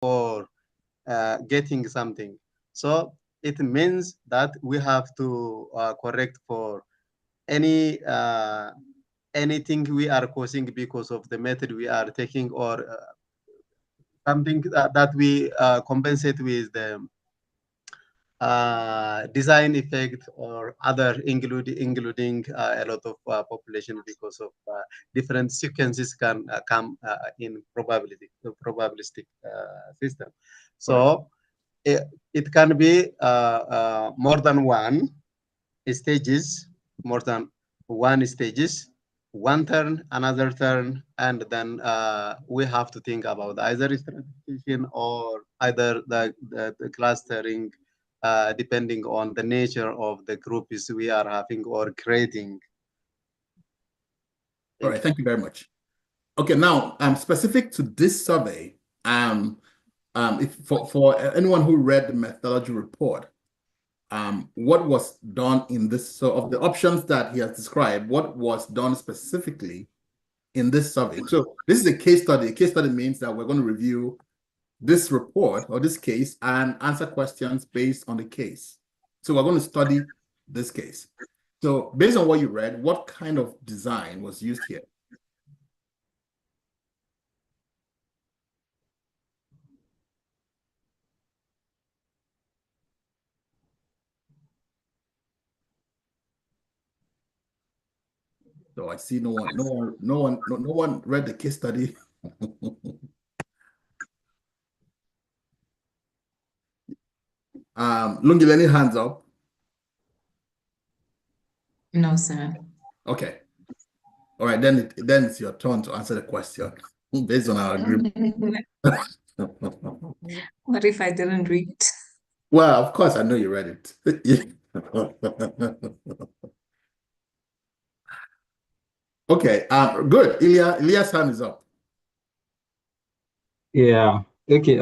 for getting something. So it means that we have to correct for any anything we are causing because of the method we are taking, or something that we compensate with the design effect or other, including a lot of population, because of different sequences can come in probabilistic system. So it can be more than one stages, more than one stages, one turn, another turn, and then we have to think about either stratification or either the clustering, depending on the nature of the groups we are having or creating. All right, thank you very much. Okay, now specific to this survey, if for anyone who read the methodology report, what was done in this, so of the options that he has described, what was done specifically in this survey? So this is a case study. A case study means that we're going to review this report or this case and answer questions based on the case. So we're going to study this case. So based on what you read, what kind of design was used here? So I see no one read the case study. Lungi, any hands up? No, sir. Okay. All right, then it's your turn to answer the question based on our agreement. What if I didn't read? Well, of course, I know you read it. Okay, good. Ilya's hand is up. Yeah. Okay.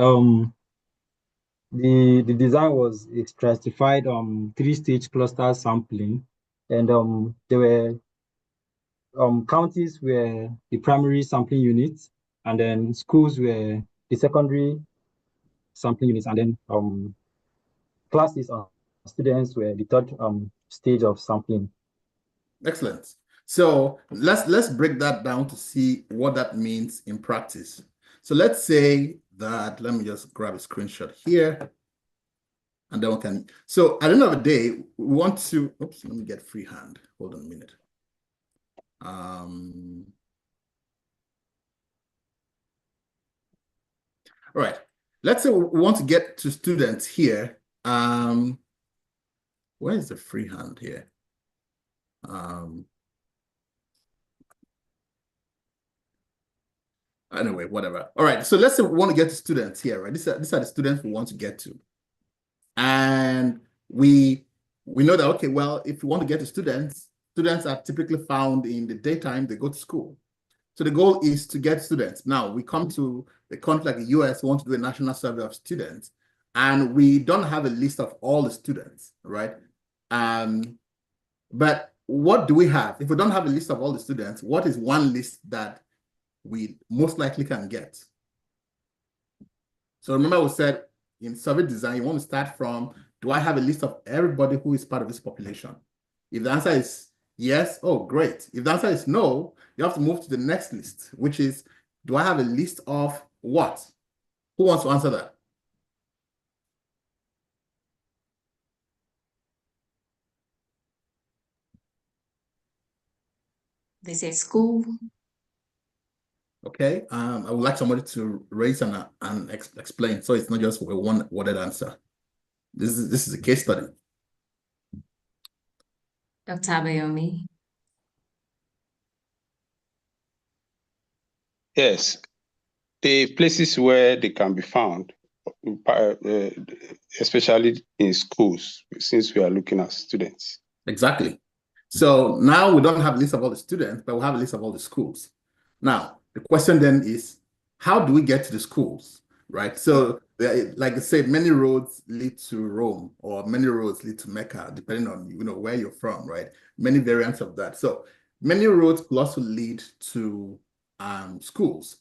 The design was a stratified 3-stage cluster sampling, and there were counties were the primary sampling units, and then schools were the secondary sampling units, and then classes and students were the third stage of sampling. Excellent. So let's break that down to see what that means in practice. So let's say that, let me just grab a screenshot here, and then we can, so at the end of the day, we want to, oops, let me get freehand. Hold on a minute. All right, let's say we want to get to students here. Where is the freehand here? Anyway, whatever. All right, so let's say we want to get to students here, right? These are the students we want to get to. And we know that, okay, well, if we want to get to students, students are typically found in the daytime, they go to school. So the goal is to get students. Now, we come to the country like the US, we want to do a national survey of students, and we don't have a list of all the students, right? But what do we have? If we don't have a list of all the students, what is one list that we most likely can get? So remember we said in survey design, you want to start from, do I have a list of everybody who is part of this population? If the answer is yes, oh, great. If the answer is no, you have to move to the next list, which is, do I have a list of what? Who wants to answer that? They say school. Okay, I would like somebody to raise and explain, so it's not just a one-worded answer. This is a case study. Dr. Abayomi. Yes, the places where they can be found, especially in schools, since we are looking at students. Exactly. So now we don't have a list of all the students, but we have a list of all the schools. Now, the question then is, how do we get to the schools, right? So like I said, many roads lead to Rome, or many roads lead to Mecca, depending on where you're from, right? Many variants of that. So many roads could also lead to schools.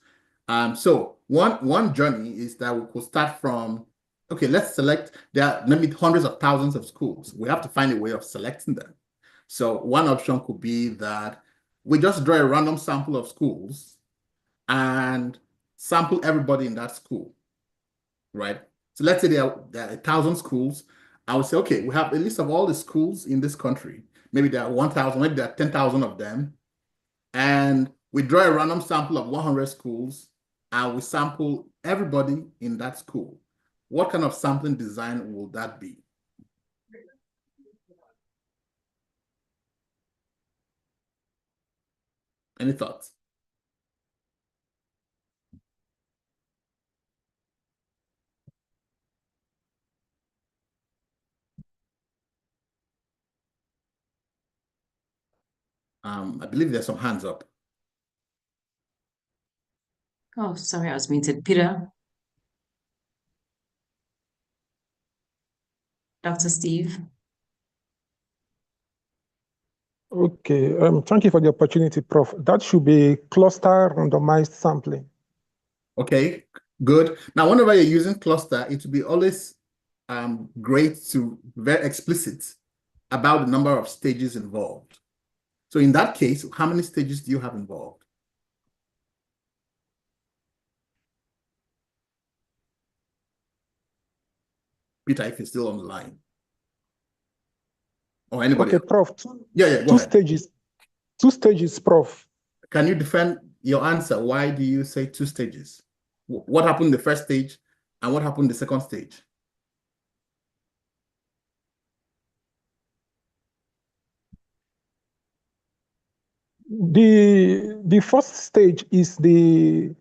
So one journey is that we could start from, okay, let's select, there are maybe hundreds of thousands of schools. We have to find a way of selecting them. So one option could be that we just draw a random sample of schools and sample everybody in that school, right? So let's say there are 1,000 schools. I would say, okay, we have a list of all the schools in this country. Maybe there are 1,000, maybe there are 10,000 of them. And we draw a random sample of 100 schools and we sample everybody in that school. What kind of sampling design will that be? Any thoughts? I believe there's some hands up. Oh, sorry, I was muted. Peter. Dr. Steve. Okay, thank you for the opportunity, Prof. That should be cluster randomized sampling. Okay, good. Now, whenever you're using cluster, it will be always great to be very explicit about the number of stages involved. So in that case, how many stages do you have involved? Peter, if you're still on the line. Or anybody Okay, else. Prof. Yeah, go two ahead. stages. Two stages, Prof. Can you defend your answer? Why do you say 2 stages? What happened in the first stage and what happened in the second stage? The first stage is the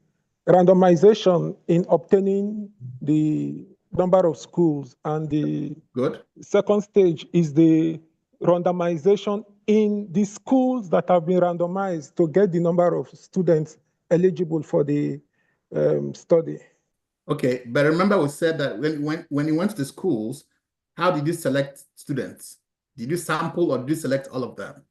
randomization in obtaining the number of schools, and the Good. second stage is the randomization in the schools that have been randomized to get the number of students eligible for the study. Okay, but remember we said that when you went to the schools, how did you select students? Did you sample or did you select all of them?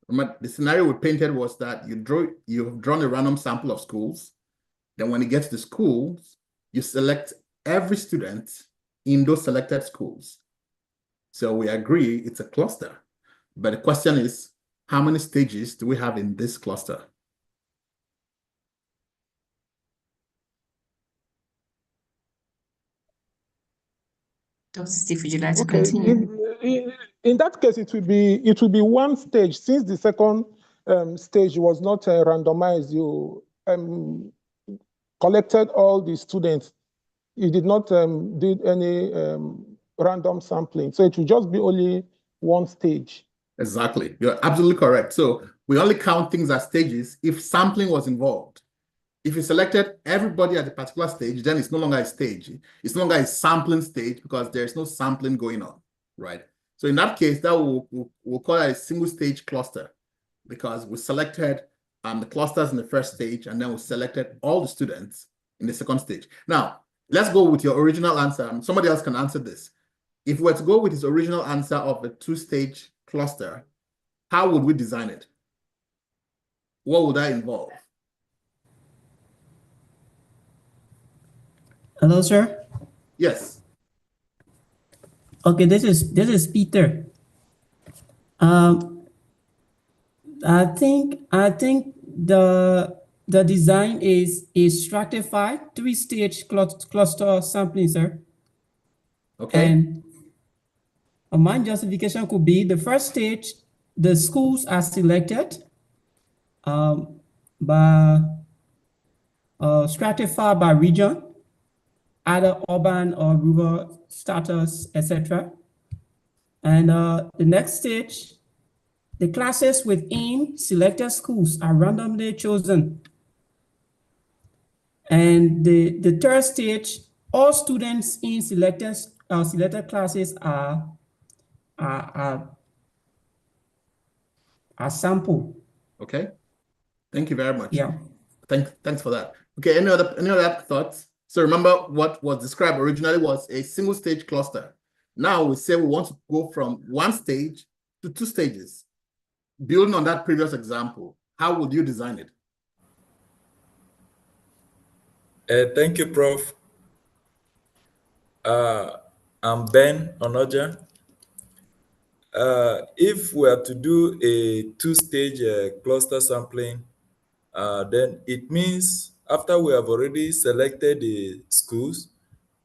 Remember, the scenario we painted was that you've drawn a random sample of schools. Then when you get to the schools, you select every student in those selected schools. So we agree it's a cluster. But the question is, how many stages do we have in this cluster? Dr. Steve, would you like to Okay, continue? in that case, it will be one stage. Since the second stage was not randomized, you collected all the students. You did not did any random sampling, so it will just be only one stage. Exactly, you're absolutely correct. So we only count things as stages if sampling was involved. If you selected everybody at a particular stage, then it's no longer a stage. It's no longer a sampling stage because there's no sampling going on, right? So in that case, that we'll call it a single stage cluster because we selected the clusters in the first stage and then we selected all the students in the second stage. Now, let's go with your original answer. Somebody else can answer this. If we were to go with his original answer of a 2-stage cluster, how would we design it? What would that involve? Hello, sir. Yes. Okay, this is Peter. I think the design is a stratified 3-stage cluster sampling, sir. Okay. And my justification could be the first stage, the schools are selected by stratified by region, either urban or rural status, etc. And the next stage, the classes within selected schools are randomly chosen. And the third stage, all students in selected classes are sampled. Okay. Thank you very much. Yeah. Thanks for that. Okay, any other thoughts? So remember what was described originally was a single stage cluster. Now we say we want to go from one stage to two stages. Building on that previous example, how would you design it? Thank you, Prof. I'm Ben Onoja. If we are to do a two-stage cluster sampling, then it means after we have already selected the schools,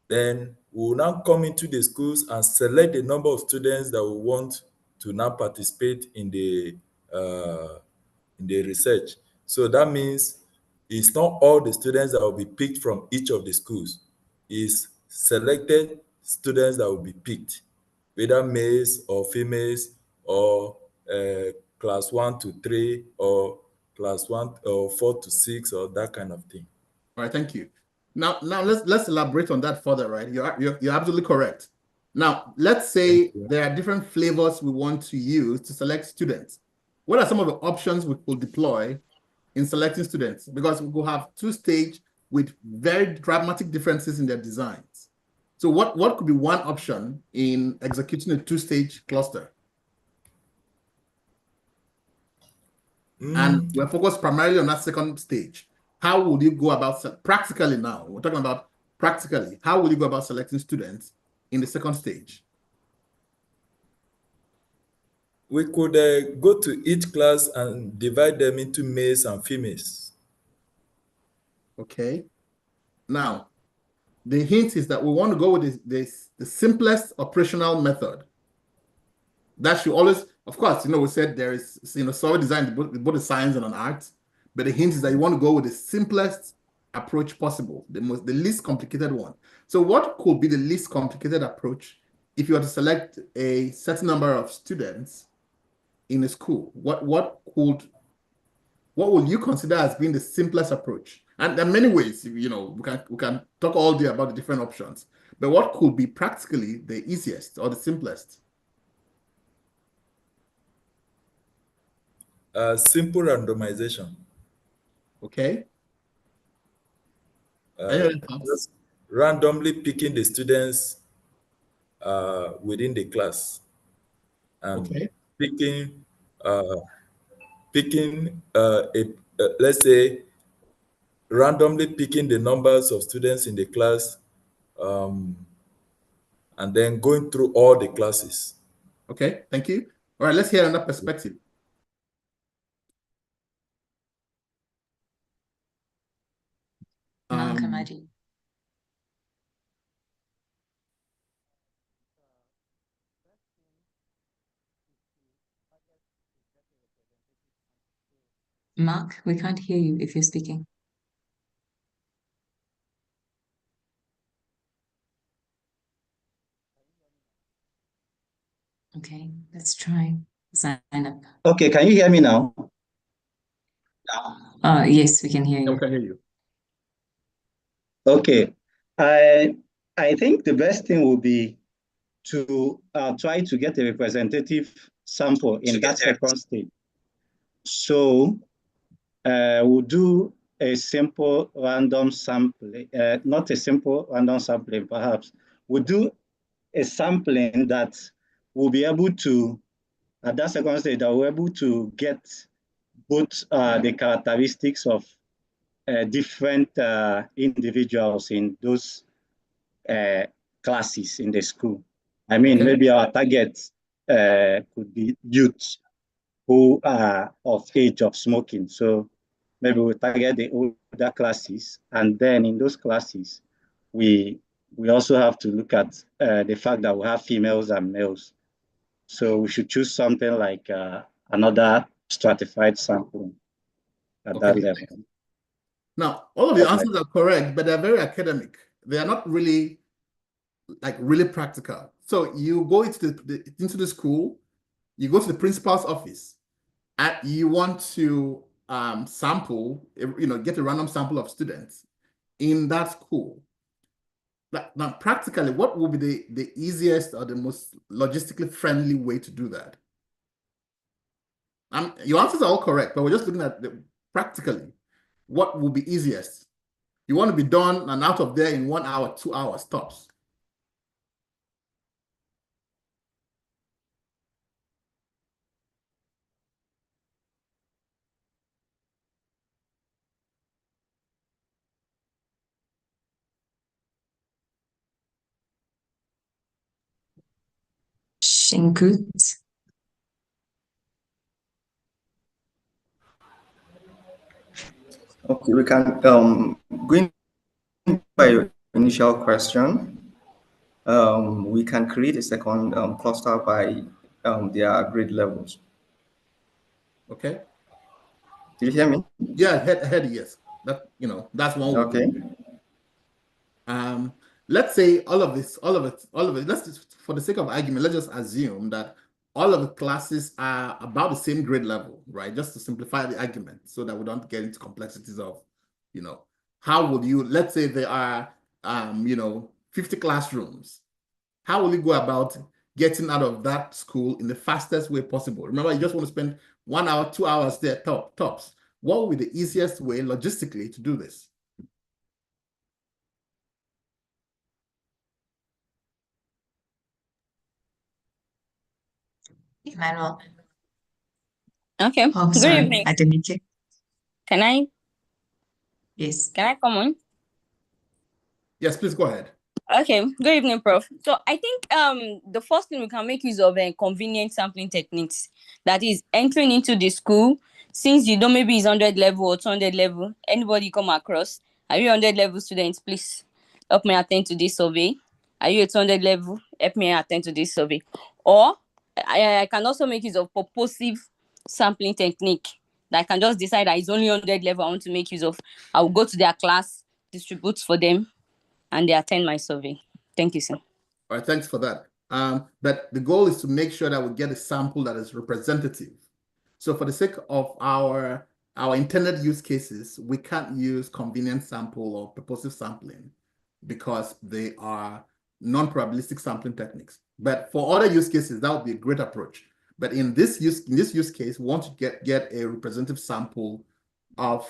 then we will now come into the schools and select the number of students that we want to now participate in the research. So that means it's not all the students that will be picked from each of the schools. It's selected students that will be picked, whether males or females, or class 1 to 3, or class 1 or 4 to 6, or that kind of thing. All right, thank you. Now let's elaborate on that further, right? You're absolutely correct. Now, let's say there are different flavors we want to use to select students. What are some of the options we will deploy in selecting students? Because we will have two-stage with very dramatic differences in their designs. So what could be one option in executing a two-stage cluster? And we're focused primarily on that second stage. How would you go about practically now? We're talking about practically. How will you go about selecting students in the second stage? We could go to each class and divide them into males and females. Okay. Now, the hint is that we want to go with the simplest operational method. That should always, of course, we said there is, software design, both a science and an art, but the hint is that you want to go with the simplest approach possible, the least complicated one. So what could be the least complicated approach if you were to select a certain number of students in a school? What would you consider as being the simplest approach? And there are many ways, we can talk all day about the different options, but what could be practically the easiest or the simplest? Simple randomization. Okay. Just randomly picking the students within the class, and picking let's say randomly picking the numbers of students in the class, and then going through all the classes. Okay, thank you. All right, let's hear another perspective. Mark, we can't hear you if you're speaking. Okay, let's try sign up. Okay, can you hear me now? Yes, we can hear you. We can hear you. Okay, I think the best thing will be to try to get a representative sample in that second stage. So we'll do a simple random sampling, not a simple random sampling, perhaps. We'll do a sampling that will be able to, at that second stage, that we're able to get both the characteristics of different individuals in those classes in the school. I mean, maybe our target could be youth who are of age of smoking. So maybe we target the older classes, and then in those classes, we also have to look at the fact that we have females and males. So we should choose something like another stratified sampling at that level. Now, all of the answers are correct, but they're very academic. They are not really practical. So you go into the school, you go to the principal's office, and you want to sample, get a random sample of students in that school. Now, practically, what will be the easiest or the most logistically friendly way to do that? Your answers are all correct, but we're just looking at practically, what will be easiest? You want to be done and out of there in 1 hour, 2 hours tops. Good. Okay, we can going by your initial question. We can create a second cluster by their grade levels. Okay. Did you hear me? Yeah, head yes. That's one way. Okay. Let's say all of it. Let's just, for the sake of argument, let's just assume that all of the classes are about the same grade level, right? Just to simplify the argument so that we don't get into complexities of, how would you, let's say there are, 50 classrooms. How will you go about getting out of that school in the fastest way possible? Remember, you just want to spend 1 hour, 2 hours there, tops. What would be the easiest way logistically to do this? Emmanuel. Okay. Oh, Good sorry, evening. Adenike. Can I Yes. come on? Yes, please go ahead. Okay. Good evening, Prof. So I think the first thing we can make use of convenient sampling techniques. That is entering into the school, since you know maybe it's 100 level or 200 level. Anybody come across? Are you 100 level students? Please help me attend to this survey. Are you a 200 level? Help me attend to this survey. Or I can also make use of purposive sampling technique. That I can just decide that it's only 100 level I want to make use of. I will go to their class, distribute for them, and they attend my survey. Thank you, sir. All right, thanks for that. But the goal is to make sure that we get a sample that is representative. So for the sake of our intended use cases, we can't use convenient sample or purposive sampling because they are non-probabilistic sampling techniques. But for other use cases, that would be a great approach. But in this use case, we want to get a representative sample of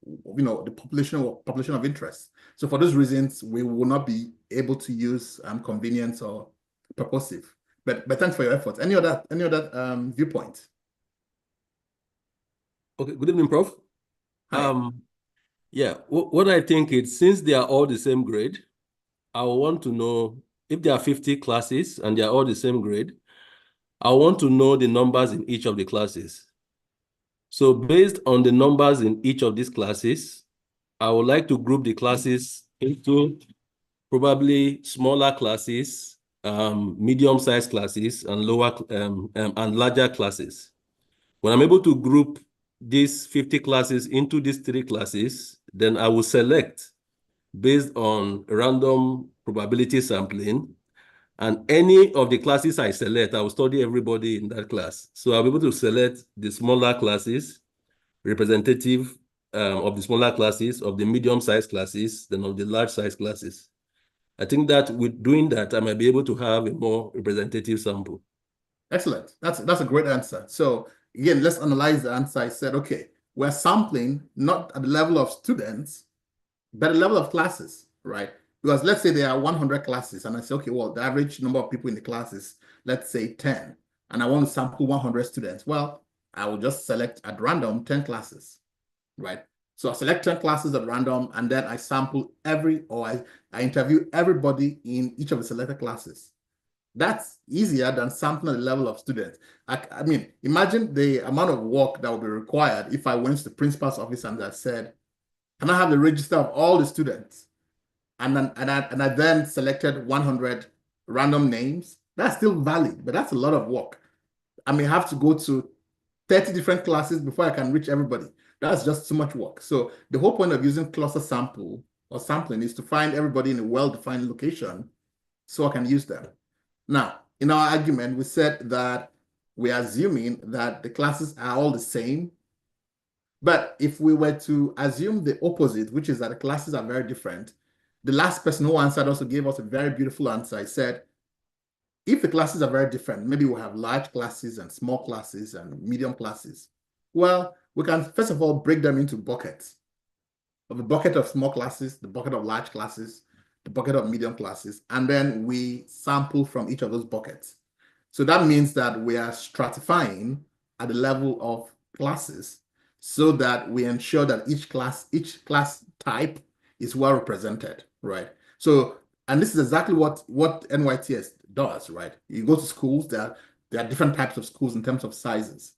the population of interest. So for those reasons, we will not be able to use convenience or purposive. But thanks for your efforts. Any other viewpoint? Okay, good evening, Prof. Hi. Yeah, what I think is, since they are all the same grade, I want to know if there are 50 classes and they are all the same grade, I want to know the numbers in each of the classes. So based on the numbers in each of these classes, I would like to group the classes into probably smaller classes, medium-sized classes, and and larger classes. When I'm able to group these 50 classes into these 3 classes, then I will select based on random probability sampling. And any of the classes I select, I will study everybody in that class. So I'll be able to select the smaller classes, representative of the smaller classes, of the medium-sized classes, then of the large-sized classes. I think that with doing that, I might be able to have a more representative sample. Excellent. That's a great answer. So again, let's analyze the answer. I said, okay, we're sampling not at the level of students, but at the level of classes, right? Because let's say there are 100 classes, and I say, okay, well, the average number of people in the class is, let's say, 10, and I want to sample 100 students. Well, I will just select at random 10 classes, right? So I select 10 classes at random, and then I sample I interview everybody in each of the selected classes. That's easier than sampling at the level of students. I mean, imagine the amount of work that would be required if I went to the principal's office and I said, can I have the register of all the students? And I then selected 100 random names. That's still valid, but that's a lot of work. I may have to go to 30 different classes before I can reach everybody. That's just too much work. So the whole point of using cluster sample or sampling is to find everybody in a well-defined location so I can use them. Now, in our argument, we said that we are assuming that the classes are all the same. But if we were to assume the opposite, which is that the classes are very different, the last person who answered also gave us a very beautiful answer. He said, if the classes are very different, maybe we'll have large classes and small classes and medium classes. Well, we can first of all break them into buckets. Of a bucket of small classes, the bucket of large classes, the bucket of medium classes, and then we sample from each of those buckets. So that means that we are stratifying at the level of classes so that we ensure that each class type is well represented, right? So And this is exactly what NYTS does, right? You go to schools, there are different types of schools in terms of sizes.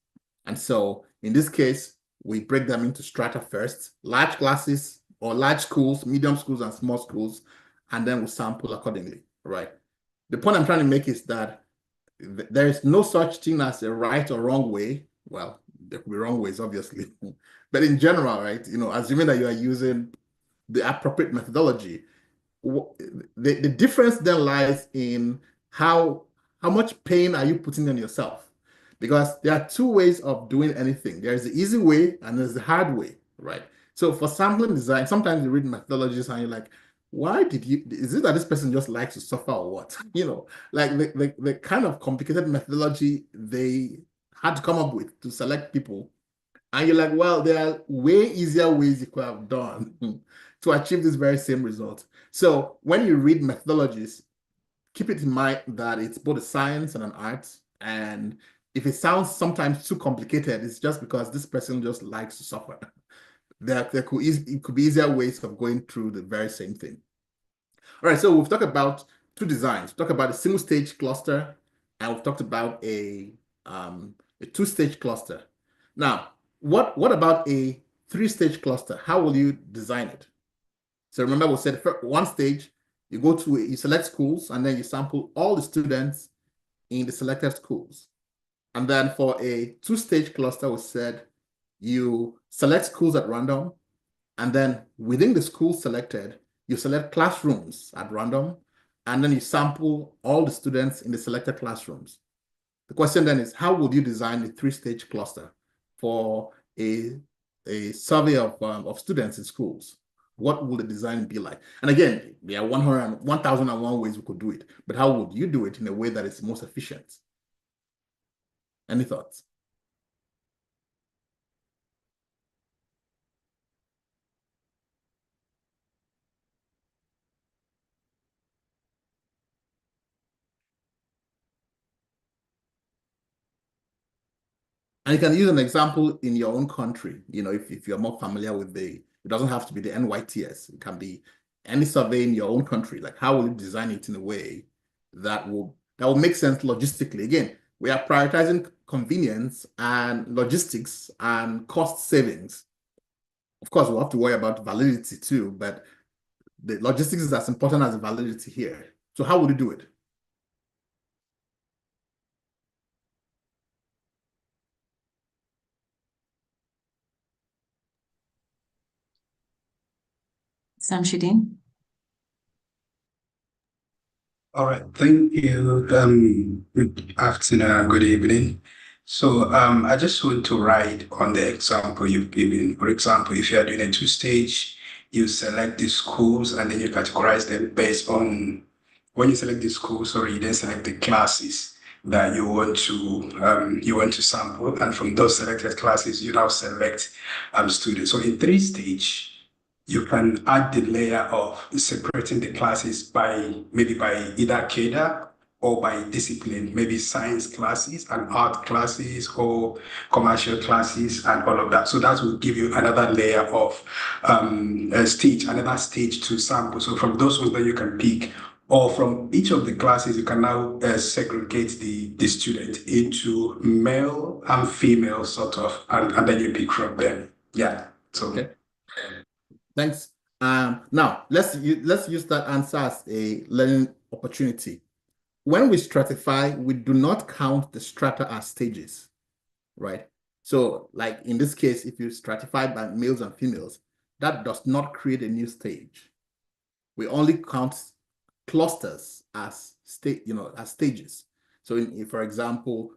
And so in this case, we break them into strata first, large classes or large schools, medium schools, and small schools, and then we sample accordingly, right? The point I'm trying to make is that there is no such thing as a right or wrong way. Well, there could be wrong ways, obviously. But in general, right, assuming that you are using the appropriate methodology, the difference then lies in how much pain are you putting on yourself? Because there are two ways of doing anything. There's the easy way and there's the hard way, right? So for sampling design, sometimes you read methodologies and you're like, why is it that this person just likes to suffer or what? Like the kind of complicated methodology they had to come up with to select people. And you're like, well, there are way easier ways you could have done to achieve this very same result. So when you read methodologies, keep it in mind that it's both a science and an art. And if it sounds sometimes too complicated, it's just because this person just likes to suffer. It could be easier ways of going through the very same thing. All right, so we've talked about two designs. We've talked about a single stage cluster, and we've talked about a two-stage cluster. Now, what about a three-stage cluster? How will you design it? So remember, we said one stage, you select schools, and then you sample all the students in the selected schools. And then for a two-stage cluster, we said you select schools at random, and then within the schools selected, you select classrooms at random, and then you sample all the students in the selected classrooms. The question then is, how would you design a three-stage cluster for a survey of students in schools? What will the design be like? And again, there are 1,001 ways we could do it, but how would you do it in a way that is most efficient? Any thoughts? And you can use an example in your own country, if you're more familiar with it doesn't have to be the NYTS. It can be any survey in your own country. Like, how will you design it in a way that will make sense logistically? Again, we are prioritizing convenience and logistics and cost savings. Of course, we'll have to worry about validity too, but the logistics is as important as the validity here. So how would you do it? Samshudeen? All right, thank you. Good afternoon, good evening. So I just want to write on the example you've given. For example, if you are doing a two-stage, you select the schools and then you categorize them based on, when you select the schools, you then select the classes that you want to sample, and from those selected classes, you now select students. So in three-stage, you can add the layer of separating the classes maybe by either cadre or by discipline, maybe science classes and art classes or commercial classes and all of that. So that will give you another layer of another stage to sample. So from those ones that you can pick, or from each of the classes, you can now segregate the student into male and female sort of, and then you pick from them. Yeah, so. Okay. Thanks. Now, let's use that answer as a learning opportunity. When we stratify, we do not count the strata as stages, right? So like in this case, if you stratify by males and females, that does not create a new stage. We only count clusters as stages. So for example,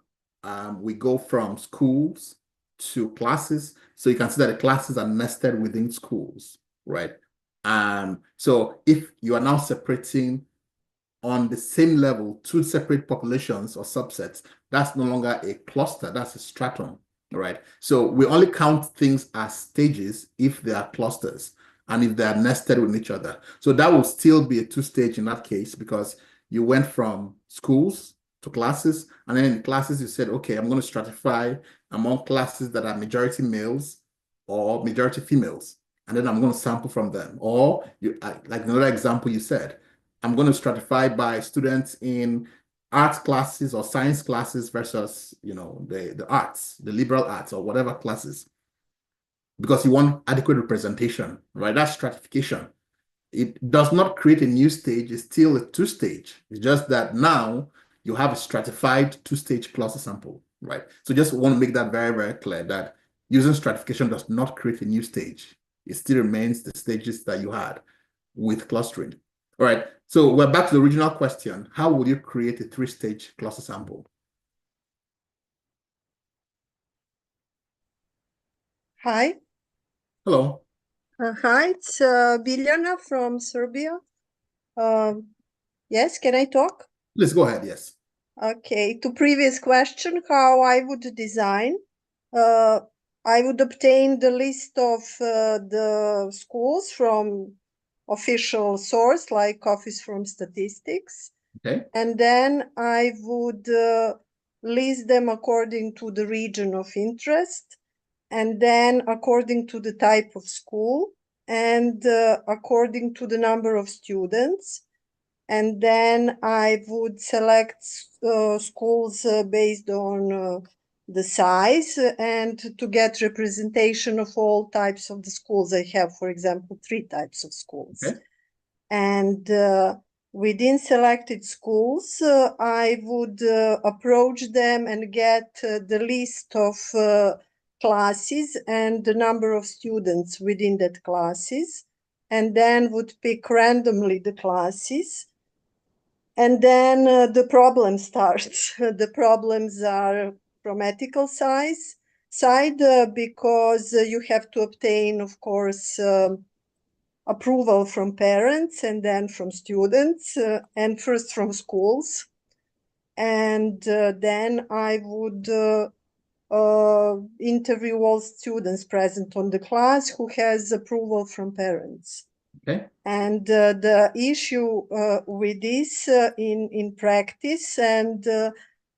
we go from schools to classes. So you can see that the classes are nested within schools, right? So if you are now separating on the same level two separate populations or subsets, that's no longer a cluster, that's a stratum, right? So we only count things as stages if they are clusters and if they are nested with each other. So that will still be a two-stage in that case, because you went from schools to classes, and then in classes you said, okay, I'm going to stratify among classes that are majority males or majority females, and then I'm going to sample from them. Or like another example you said, I'm going to stratify by students in art classes or science classes versus, the arts, the liberal arts or whatever classes, because you want adequate representation, right? That's stratification. It does not create a new stage. It's still a two-stage. It's just that now you have a stratified two-stage cluster sample, right? So just want to make that very, very clear that using stratification does not create a new stage. It still remains the stages that you had with clustering. All right, so we're back to the original question. How would you create a three-stage cluster sample? Hi. Hello. Hi, it's Biljana from Serbia. Yes, can I talk? Please go ahead, yes. Okay, to previous question, how I would design. I would obtain the list of the schools from official source, like Office from Statistics. Okay. And then I would list them according to the region of interest, and then according to the type of school, and according to the number of students. And then I would select schools based on the size, and to get representation of all types of the schools. I have, for example, 3 types of schools. Okay. And within selected schools, I would approach them and get the list of classes and the number of students within that classes, and then would pick randomly the classes. And then the problem starts. The problems are from ethical side because you have to obtain, of course, approval from parents and then from students, and first from schools. And then I would interview all students present on the class who has approval from parents. Okay. And the issue with this in practice, and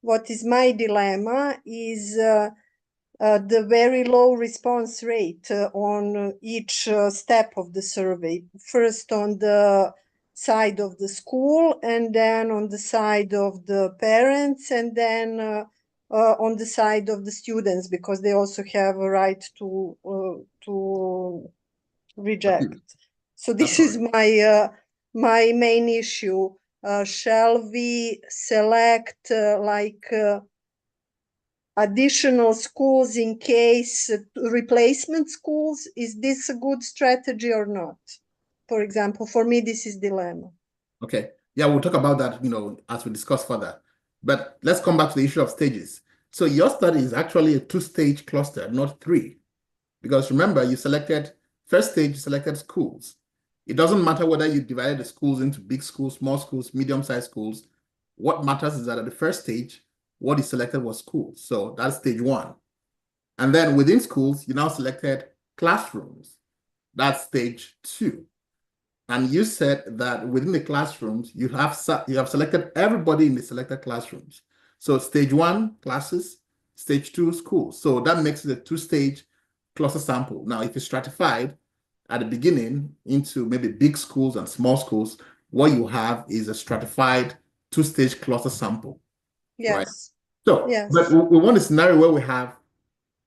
what is my dilemma, is the very low response rate on each step of the survey. First on the side of the school, and then on the side of the parents, and then on the side of the students, because they also have a right to reject. So this is my my main issue. Shall we select additional schools in case replacement schools? Is this a good strategy or not? For example, for me, this is dilemma. Okay. Yeah, we'll talk about that, as we discuss further. But let's come back to the issue of stages. So your study is actually a two-stage cluster, not 3. Because remember, first stage, you selected schools. It doesn't matter whether you divided the schools into big schools, small schools, medium-sized schools. What matters is that at the first stage, what you selected was schools. So that's stage 1. And then within schools, you now selected classrooms. That's stage 2. And you said that within the classrooms, you have selected everybody in the selected classrooms. So stage 1, classes, stage 2, schools. So that makes it a 2-stage cluster sample. Now, if it's stratified at the beginning into maybe big schools and small schools, what you have is a stratified 2-stage cluster sample. Yes. Right? So, yes. But we want a scenario where we have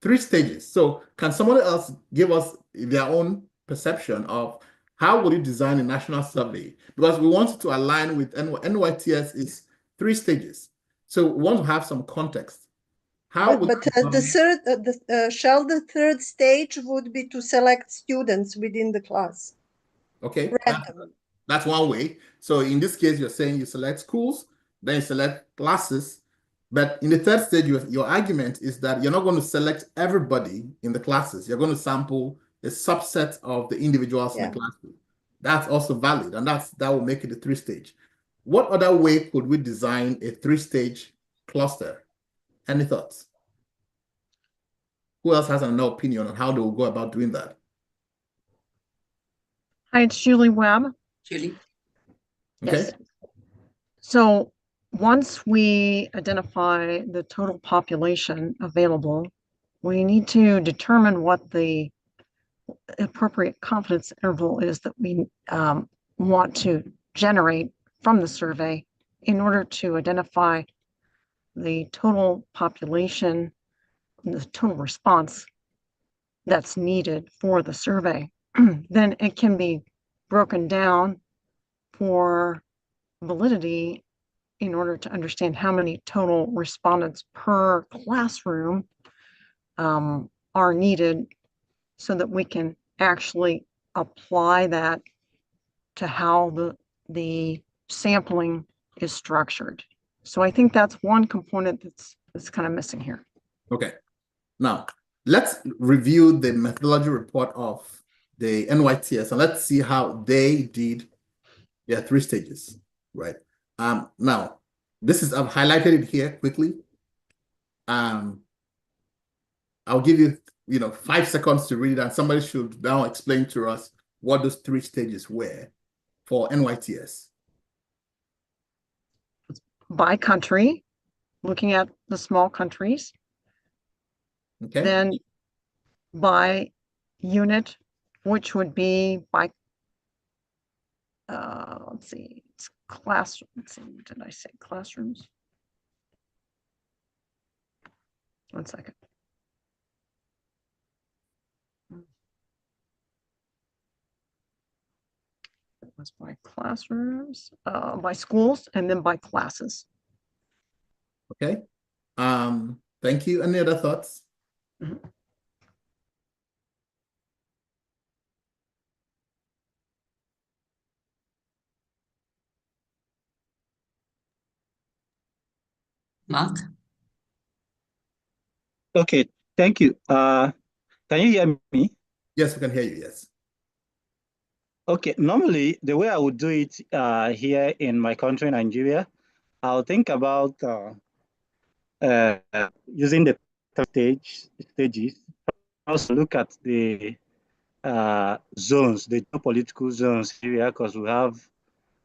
3 stages. So can somebody else give us their own perception of how would you design a national survey? Because we want to align with NYTS is 3 stages. So we want to have some context. But the third stage would be to select students within the class. Okay, that's one way. So in this case, you're saying you select schools, then you select classes. But in the third stage, your argument is that you're not going to select everybody in the classes. You're going to sample a subset of the individuals in the classes. That's also valid, and that will make it a 3-stage. What other way could we design a 3-stage cluster? Any thoughts? Who else has an opinion on how they will go about doing that? Hi, it's Julie Webb. Julie. Okay. Yes. So once we identify the total population available, we need to determine what the appropriate confidence interval is that we want to generate from the survey in order to identify the total population, the total response that's needed for the survey, then it can be broken down for validity in order to understand how many total respondents per classroom are needed so that we can actually apply that to how the sampling is structured. So I think that's one component that's kind of missing here. Okay. Now, let's review the methodology report of the NYTS and let's see how they did their 3 stages, right? Now, I've highlighted it here quickly. I'll give you, 5 seconds to read it, and somebody should now explain to us what those 3 stages were for NYTS. By country, looking at the small countries. Okay. Then by unit, which would be by, let's see, it's class, let's see, did I say classrooms? One second. It was by classrooms, by schools, and then by classes. Okay. Thank you. Any other thoughts? Mm-hmm. Mark? Okay, thank you. Can you hear me? Yes, we can hear you, yes. Okay, normally the way I would do it here in my country, Nigeria, I'll think about using the stages. Also look at the zones, the geopolitical zones here, because we have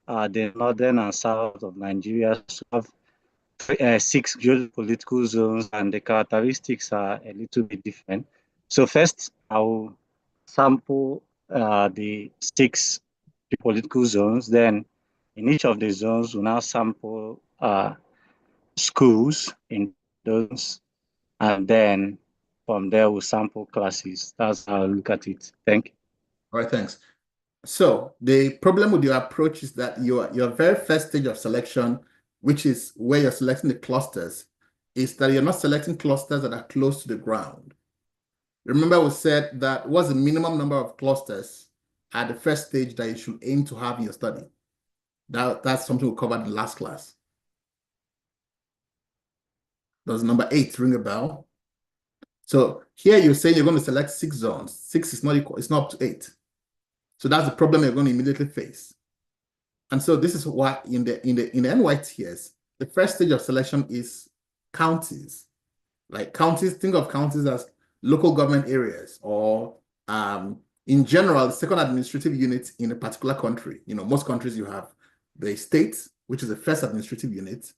the northern and south of Nigeria. So we have 6 geopolitical zones, and the characteristics are a little bit different. So first, I'll sample the 6 geopolitical zones. Then in each of the zones, we'll now sample schools in those, and then from there we'll sample classes. That's how I look at it. Thank you. All right, thanks. So the problem with your approach is that your very first stage of selection, which is where you're selecting the clusters, is that you're not selecting clusters that are close to the ground. Remember, we said that what's the minimum number of clusters at the first stage that you should aim to have in your study? That's something we covered in the last class. Does number 8 ring a bell? So here you're saying you're going to select 6 zones. 6 is not equal, it's not up to 8. So that's the problem you're going to immediately face. And so this is why in the NYTS, the first stage of selection is counties. Like counties, think of counties as local government areas, or in general, the second administrative unit in a particular country. Most countries you have the state, which is the first administrative unit.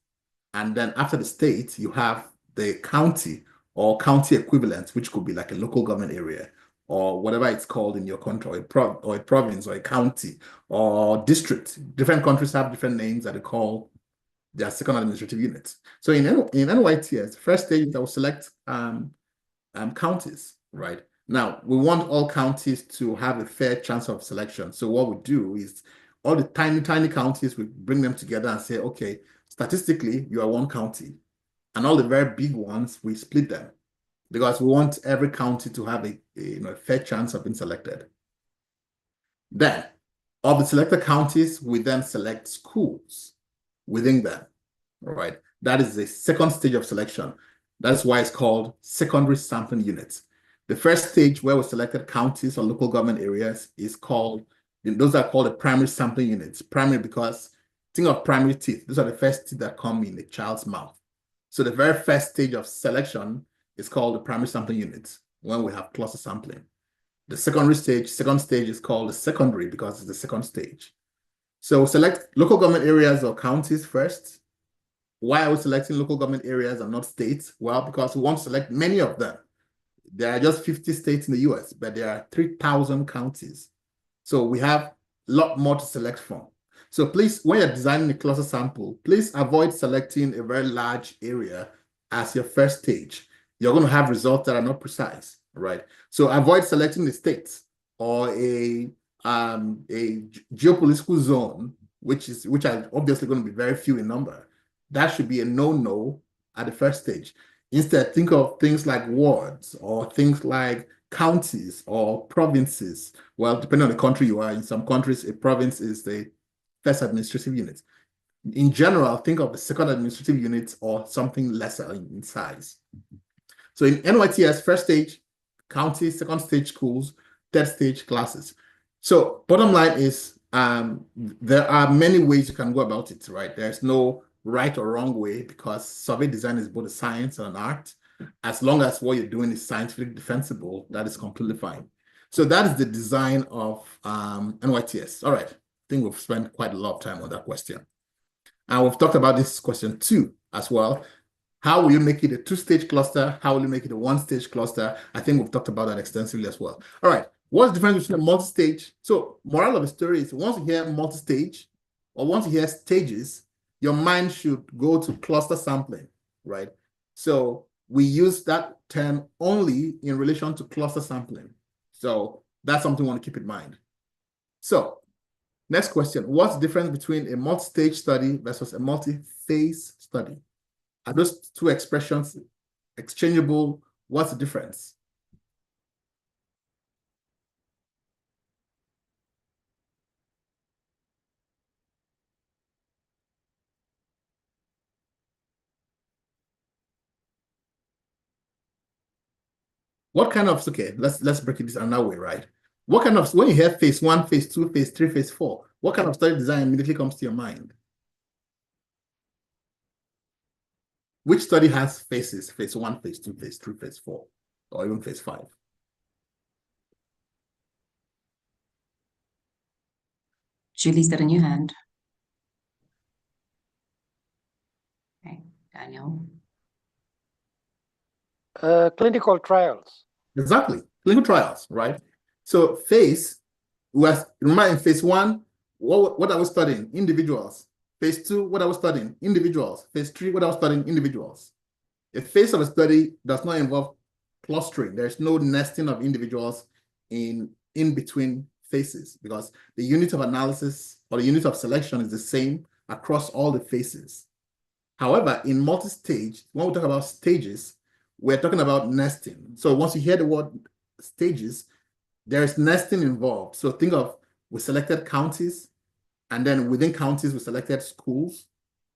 And then after the state, you have the county or county equivalent, which could be like a local government area, or whatever it's called in your country, or a province, or a county, or district. Different countries have different names that they call their second administrative units. So in NYTS, first stage, I will select counties, right? Now, we want all counties to have a fair chance of selection. So what we do is all the tiny, tiny counties, we bring them together and say, okay, statistically, you are one county. And all the very big ones, we split them, because we want every county to have a fair chance of being selected. Then, of the selected counties, we then select schools within them, right? That is the second stage of selection. That's why it's called secondary sampling units. The first stage, where we selected counties or local government areas, is called, those are called the primary sampling units. Primary because, think of primary teeth. Those are the first teeth that come in a child's mouth. So the very first stage of selection is called the primary sampling unit, when we have cluster sampling. The second stage is called the secondary, because it's the second stage. So select local government areas or counties first. Why are we selecting local government areas and not states? Well, because we want to select many of them. There are just 50 states in the US, but there are 3,000 counties. So we have a lot more to select from. So please, when you're designing a cluster sample, please avoid selecting a very large area as your first stage. You're going to have results that are not precise, right? So avoid selecting the states or a geopolitical zone, which are obviously going to be very few in number. That should be a no-no at the first stage. Instead, think of things like wards or things like counties or provinces. Well, depending on the country you are, in some countries, a province is the first administrative unit. In general, think of the second administrative unit or something lesser in size. So in NYTS, first stage, county, second stage schools, third stage classes. So bottom line is there are many ways you can go about it, right? There's no right or wrong way because survey design is both a science and an art. As long as what you're doing is scientifically defensible, that is completely fine. So that is the design of NYTS. All right, I think we've spent quite a lot of time on that question. And we've talked about this question too as well. How will you make it a two-stage cluster? How will you make it a one-stage cluster? I think we've talked about that extensively as well. All right, what's the difference between a multi-stage? So moral of the story is once you hear multi-stage or once you hear stages, your mind should go to cluster sampling, right? So we use that term only in relation to cluster sampling. So that's something we want to keep in mind. So next question, what's the difference between a multi-stage study versus a multi-phase study? Are those two expressions exchangeable? What's the difference? What kind of, okay, let's break it this another way, right? What kind of, when you hear phase 1, phase 2, phase 3, phase 4, what kind of study design immediately comes to your mind? Which study has phases, phase 1, phase 2, phase 3, phase 4, or even phase 5? Julie's got a new hand. Okay, Daniel. Clinical trials. Exactly, clinical trials, right? So phase, remember in phase 1, what are we studying? Individuals. Phase 2, what are we studying? Individuals. Phase 3, what are we studying? Individuals. A phase of a study does not involve clustering. There's no nesting of individuals in between phases because the unit of analysis or the unit of selection is the same across all the phases. However, in multi-stage, when we talk about stages, we're talking about nesting. So once you hear the word stages, there is nesting involved. So think of, we selected counties, and then within counties, we selected schools.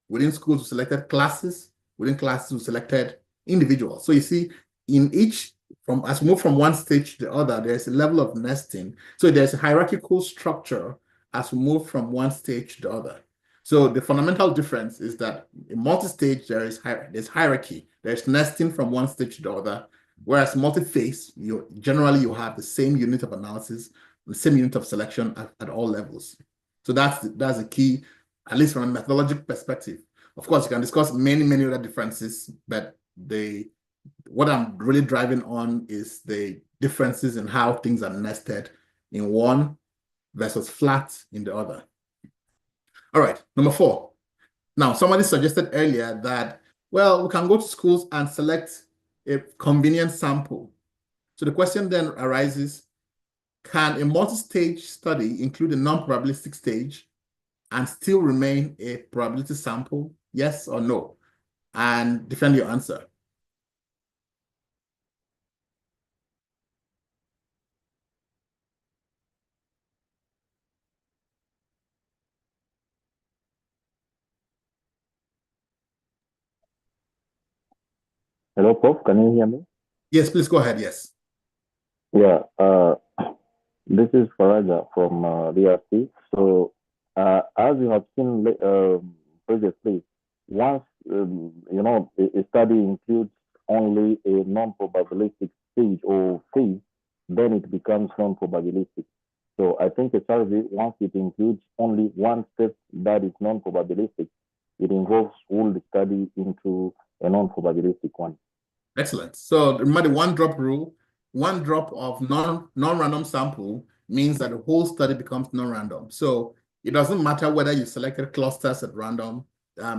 Within schools, we selected classes. Within classes, we selected individuals. So you see, in each, as we move from one stage to the other, there's a level of nesting. So there's a hierarchical structure as we move from one stage to the other. So the fundamental difference is that in multi-stage, there's hierarchy. There's nesting from one stage to the other. Whereas multi-phase, generally you have the same unit of analysis, the same unit of selection at all levels. So that's the key, at least from a methodological perspective. Of course, you can discuss many other differences, but what I'm really driving on is the differences in how things are nested in one versus flat in the other. All right, number 4. Now, somebody suggested earlier that, well, we can go to schools and select a convenient sample. So the question then arises, can a multi-stage study include a non-probabilistic stage and still remain a probability sample? Yes or no? And defend your answer. Hello, Prof. Can you hear me? Yes, please go ahead. Yes. Yeah. This is Faraja from DRC. So, as you have seen previously, once a study includes only a non-probabilistic stage or phase, then it becomes non-probabilistic. So, I think a survey, once it includes only one step that is non-probabilistic, it involves all the study into a non-probabilistic one. Excellent. So remember the one-drop rule. One drop of non-random sample means that the whole study becomes non-random. So It doesn't matter whether you selected clusters at random,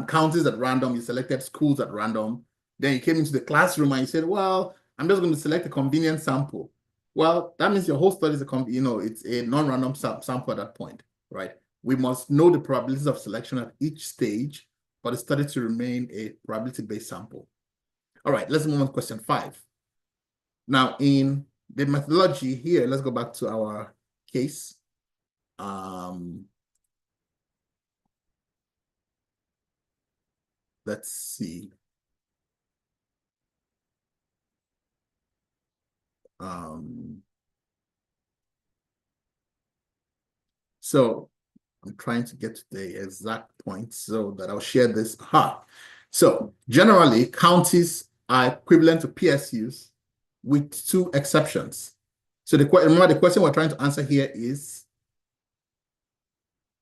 counties at random, you selected schools at random. Then you came into the classroom and you said, well, I'm just going to select a convenient sample. Well, that means your whole study is it's a non-random sample at that point, right? We must know the probabilities of selection at each stage for the study to remain a probability-based sample. All right, let's move on to question 5. Now, in the methodology here, let's go back to our case. Let's see. So I'm trying to get to the exact point so that I'll share this. So generally, counties are equivalent to PSUs with 2 exceptions. So remember the question we're trying to answer here is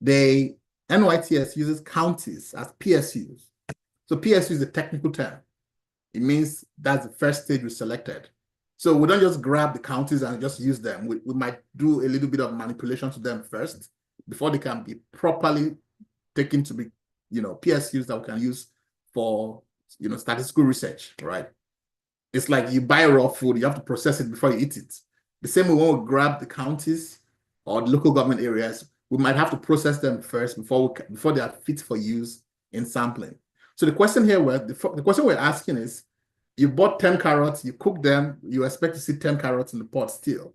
the NYTS uses counties as PSUs. So PSU is a technical term. It means that's the first stage we selected. So we don't just grab the counties and just use them. We might do a little bit of manipulation to them first before they can be properly taken to be, PSUs that we can use for, statistical research, right? It's like you buy raw food, you have to process it before you eat it. The same way when we grab the counties or the local government areas, we might have to process them first before they are fit for use in sampling. So the question here, the question we're asking is, you bought 10 carrots, you cook them, you expect to see 10 carrots in the pot still.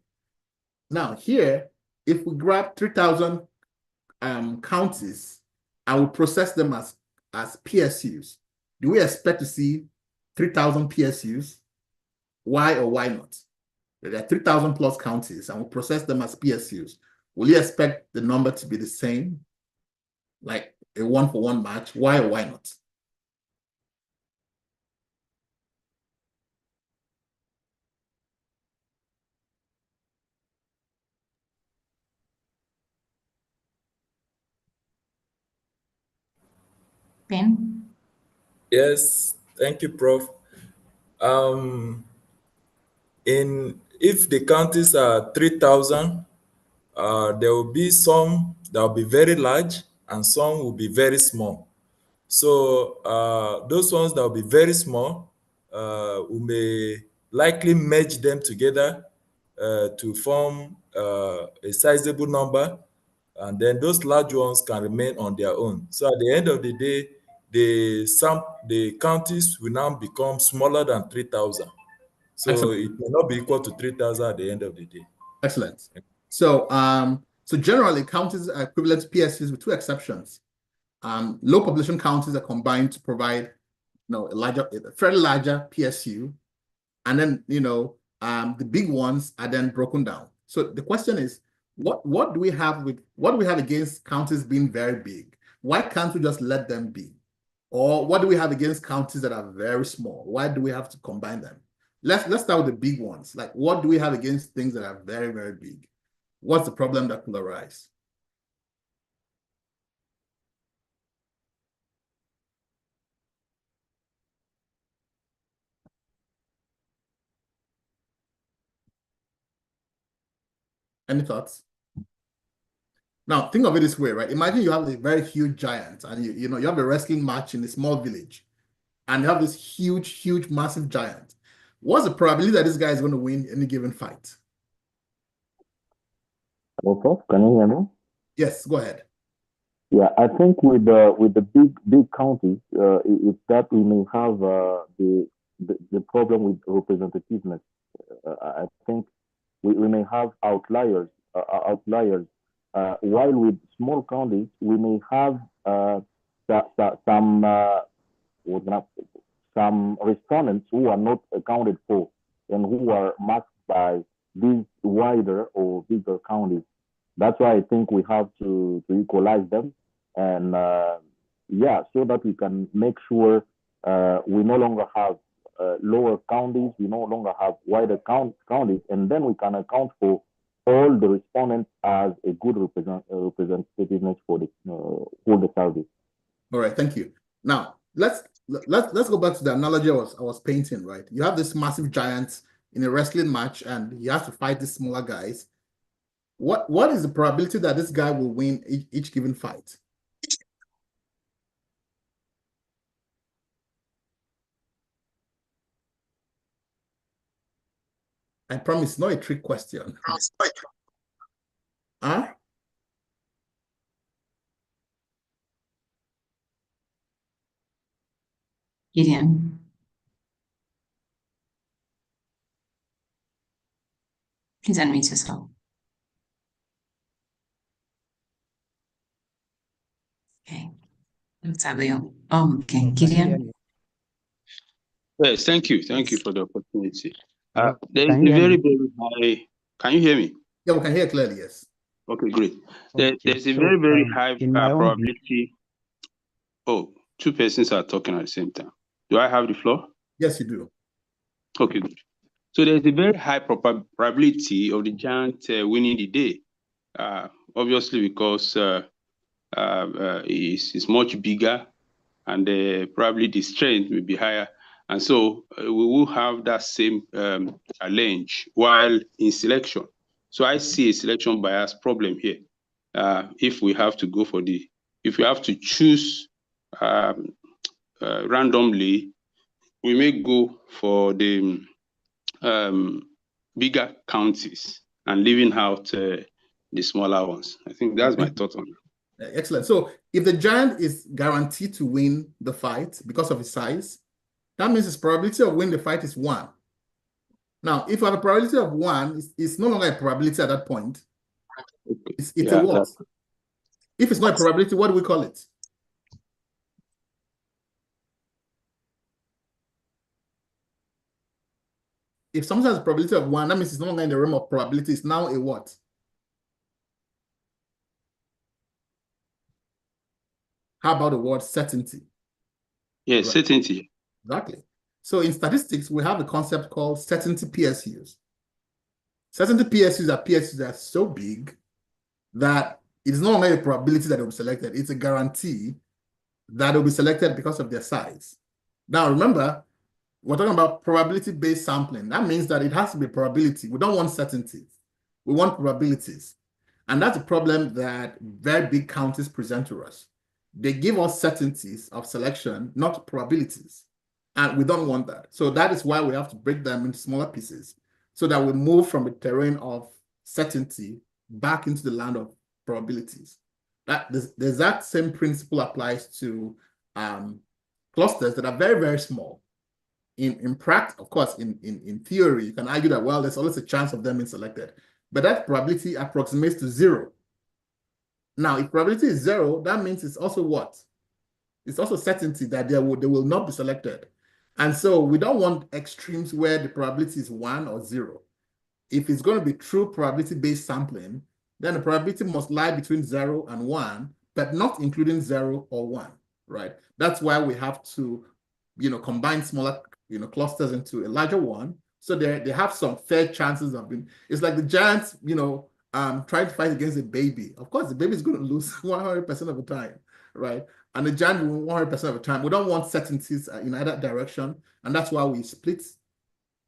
Now here, if we grab 3,000 counties and we process them as PSUs, do we expect to see 3,000 PSUs? Why or why not? There are 3,000 plus counties and we process them as PSUs. Will you expect the number to be the same? Like a 1-for-1 match? Why or why not? Ben? Yes, thank you, Prof. If the counties are 3,000, there will be some that will be very large and some will be very small. So those ones that will be very small, we may likely merge them together to form a sizable number, and then those large ones can remain on their own. So at the end of the day, the counties will now become smaller than 3,000. So Excellent. it may not be equal to 3,000 at the end of the day. Excellent. So generally, counties are equivalent to PSUs with 2 exceptions. Low population counties are combined to provide, a fairly larger PSU, and then the big ones are then broken down. So the question is, what do we have against counties being very big? Why can't we just let them be? Or what do we have against counties that are very small? Why do we have to combine them? Let's start with the big ones. Like, what do we have against things that are very, very big? What's the problem that could arise? Any thoughts? Now, think of it this way, right? Imagine you have a very huge giant and you have a wrestling match in a small village and you have this huge, massive giant. What's the probability that this guy is going to win any given fight? Okay, can you hear me? Yes, go ahead. Yeah, I think with the big counties, it's that we may have the problem with representativeness. I think we may have outliers. While with small counties, we may have some respondents who are not accounted for and who are masked by these wider or bigger counties. That's why I think we have to equalize them, and so that we can make sure we no longer have lower counties, we no longer have wider counties, and then we can account for all the respondents as a good representativeness for the service. All right, thank you. Now let's go back to the analogy I was painting. Right, you have this massive giant in a wrestling match, and he has to fight these smaller guys. What is the probability that this guy will win each given fight? I promise, not a trick question. Huh? Gideon. Please unmute yourself. Okay. Let's have you. Okay, Gideon. Yes, thank you. Thank you for the opportunity. Hello, There is can you a hear very, me? very high. Can you hear me? Yeah, we can hear clearly, yes. Okay, great. Okay, There's a so very, very high in my own view, probability. Oh, two persons are talking at the same time. Do I have the floor? Yes, you do. Okay, good. So there's a very high probability of the giant winning the day. Obviously, because it's much bigger, and probably the strength will be higher. And so we will have that same challenge while in selection. So I see a selection bias problem here. If we have to go for if we have to choose randomly, we may go for the bigger counties and leaving out the smaller ones. I think that's my thought on it. Excellent. So if the giant is guaranteed to win the fight because of his size, that means his probability of winning the fight is 1. Now, if you have a probability of 1, it's no longer a probability at that point. It's a what? If it's not a probability, what do we call it? If something has a probability of 1, that means it's no longer in the realm of probability. It's now a what? How about the word certainty? Yes, right. Certainty. Exactly. So in statistics, we have a concept called certainty PSUs. Certainty PSUs are PSUs that are so big that it is no longer a probability that they'll be selected. It's a guarantee that they'll be selected because of their size. Now, remember, we're talking about probability-based sampling. That means that it has to be probability. We don't want certainty. We want probabilities. And that's a problem that very big counties present to us. They give us certainties of selection, not probabilities. And we don't want that. So that is why we have to break them into smaller pieces so that we move from the terrain of certainty back into the land of probabilities. The exact same principle applies to clusters that are very, very small. In practice, of course, in theory, you can argue that, well, there's always a chance of them being selected. But that probability approximates to 0. Now, if probability is 0, that means it's also what? It's also certainty that they will not be selected. And so we don't want extremes where the probability is 1 or 0. If it's going to be true probability-based sampling, then the probability must lie between 0 and 1, but not including 0 or 1, right? That's why we have to, combine smaller, clusters into a larger one, so they have some fair chances of being. It's like the giants, trying to fight against a baby. Of course, the baby is going to lose 100% of the time, right? And the giant will 100% of the time. We don't want certainties in either direction, and that's why we split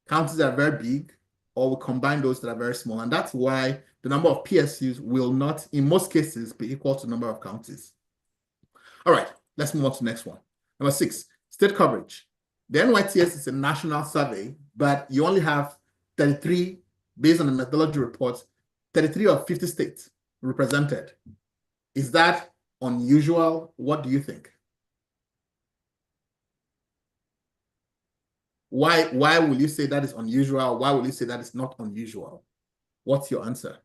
counties that are very big, or we combine those that are very small. And that's why the number of PSUs will not, in most cases, be equal to the number of counties. All right, let's move on to the next one. Number 6, state coverage. The NYTS is a national survey, but you only have 33, based on the methodology report, 33 of 50 states represented. Is that unusual? What do you think? Why will you say that is unusual? Why will you say that is not unusual? What's your answer?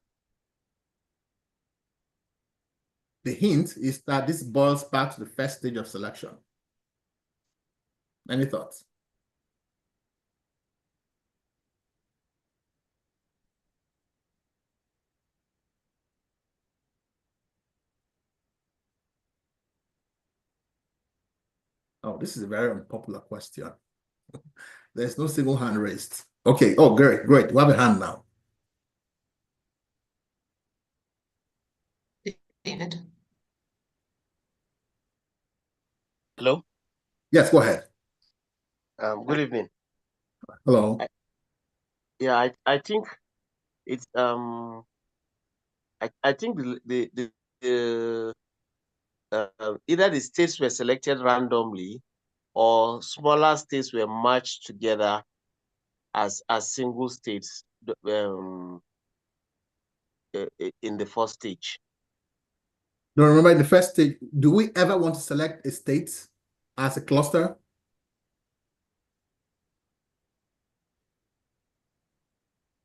The hint is that this boils back to the first stage of selection. Any thoughts? Oh, this is a very unpopular question. There's no single hand raised. Okay. Oh, great. We have a hand now. David. Hello? Yes, go ahead. Good evening. Hello. I think it's I think either the states were selected randomly or smaller states were matched together as single states in the first stage. Now, remember, in the first stage, do we ever want to select a state as a cluster?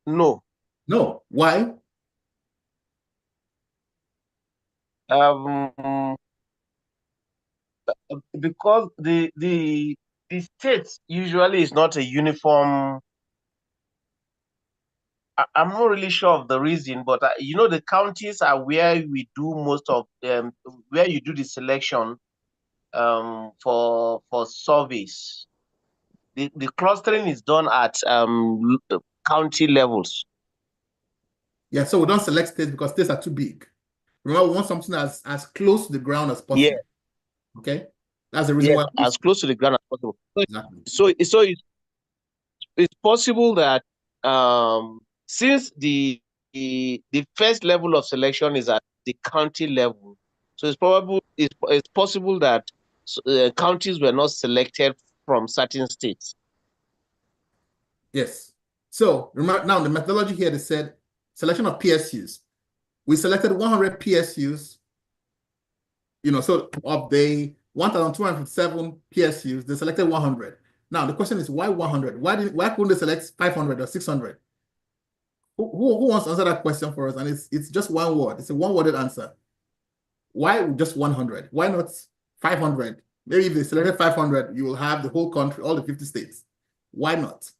No. No. Why? Because the state usually is not a uniform. I'm not really sure of the reason, but you know, the counties are where we do most of where you do the selection for surveys. The clustering is done at county levels. Yeah, so we don't select states because states are too big. Remember, we want something as close to the ground as possible. Yeah. Okay, that's the reason why. As close to the ground as possible. Exactly. So it's possible that since the first level of selection is at the county level, so it's possible that counties were not selected from certain states. Yes. So remember now the methodology here, they said selection of PSUs. We selected 100 PSUs, so of the 1,257 PSUs, they selected 100. Now the question is, why 100? Why couldn't they select 500 or 600? Who wants to answer that question for us? And it's just one word. It's a one-worded answer. Why just 100? Why not 500? Maybe if they selected 500, you will have the whole country, all the 50 states. Why not?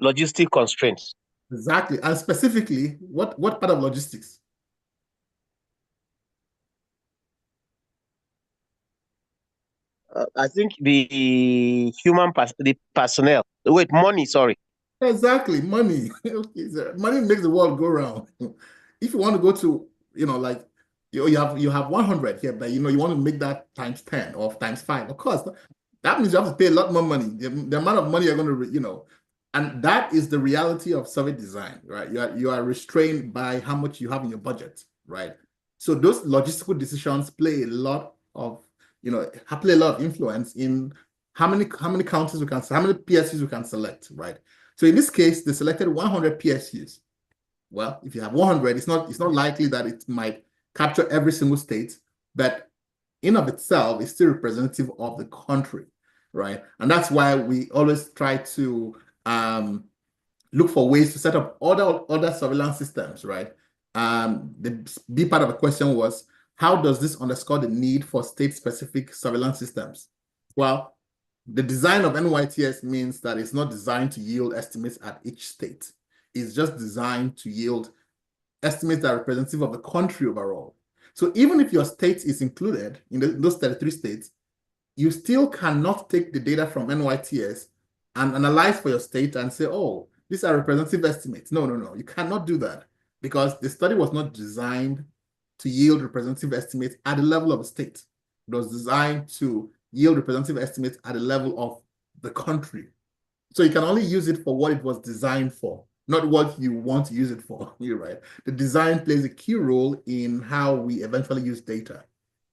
Logistic constraints. Exactly. And specifically, what part of logistics? I think the personnel. Wait, money, sorry. Exactly, money. Okay, so money makes the world go round. If you want to go to, like you have 100 here, but you want to make that times 10 or times 5. Of course, that means you have to pay a lot more money. The amount of money you're going to, and that is the reality of survey design, right? You are restrained by how much you have in your budget, right? So those logistical decisions play a lot of, play a lot of influence in how many counties we can, how many PSUs we can select, right? So in this case, they selected 100 PSUs. Well, if you have 100, it's not likely that it might capture every single state, but in of itself, it's still representative of the country, right? And that's why we always try to look for ways to set up other surveillance systems, right? The B part of the question was, how does this underscore the need for state-specific surveillance systems? Well, the design of NYTS means that it's not designed to yield estimates at each state. It's just designed to yield estimates that are representative of the country overall. So even if your state is included in those 33 states, you still cannot take the data from NYTS and analyze for your state and say, oh, these are representative estimates. No. You cannot do that because the study was not designed to yield representative estimates at the level of a state. It was designed to yield representative estimates at the level of the country. So you can only use it for what it was designed for, not what you want to use it for. You're right. The design plays a key role in how we eventually use data.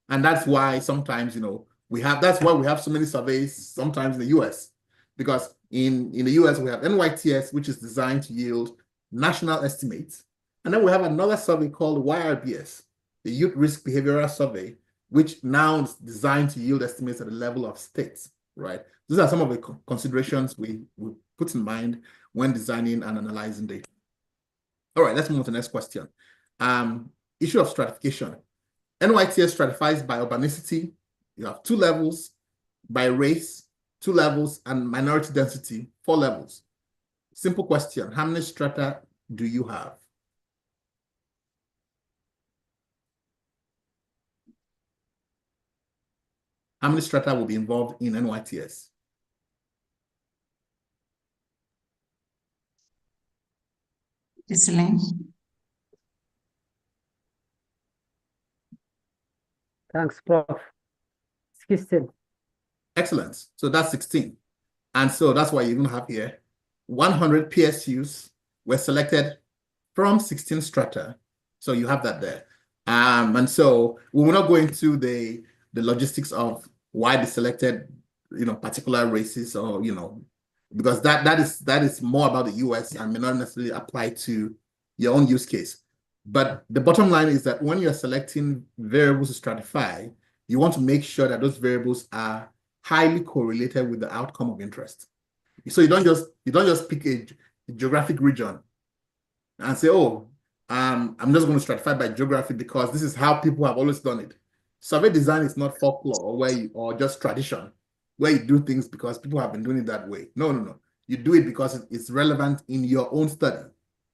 And that's why sometimes, that's why we have so many surveys sometimes in the US, because in the US, we have NYTS, which is designed to yield national estimates. And then we have another survey called YRBS, the Youth Risk Behavioral Survey, which now is designed to yield estimates at the level of states, right? These are some of the considerations we put in mind when designing and analyzing data. All right, let's move on to the next question. Issue of stratification. NYTS stratifies by urbanicity. You have 2 levels, by race, 2 levels, and minority density, 4 levels. Simple question. How many strata do you have? How many strata will be involved in NYTS? Thanks, Prof. 16. Excellent. So that's 16. And so that's why you even have here 100 PSUs were selected from 16 strata. So you have that there. And so we will not go into the logistics of why they selected, particular races or, because that is more about the US and may not necessarily apply to your own use case. But the bottom line is that when you're selecting variables to stratify, you want to make sure that those variables are highly correlated with the outcome of interest. So you don't just pick a geographic region and say, oh, I'm just going to stratify by geography because this is how people have always done it. Survey design is not folklore or just tradition, where you do things because people have been doing it that way. No. You do it because it's relevant in your own study,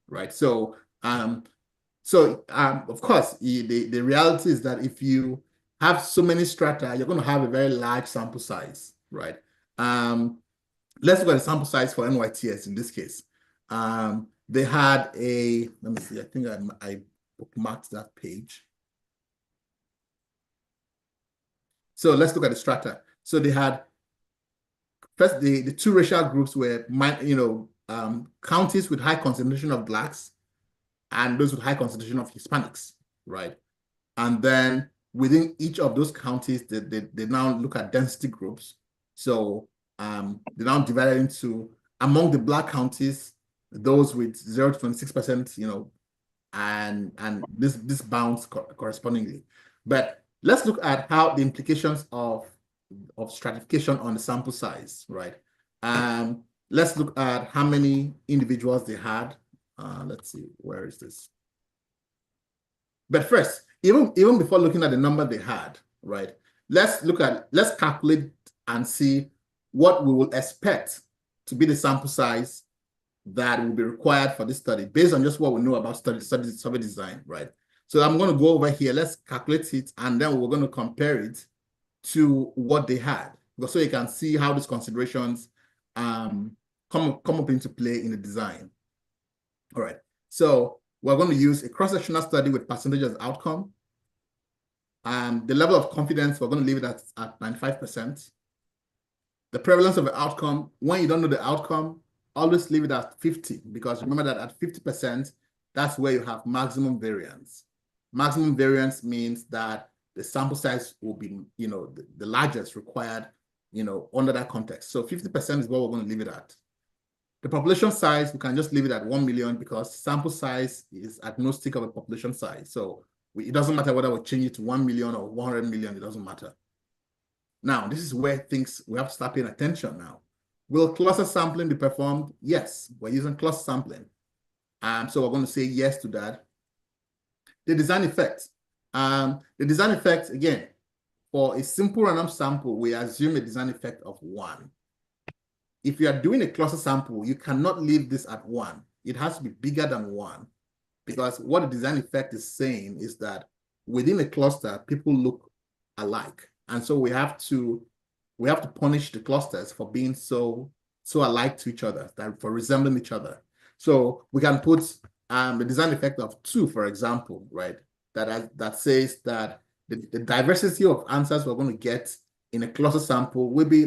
right? So, of course, the reality is that if you have so many strata, you're going to have a very large sample size, right? Let's look at the sample size for NYTS in this case. They had let me see, I think I bookmarked that page. So let's look at the strata. So they had, first, the two racial groups were, counties with high concentration of Blacks and those with high concentration of Hispanics, right? And then within each of those counties, they now look at density groups. So they now divided into, among the Black counties, those with 0 to 26%, and this bounds correspondingly. But let's look at how the implications of stratification on the sample size, right? Let's look at how many individuals they had. Let's see, where is this? But first, even before looking at the number they had, right? Let's calculate and see what we will expect to be the sample size that will be required for this study based on just what we know about survey design, right? So I'm going to go over here, let's calculate it, and then we're going to compare it to what they had, so you can see how these considerations come up into play in the design. All right, so we're going to use a cross-sectional study with percentage as outcome. The level of confidence, we're going to leave it at 95%. The prevalence of the outcome, when you don't know the outcome, always leave it at 50, because remember that at 50%, that's where you have maximum variance. Maximum variance means that the sample size will be, the largest required, under that context. So 50% is what we're going to leave it at. The population size, we can just leave it at 1 million because sample size is agnostic of a population size. So it doesn't matter whether we change it to 1 million or 100 million, it doesn't matter. Now, this is where we have to start paying attention now. Will cluster sampling be performed? Yes, we're using cluster sampling. So we're going to say yes to that. The design effect. The design effect, again, for a simple random sample, we assume a design effect of 1. If you are doing a cluster sample, you cannot leave this at 1. It has to be bigger than 1, because what the design effect is saying is that within a cluster, people look alike. And so we have to punish the clusters for being so alike to each other, for resembling each other. So we can put the design effect of 2, for example, right? That says that the diversity of answers we're going to get in a cluster sample will be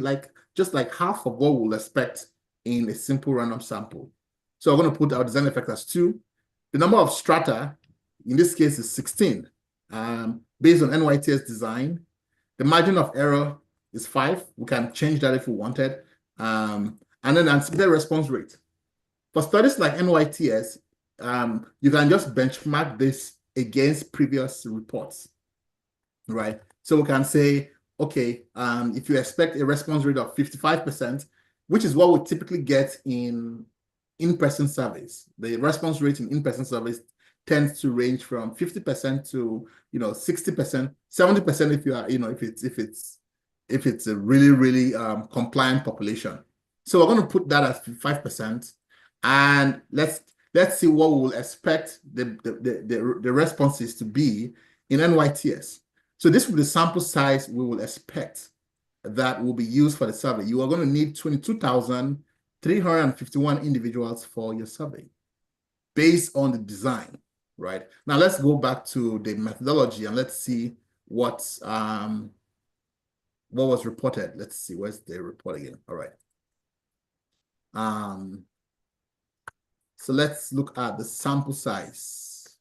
just like half of what we'll expect in a simple random sample. So we're going to put our design effect as 2. The number of strata, in this case, is 16. Based on NYTS design, the margin of error is 5. We can change that if we wanted. And then anticipated response rate. For studies like NYTS, you can just benchmark this against previous reports, right? So we can say, okay, if you expect a response rate of 55%, which is what we typically get in in-person surveys. The response rate in in-person surveys tends to range from 50% to 60%, 70% if you are if it's a really, really compliant population. So we're going to put that at 5%, and let's see what we will expect the responses to be in NYTS. So this will be the sample size we will expect that will be used for the survey. You are going to need 22,351 individuals for your survey based on the design, right? Now let's go back to the methodology and let's see what was reported. Let's see, where's the report again? All right. So let's look at the sample size.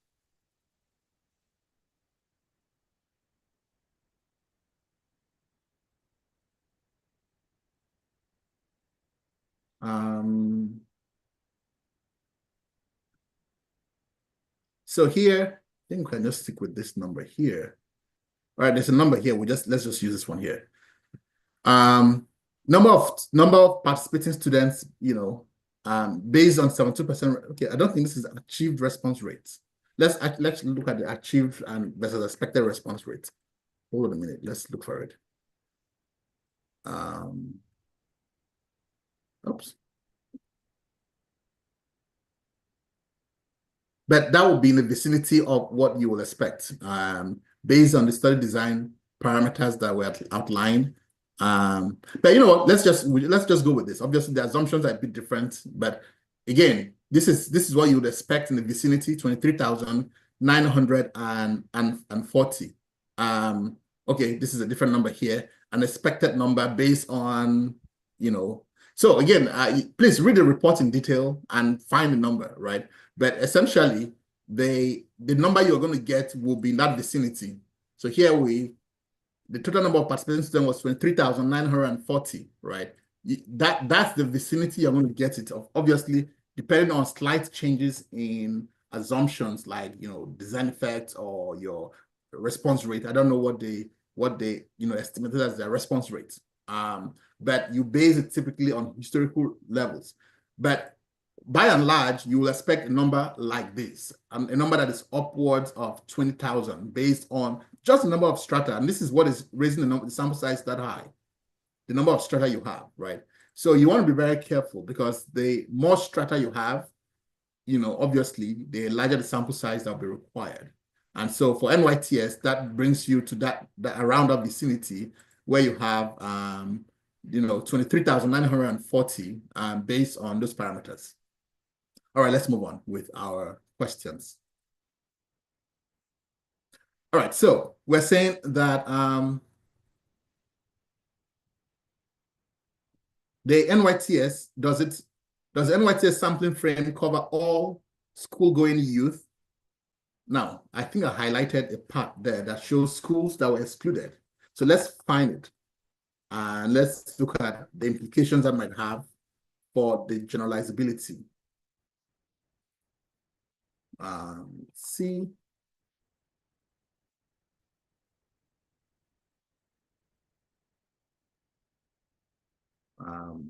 So here, I think we can just stick with this number here. All right, there's a number here. Let's just use this one here. Number of participating students, based on 72%. Okay, I don't think this is achieved response rates. Let's look at the achieved and versus expected response rate. Hold on a minute. Let's look for it. Oops. But that would be in the vicinity of what you will expect, based on the study design parameters that were outlined. But you know what? Let's just go with this. Obviously, the assumptions are a bit different, but again, this is what you would expect in the vicinity, 23,940. Okay, this is a different number here, an expected number based on, So again, please read the report in detail and find the number, right? But essentially, the number you're going to get will be in that vicinity. So here the total number of participating students was 23,940, right? That's the vicinity you're going to get it of. Obviously, depending on slight changes in assumptions like, design effects or your response rate. I don't know what they estimated as their response rate. But you base it typically on historical levels. But by and large, you will expect a number like this, a number that is upwards of 20,000 based on just the number of strata. And this is what is raising the sample size that high, the number of strata you have, right? So you want to be very careful because the more strata you have, obviously, the larger the sample size that will be required. And so for NYTS, that brings you to that around that vicinity where you have 23,940 based on those parameters. All right, let's move on with our questions. All right, so we're saying that the NYTS, does the NYTS sampling frame cover all school-going youth? Now, I think I highlighted a part there that shows schools that were excluded. So let's find it. And let's look at the implications that might have for the generalizability. See.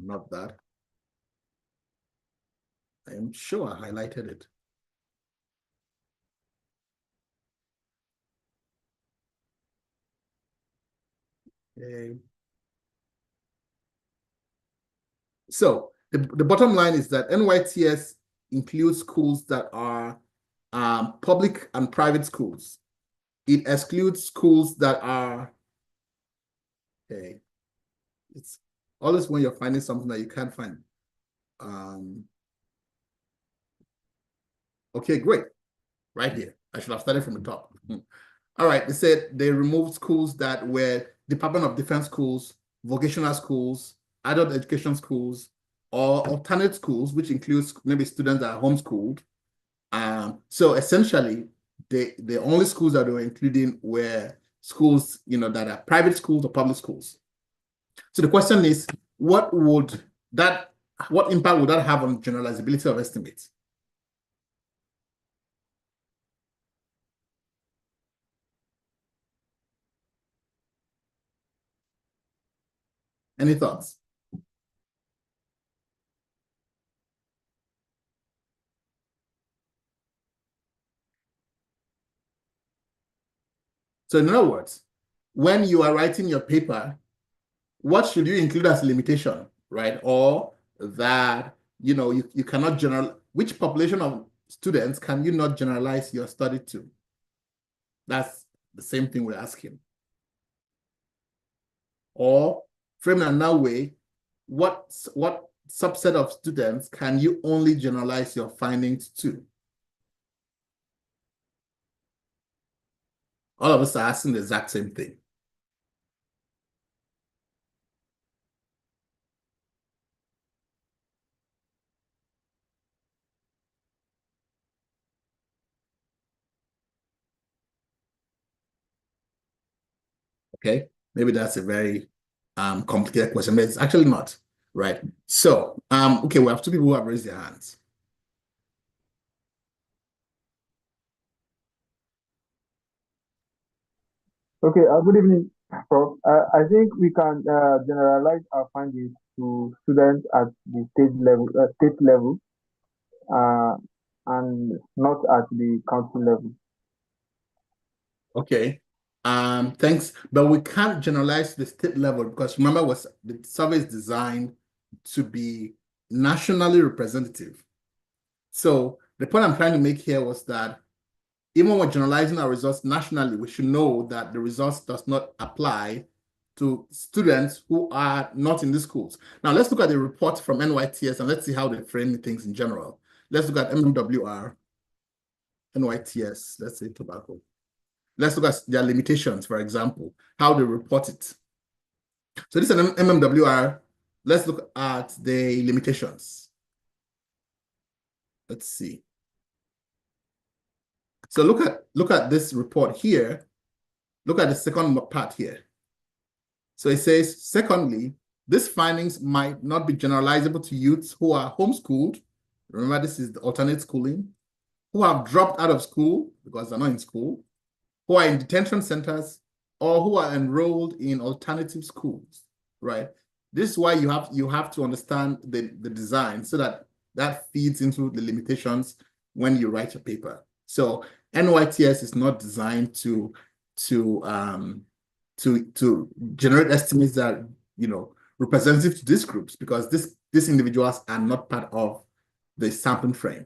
Not that. I am sure I highlighted it. Okay. So the bottom line is that NYTS includes schools that are public and private schools. It excludes schools that are, okay, it's always when you're finding something that you can't find. Okay, great. Right here. I should have started from the top. All right, they said they removed schools that were Department of Defense schools, vocational schools, adult education schools, or alternate schools, which includes maybe students that are homeschooled. So essentially, the only schools that they were including were schools, that are private schools or public schools. So the question is, what impact would that have on generalizability of estimates? Any thoughts? So in other words, when you are writing your paper, what should you include as a limitation, right? Or that, you cannot which population of students can you not generalize your study to? That's the same thing we're asking. Or frame in another way, what subset of students can you only generalize your findings to? All of us are asking the exact same thing. Okay, maybe that's a very complicated question, but it's actually not, right? So, okay, we have two people who have raised their hands. Okay, good evening, Prof. I think we can generalize our findings to students at the state level, and not at the county level. Okay, thanks, but we can't generalize to the state level because remember, the survey is designed to be nationally representative. So the point I'm trying to make here was that even when we're generalizing our results nationally, we should know that the results does not apply to students who are not in the schools. Now, let's look at the report from NYTS and let's see how they frame things in general. Let's look at MMWR, NYTS, let's say tobacco. Let's look at their limitations, for example, how they report it. So this is an MMWR. Let's look at the limitations. Let's see. So look at this report here. Look at the second part here. So it says, secondly, these findings might not be generalizable to youths who are homeschooled. Remember, this is the alternate schooling, who have dropped out of school because they're not in school, who are in detention centers, or who are enrolled in alternative schools, right? This is why you have to understand the design so that feeds into the limitations when you write your paper. So NYTS is not designed to generate estimates that representative to these groups, because these individuals are not part of the sampling frame.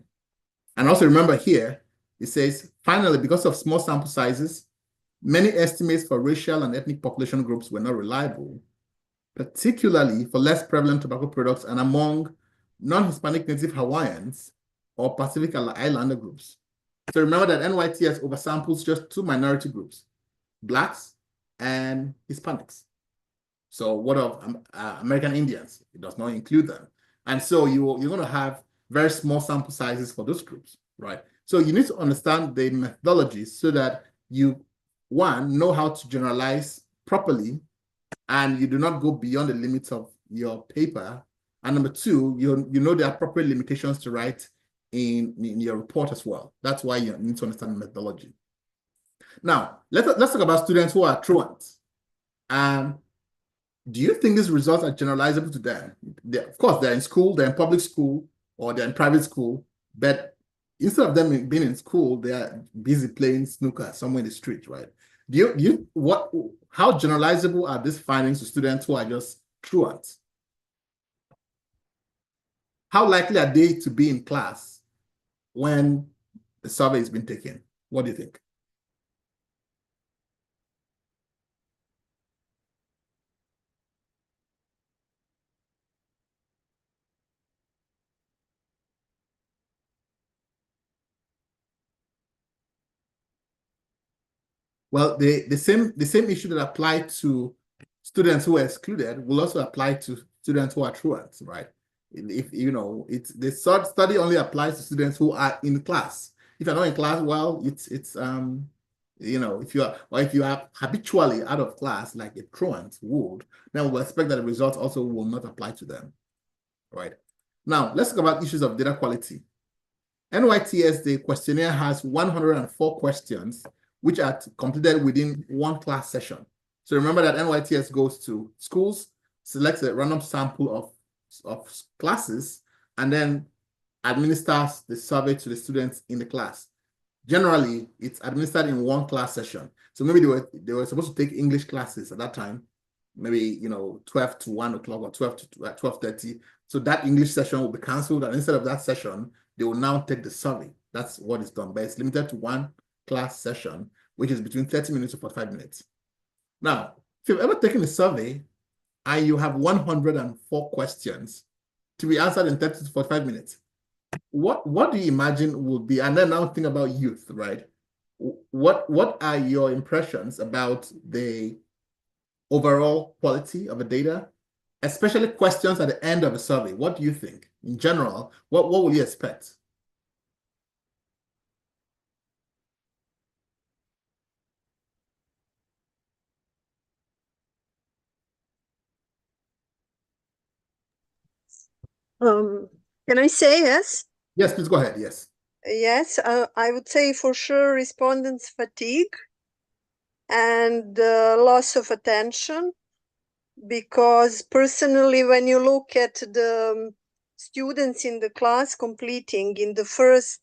And also remember here, it says, finally, because of small sample sizes, many estimates for racial and ethnic population groups were not reliable, particularly for less prevalent tobacco products and among non-Hispanic native Hawaiians or Pacific Islander groups. So remember that NYTS oversamples just two minority groups, Blacks and Hispanics. So what of American Indians? It does not include them. And so you're going to have very small sample sizes for those groups, right? So you need to understand the methodology so that you, one, know how to generalize properly and you do not go beyond the limits of your paper. And number two, you know the appropriate limitations to write in your report as well. That's why you need to understand the methodology. Now, let's talk about students who are truants. Do you think these results are generalizable to them? Of course, they're in school, they're in public school, or they're in private school, but instead of them being in school, they are busy playing snooker somewhere in the street, right? How generalizable are these findings to students who are just truants? How likely are they to be in class when the survey has been taken? What do you think? Well, the same issue that applied to students who are excluded will also apply to students who are truants, right? If the study only applies to students who are in class. If you're not in class, well, if you are habitually out of class like a truant would, then we'll expect that the results also will not apply to them, right? Now let's talk about issues of data quality. NYTS, the questionnaire has 104 questions which are completed within one class session. So remember that NYTS goes to schools, selects a random sample of classes, and then administers the survey to the students in the class. Generally, it's administered in one class session. So maybe they were supposed to take English classes at that time, maybe 12 to 1 o'clock or 12 to 12:30. So that English session will be canceled, and instead of that session, they will now take the survey. That's what is done, but it's limited to one class session, which is between 30 minutes to 45 minutes. Now, if you've ever taken a survey and you have 104 questions to be answered in 30 to 45 minutes, what do you imagine will be, and then now think about youth, right? What are your impressions about the overall quality of the data, especially questions at the end of a survey? What do you think? In general, what will you expect? Can I say yes? Yes, please go ahead. Yes. Yes, I would say for sure respondents' fatigue and loss of attention, because personally, when you look at the students in the class completing in the first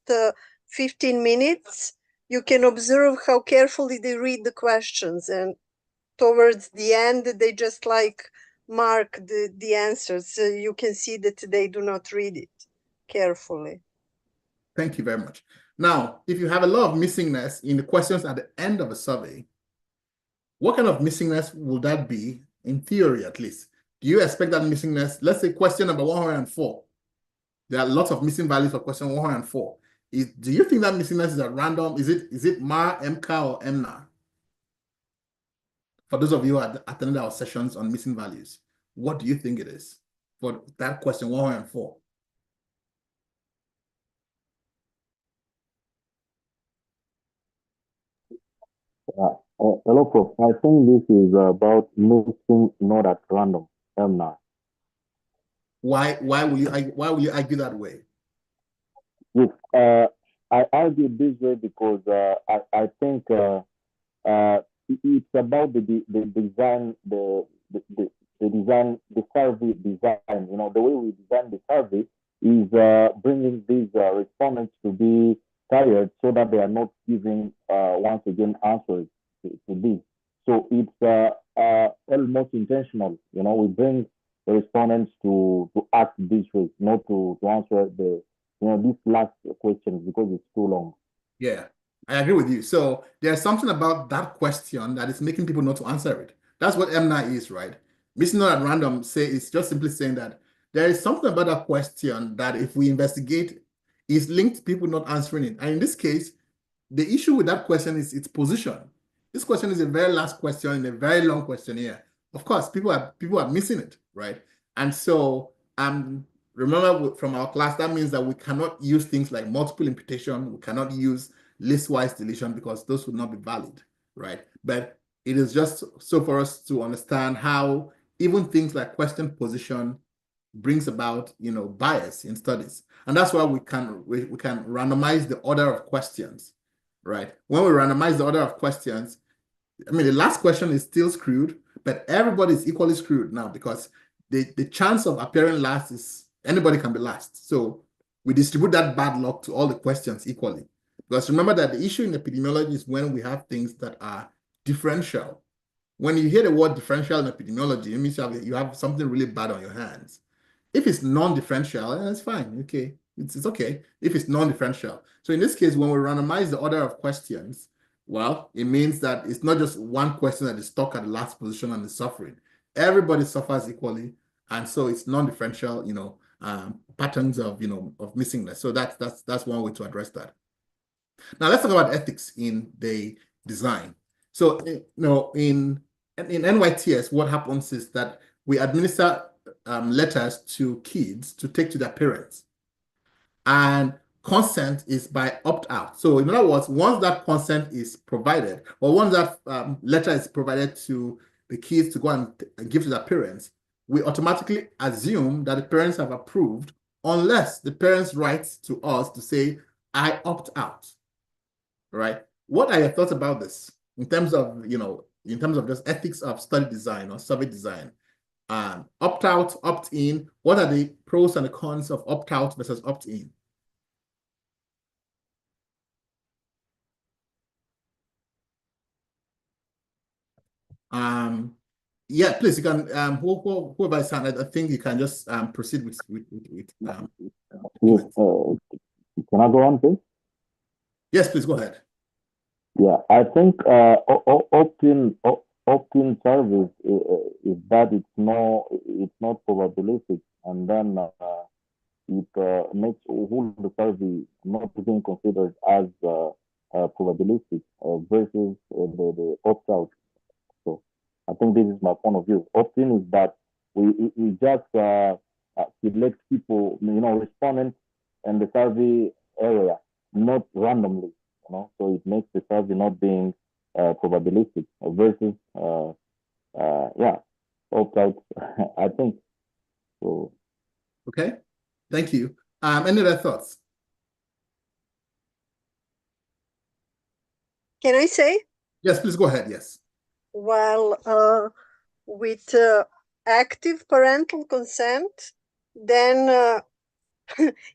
15 minutes, you can observe how carefully they read the questions, and towards the end, they just like mark the answers. So you can see that they do not read it carefully. Thank you very much. Now, if you have a lot of missingness in the questions at the end of a survey, what kind of missingness will that be, in theory at least? Do you expect that missingness, let's say question number 104, there are lots of missing values for question 104. Do you think that missingness is at random? Is it MAR, MCA, or MNAR? For those of you who had attended our sessions on missing values, what do you think it is for that question 104? Hello, Prof. I think this is about mixing not at random, MNAR. Why will you argue that way? Yes, I argue this way because I think it's about the design, the design, the survey design. You know, the way we design the survey is bringing these respondents to be tired so that they are not giving once again answers to this. So it's almost intentional. You know, we bring the respondents to act this way, not to answer these last questions because it's too long. Yeah, I agree with you. So there's something about that question that is making people not to answer it. That's what MNAR is, right? Missing not at random it's just simply saying that there is something about that question that if we investigate is linked to people not answering it. And in this case, the issue with that question is its position. This question is a very last question in a very long questionnaire. Of course, people are missing it, right? And so remember from our class, that means that we cannot use things like multiple imputation. We cannot use list-wise deletion because those would not be valid, right? But it is just so for us to understand how even things like question position brings about, bias in studies. And that's why we can randomize the order of questions, right? When we randomize the order of questions, I mean, the last question is still screwed, but everybody is equally screwed now because the chance of appearing last is anybody can be last. So we distribute that bad luck to all the questions equally. Because remember that the issue in epidemiology is when we have things that are differential. When you hear the word differential in epidemiology, it means you have something really bad on your hands. If it's non-differential, that's fine. Okay, it's okay if it's non-differential. So in this case, when we randomize the order of questions, well, it means that it's not just one question that is stuck at the last position and is suffering. Everybody suffers equally, and so it's non-differential, patterns of of missingness. So that's one way to address that. Now let's talk about ethics in the design. So in NYTS, what happens is that we administer letters to kids to take to their parents, and consent is by opt-out. So in other words, once that consent is provided, or once that letter is provided to the kids to go and give to their parents, we automatically assume that the parents have approved unless the parents write to us to say, I opt out, right? What are your thoughts about this in terms of, in terms of just ethics of study design or survey design? Opt-out, opt-in, what are the pros and the cons of opt-out versus opt-in? Yeah, please, you can, whoever is on, I think you can just proceed with Yes, can I go on, please? Yes, please, go ahead. Yeah, I think opt-in service is that it's not probabilistic, and then it makes whole the survey not being considered as probabilistic versus the opt-out. So I think this is my point of view. Opt-in is that we just select people, respondents in the survey area, not randomly. So it makes the survey not being probabilistic versus opt-out. I think so. Okay. Thank you. Any other thoughts? Can I say? Yes, please go ahead. Yes. Well, with active parental consent, then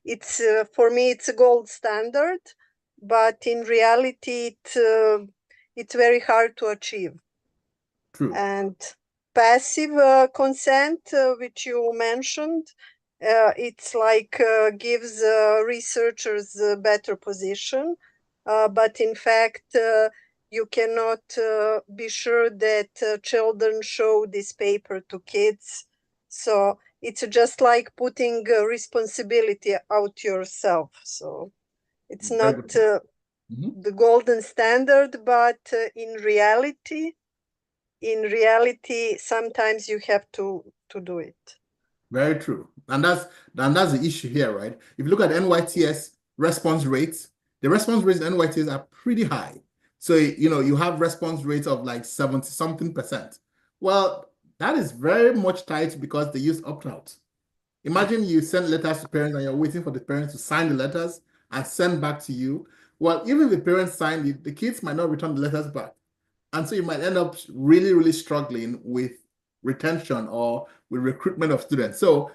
it's for me it's a gold standard, but in reality it's very hard to achieve. True. And passive consent, which you mentioned, it's like gives researchers a better position, but in fact you cannot be sure that children show this paper to kids. So it's just like putting responsibility out yourself. So it's not the golden standard, but in reality, sometimes you have to do it. Very true. And that's the issue here, right? If you look at NYTS response rates, the response rates in NYTS are pretty high. So, you have response rates of like 70-something%. Well, that is very much tied because they use opt-out. Imagine you send letters to parents and you're waiting for the parents to sign the letters and send back to you. Well, even if the parents sign it, the kids might not return the letters back. And so you might end up really, really struggling with retention or with recruitment of students. So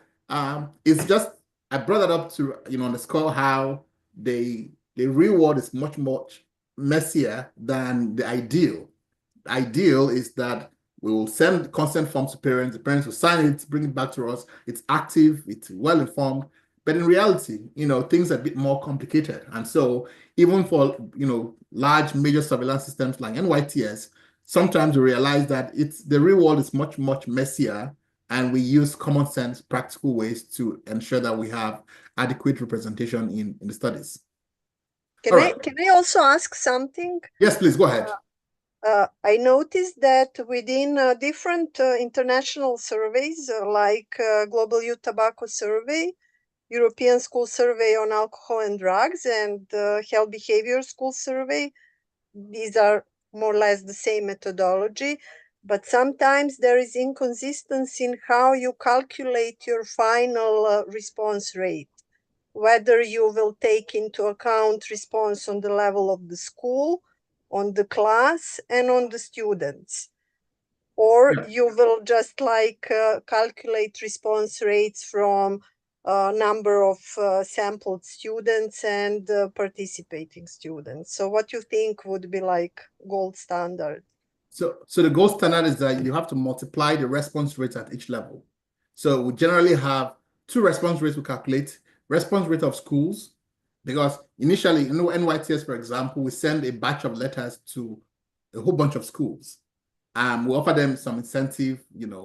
it's just, I brought that up to underscore how the real world is much messier than the ideal. The ideal is that we will send consent forms to parents, the parents will sign it, bring it back to us, it's active, it's well informed. But in reality, things are a bit more complicated. And so even for, large major surveillance systems like NYTS, sometimes we realize that the real world is much messier, and we use common sense, practical ways to ensure that we have adequate representation in the studies. Can I also ask something? Yes, please, go ahead. I noticed that within different international surveys, like Global Youth Tobacco Survey, European School Survey on Alcohol and Drugs, and Health Behavior School Survey, these are more or less the same methodology, but sometimes there is inconsistency in how you calculate your final response rate, whether you will take into account response on the level of the school, on the class, and on the students. Or you will just calculate response rates from number of sampled students and participating students. So what you think would be like gold standard? So the gold standard is that you have to multiply the response rates at each level. So we generally have two response rates we calculate: response rate of schools, because initially, NYTS, for example, we send a batch of letters to a whole bunch of schools. We offer them some incentive,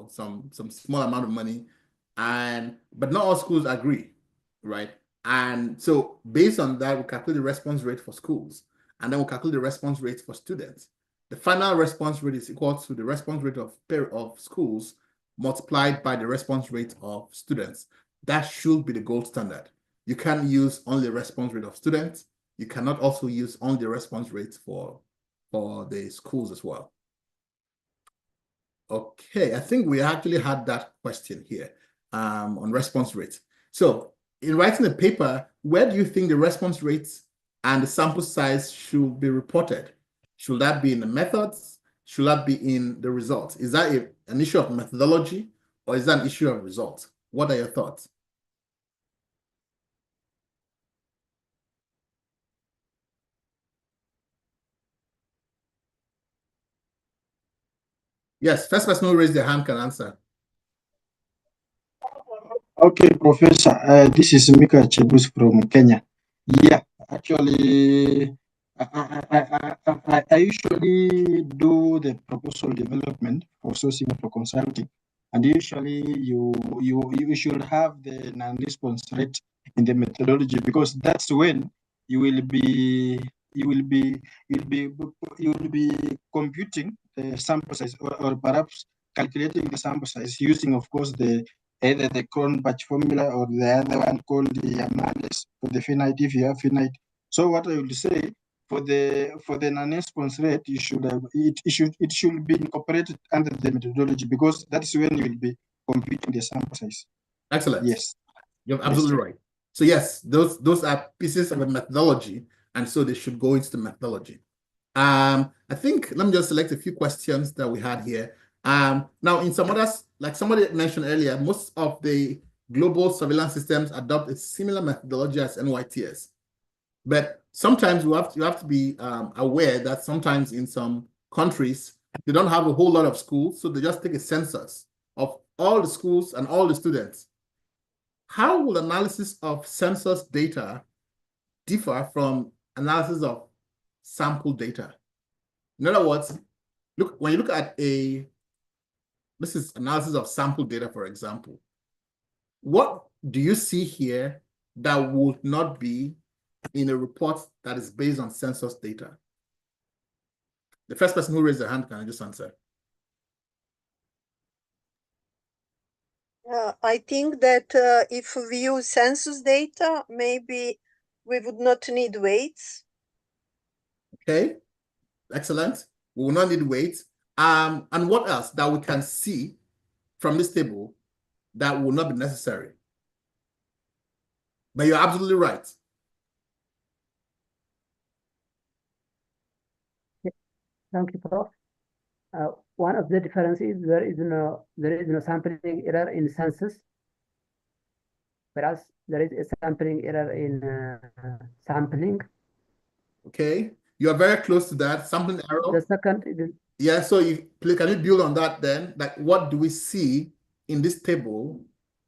some small amount of money, but not all schools agree, right? And so based on that, we calculate the response rate for schools, and then we calculate the response rate for students. The final response rate is equal to the response rate of schools multiplied by the response rate of students. That should be the gold standard. You can't use only the response rate of students. You cannot also use only the response rates for the schools as well. Okay, I think we actually had that question here on response rate. So in writing a paper, where do you think the response rates and the sample size should be reported? Should that be in the methods? Should that be in the results? Is that an issue of methodology, or is that an issue of results? What are your thoughts? Yes, first person who raised their hand can answer. Okay, Professor, this is Mika Chebus from Kenya. Yeah, actually, I usually do the proposal development for sourcing for consulting, and usually you should have the non-response rate in the methodology, because that's when you will be computing the sample size, or perhaps calculating the sample size using, of course, either the Cronbach formula or the other one called the Amades for the finite, if you have finite. So what I would say, for the non-response rate, it should be incorporated under the methodology, because that's when you will be computing the sample size. Excellent. Yes. You're absolutely right. So yes, those are pieces of a methodology, and so they should go into the methodology. I think let me just select a few questions that we had here. Now in some others, like somebody mentioned earlier, most of the global surveillance systems adopt a similar methodology as NYTS. But sometimes you have to be aware that sometimes in some countries, they don't have a whole lot of schools, so they just take a census of all the schools and all the students. How will analysis of census data differ from analysis of sample data? In other words, when you look at this is analysis of sample data, for example, what do you see here that would not be in a report that is based on census data? The first person who raised their hand, can I just answer? I think that if we use census data, maybe we would not need weights. Okay, excellent. We will not need weights. And what else that we can see from this table that will not be necessary? But you're absolutely right. Thank you, Prof. One of the differences there is no sampling error in census, whereas there is a sampling error in sampling. Okay, you are very close to that sampling error. The second is yeah. So can you build on that then? Like, what do we see in this table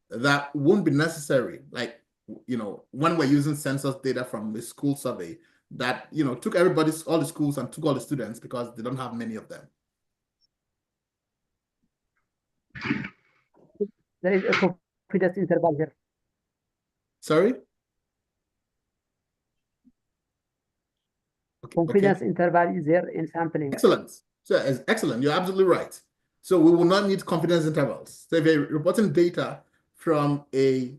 that won't be necessary? Like, when we're using census data from the school survey that took all the schools and took all the students because they don't have many of them. there is a confidence interval here. Sorry? Confidence interval is there in sampling. Excellent. So excellent. You're absolutely right. So we will not need confidence intervals. So if you're reporting data from a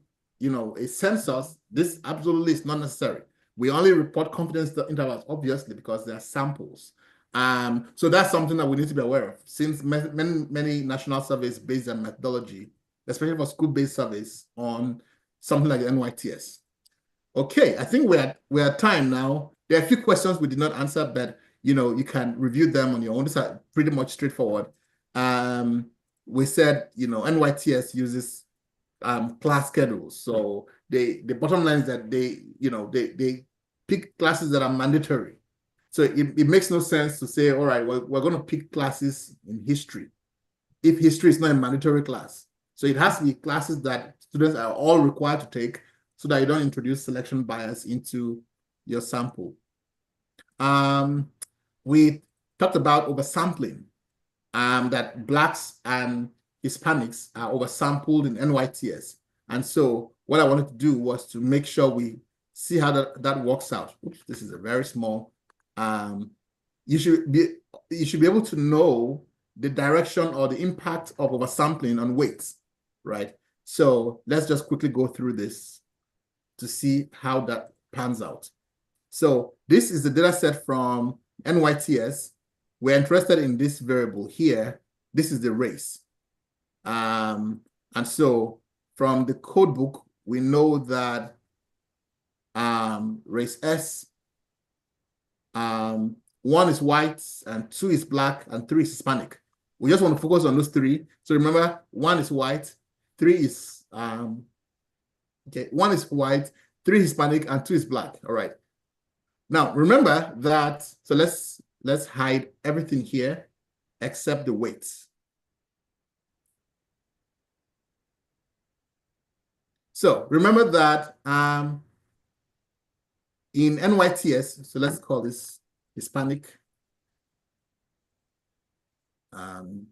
census, this absolutely is not necessary. We only report confidence intervals, obviously, because they are samples. So that's something that we need to be aware of, since many national surveys base their methodology, especially for school-based surveys, on something like the NYTS. Okay, I think we're at time now. There are a few questions we did not answer, but you can review them on your own. These are pretty much straightforward. We said NYTS uses class schedules. So the bottom line is that they pick classes that are mandatory. So it makes no sense to say, all right, we're going to pick classes in history if history is not a mandatory class. So it has to be classes that students are all required to take so that you don't introduce selection bias into your sample. We talked about oversampling, that Blacks and Hispanics are oversampled in NYTS. And so what I wanted to do was to make sure we see how that works out. Oops, this is a very small. You should be able to know the direction or the impact of oversampling on weights, right? So let's just quickly go through this to see how that pans out. So this is the data set from NYTS. We're interested in this variable here. This is the race. And so from the code book, we know that race S, 1 is white, and 2 is black, and 3 is Hispanic. We just want to focus on those 3. So remember, 1 is white, 3 is 1 is white, 3 is Hispanic, and 2 is black. All right. Now remember that. So let's hide everything here except the weights. So remember that in NYTS, so let's call this Hispanic. And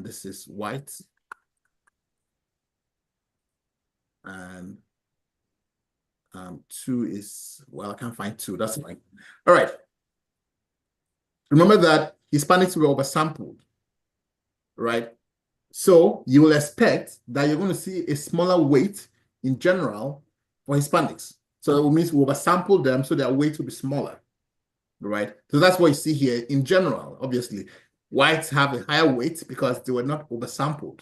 this is white. And 2 is, well, I can't find 2, that's fine. All right. Remember that Hispanics were oversampled, right? So you will expect that you're going to see a smaller weight in general for Hispanics. So it means we oversampled them, so their weight will be smaller, right? So that's what you see here in general. Obviously, whites have a higher weight because they were not oversampled.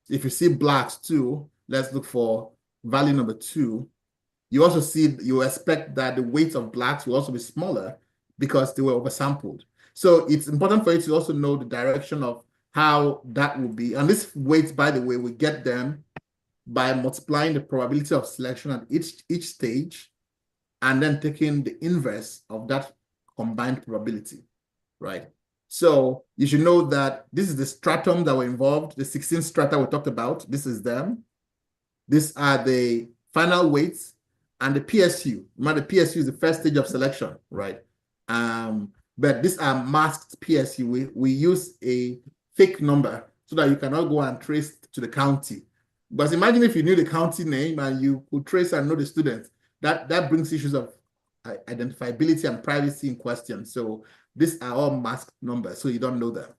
If you see blacks too, let's look for value number 2, you also see, you expect that the weight of blacks will also be smaller because they were oversampled. So it's important for you to also know the direction of how that will be. And this weight, by the way, we get them by multiplying the probability of selection at each stage and then taking the inverse of that combined probability, right? So you should know that this is the stratum that were involved, the 16 strata we talked about. This is them. These are the final weights and the PSU. Remember, the PSU is the first stage of selection, right? But these are masked PSU. We use a fake number so that you cannot go and trace to the county. But imagine if you knew the county name and you could trace and know the students. That brings issues of identifiability and privacy in question. So these are all masked numbers, so you don't know them.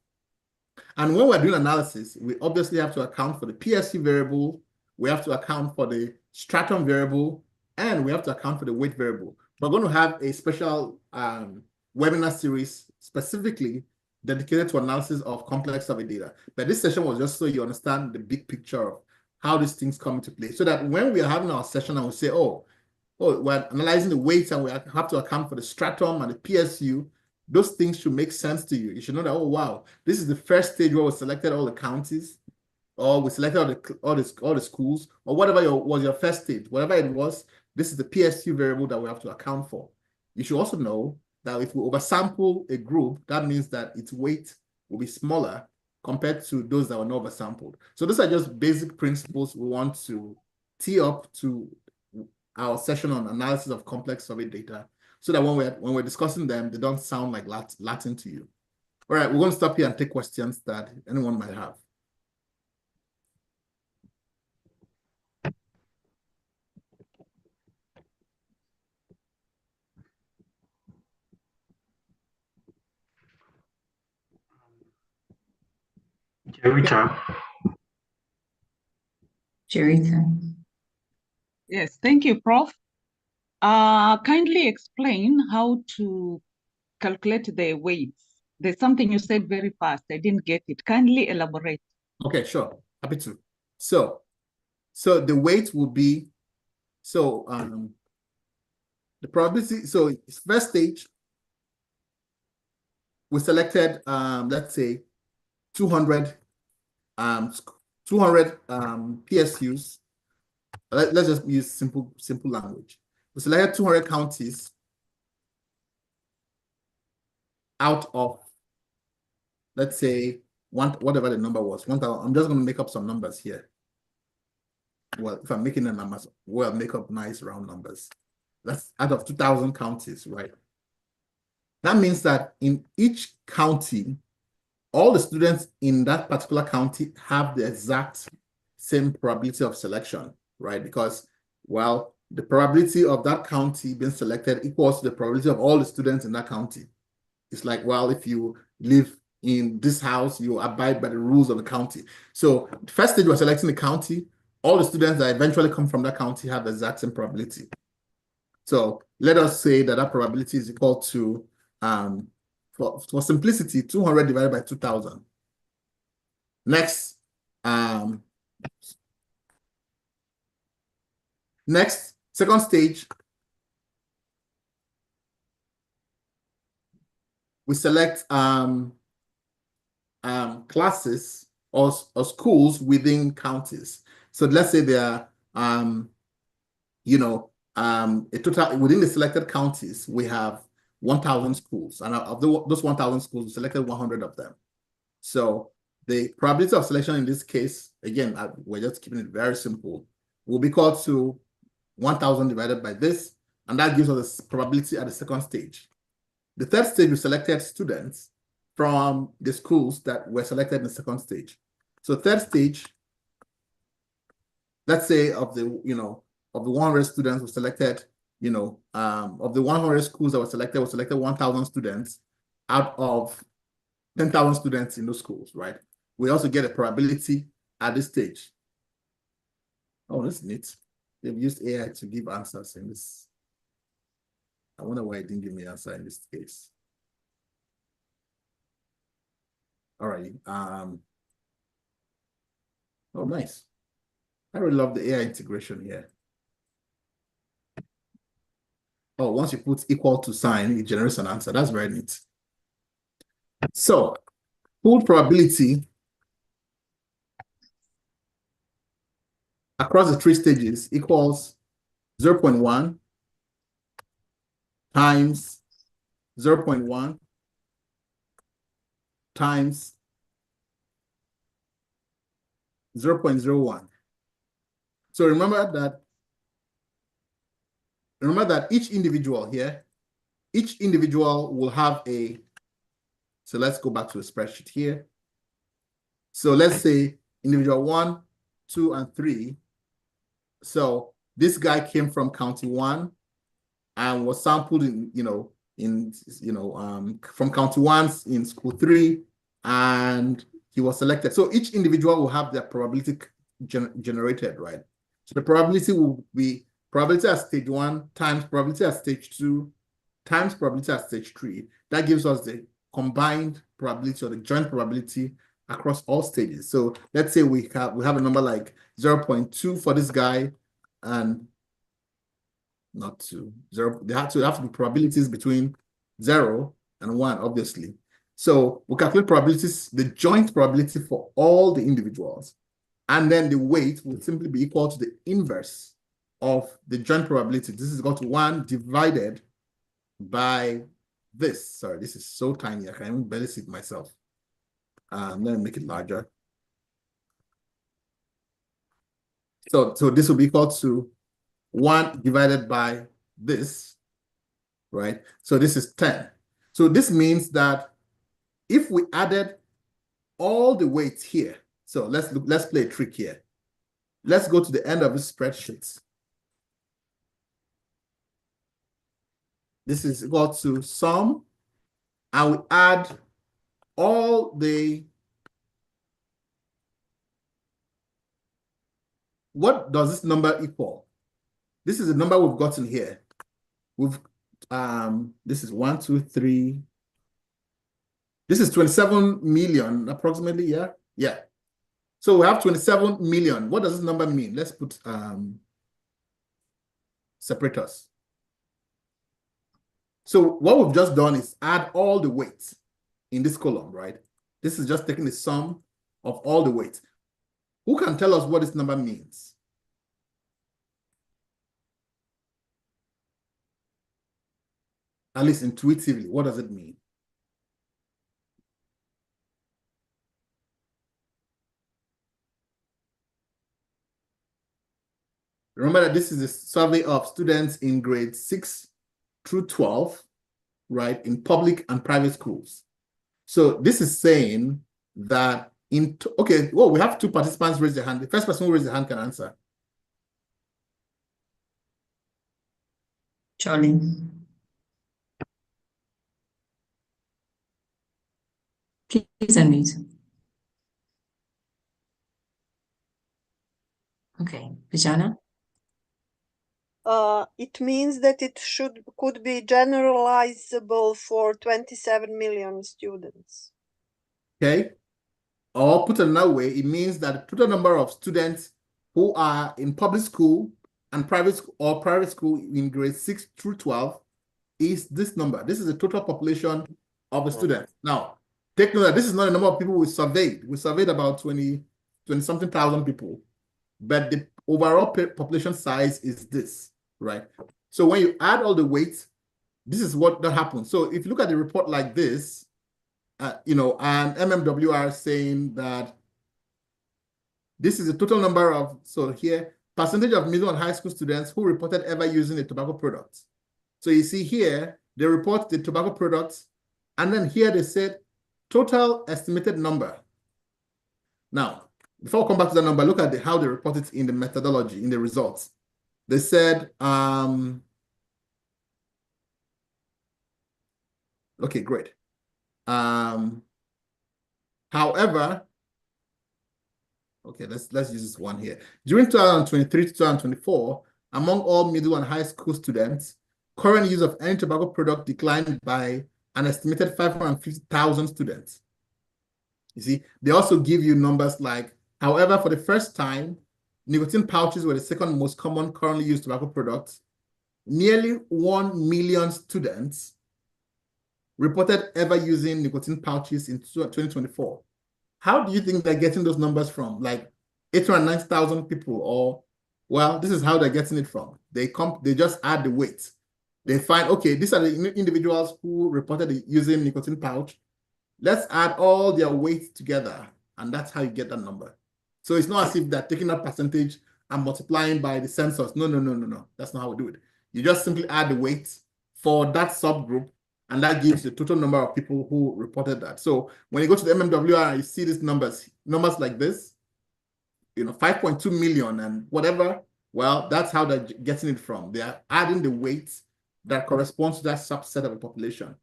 And when we're doing analysis, we obviously have to account for the PSU variable, we have to account for the stratum variable, and we have to account for the weight variable. We're going to have a special webinar series specifically dedicated to analysis of complex survey data. But this session was just so you understand the big picture of how these things come into play, so that when we are having our session and we say, oh, we're analyzing the weights and we have to account for the stratum and the PSU, those things should make sense to you. You should know that, oh, wow, this is the first stage where we selected all the counties, or we selected all the schools, or whatever was your first stage, whatever it was, this is the PSU variable that we have to account for. You should also know that if we oversample a group, that means that its weight will be smaller compared to those that were not oversampled. So those are just basic principles we want to tee up to our session on analysis of complex survey data, so that when we're discussing them, they don't sound like Latin to you. All right, we're going to stop here and take questions that anyone might have. Jerita. Yes, thank you, Prof. Kindly explain how to calculate the weights. There's something you said very fast. I didn't get it. Kindly elaborate. Okay, sure. Happy to. So the weight will be, the probability, so first stage, we selected, let's say, 200 PSUs. Let's just use simple language. We selected 200 counties out of, let's say, whatever the number was. 1,000. I'm just going to make up some numbers here. Well, if I'm making them, I must well make up nice round numbers. That's out of 2,000 counties, right? That means that in each county, all the students in that particular county have the exact same probability of selection, right? Because, well, the probability of that county being selected equals to the probability of all the students in that county. It's like, well, if you live in this house, you abide by the rules of the county. So first stage, we're selecting the county. All the students that eventually come from that county have the exact same probability. So let us say that that probability is equal to, for simplicity, 200 divided by 2,000. Next, second stage, we select classes or schools within counties. So let's say there are, a total within the selected counties, we have 1,000 schools, and of those 1,000 schools, we selected 100 of them. So the probability of selection in this case, again, we're just keeping it very simple, will be equal to 1,000 divided by this, and that gives us the probability at the second stage. The third stage, we selected students from the schools that were selected in the second stage. So third stage, let's say of the 100 students we selected, of the 100 schools that were selected, we selected 1,000 students out of 10,000 students in those schools, right? We also get a probability at this stage. Oh, that's neat. They've used AI to give answers in this. I wonder why it didn't give me an answer in this case. All right. Oh, nice. I really love the AI integration here. Oh, once you put equal to sign, it generates an answer. That's very neat. So, pooled probability across the 3 stages equals 0.1 times 0.1 times 0.01. So remember that each individual here, each individual will have a, so let's go back to the spreadsheet here. So let's say individual 1, 2, and 3. So this guy came from county 1 and was sampled from county 1 in school 3, and he was selected. So each individual will have their probability generated, right? So the probability will be probability at stage 1 times probability at stage 2 times probability at stage 3. That gives us the combined probability or the joint probability across all stages. So let's say we have a number like 0.2 for this guy, and not 2, 0. They have to be probabilities between 0 and 1, obviously. So we calculate probabilities, the joint probability for all the individuals, and then the weight will simply be equal to the inverse of the joint probability. This is equal to 1 divided by this. Sorry, this is so tiny, I can even barely see it myself. Let me make it larger. So this will be equal to 1 divided by this, right? So this is 10. So this means that if we added all the weights here, so let's play a trick here. Let's go to the end of the spreadsheet. This is equal to sum, and we add all the, what does this number equal? This is the number we've gotten here. This is 1, 2, 3. This is 27 million approximately, yeah? Yeah. So we have 27 million. What does this number mean? Let's put separators. So what we've just done is add all the weights in this column, right? This is just taking the sum of all the weights. Who can tell us what this number means? At least intuitively, what does it mean? Remember that this is a survey of students in grades 6 through 12, right, in public and private schools. So this is saying that we have 2 participants raise their hand. The first person who raised their hand can answer. Charlie. Please unmute. Okay, Vijana. It means that it could be generalizable for 27 million students. Okay. Or put another way, it means that the total number of students who are in public school and private school in grades 6 through 12 is this number. This is the total population of the students. Now, take note that this is not the number of people we surveyed. We surveyed about 20-something thousand people, but the overall population size is this, right? So when you add all the weights, this is what that happens. So if you look at the report like this, and MMWR saying that this is the total number of, so here, percentage of middle and high school students who reported ever using a tobacco product. So you see here, they report the tobacco products, and then here they said total estimated number. Now, before I come back to that number, look at how they report it in the methodology, in the results. They said, okay, great. However, okay, let's use this one here. During 2023 to 2024, among all middle and high school students, current use of any tobacco product declined by an estimated 550,000 students. You see, they also give you numbers like, however, for the first time, nicotine pouches were the second most common currently used tobacco products. Nearly 1 million students reported ever using nicotine pouches in 2024. How do you think they're getting those numbers from? Like 890,000 people, or, well, this is how they're getting it from. They just add the weight. They find, okay, these are the individuals who reported using nicotine pouch. Let's add all their weight together, and that's how you get that number. So it's not as if they're taking that percentage and multiplying by the census. No. That's not how we do it. You just simply add the weight for that subgroup, and that gives the total number of people who reported that. So when you go to the MMWR, you see these numbers like this, 5.2 million and whatever. Well, that's how they're getting it from. They are adding the weight that corresponds to that subset of the population.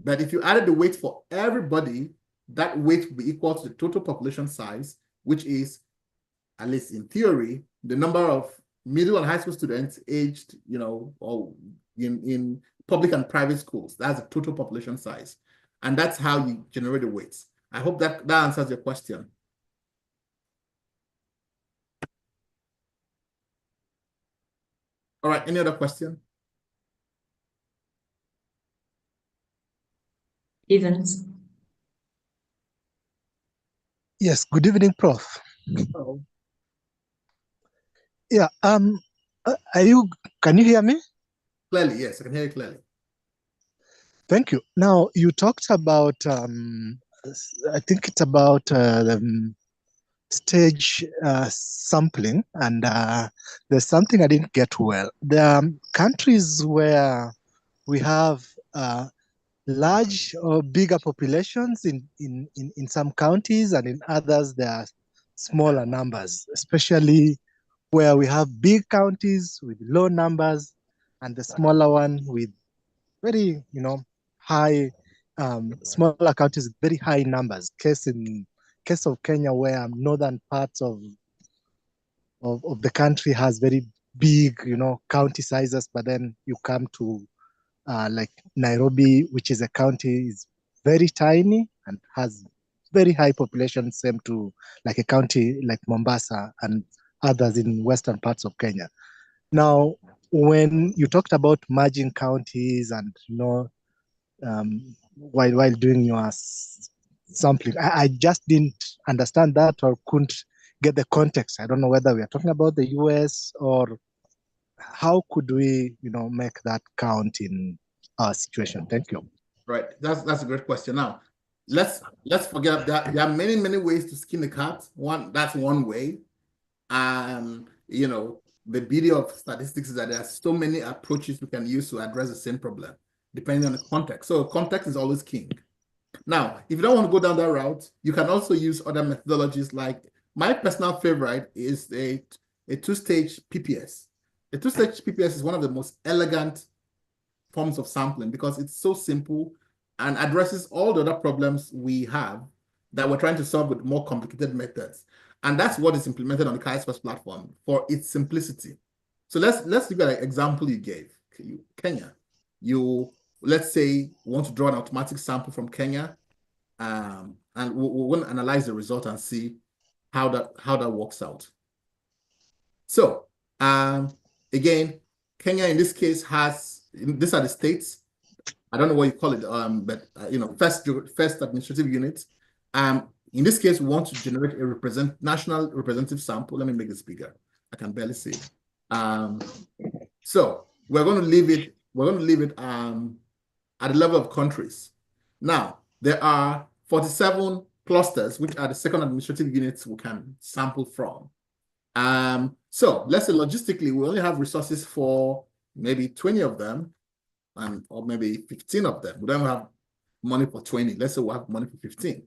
But if you added the weight for everybody, that weight will be equal to the total population size, which is, at least in theory, the number of middle and high school students aged, or in public and private schools. That's the total population size. And that's how you generate the weights. I hope that answers your question. All right, any other question? Evans. Yes, good evening, Prof. Hello. Yeah, can you hear me? Clearly, yes, I can hear you clearly. Thank you. Now, you talked about, I think it's about stage sampling, and there's something I didn't get well. There are countries where we have large or bigger populations in some counties, and in others there are smaller numbers, especially where we have big counties with low numbers and the smaller one with very, high, smaller counties with very high numbers. Case of Kenya, where northern parts of the country has very big, county sizes, but then you come to like Nairobi, which is a county, is very tiny and has very high population, same to like a county like Mombasa and others in western parts of Kenya. Now, when you talked about merging counties and, while doing your sampling, I just didn't understand that or couldn't get the context. I don't know whether we are talking about the US or how could we, make that count in our situation. Thank you. Right, that's a great question. Now, let's forget that there are many ways to skin the cat. That's one way. The beauty of statistics is that there are so many approaches we can use to address the same problem, depending on the context. So context is always king. Now, if you don't want to go down that route, you can also use other methodologies. Like my personal favorite is a two-stage PPS. A two-stage PPS is one of the most elegant forms of sampling because it's so simple and addresses all the other problems we have that we're trying to solve with more complicated methods. And that's what is implemented on the Chisquares platform for its simplicity. So let's look at an example you gave, Kenya. Let's say want to draw an automatic sample from Kenya, and we'll analyze the result and see how that works out. So again, Kenya in this case these are the states. I don't know what you call it, but first administrative unit. In this case, we want to generate a national representative sample. Let me make this bigger. I can barely see it. So we're going to leave it. At the level of countries. Now there are 47 clusters, which are the second administrative units we can sample from. So let's say logistically, we only have resources for maybe 20 of them, or maybe 15 of them. We don't have money for 20. Let's say we have money for 15.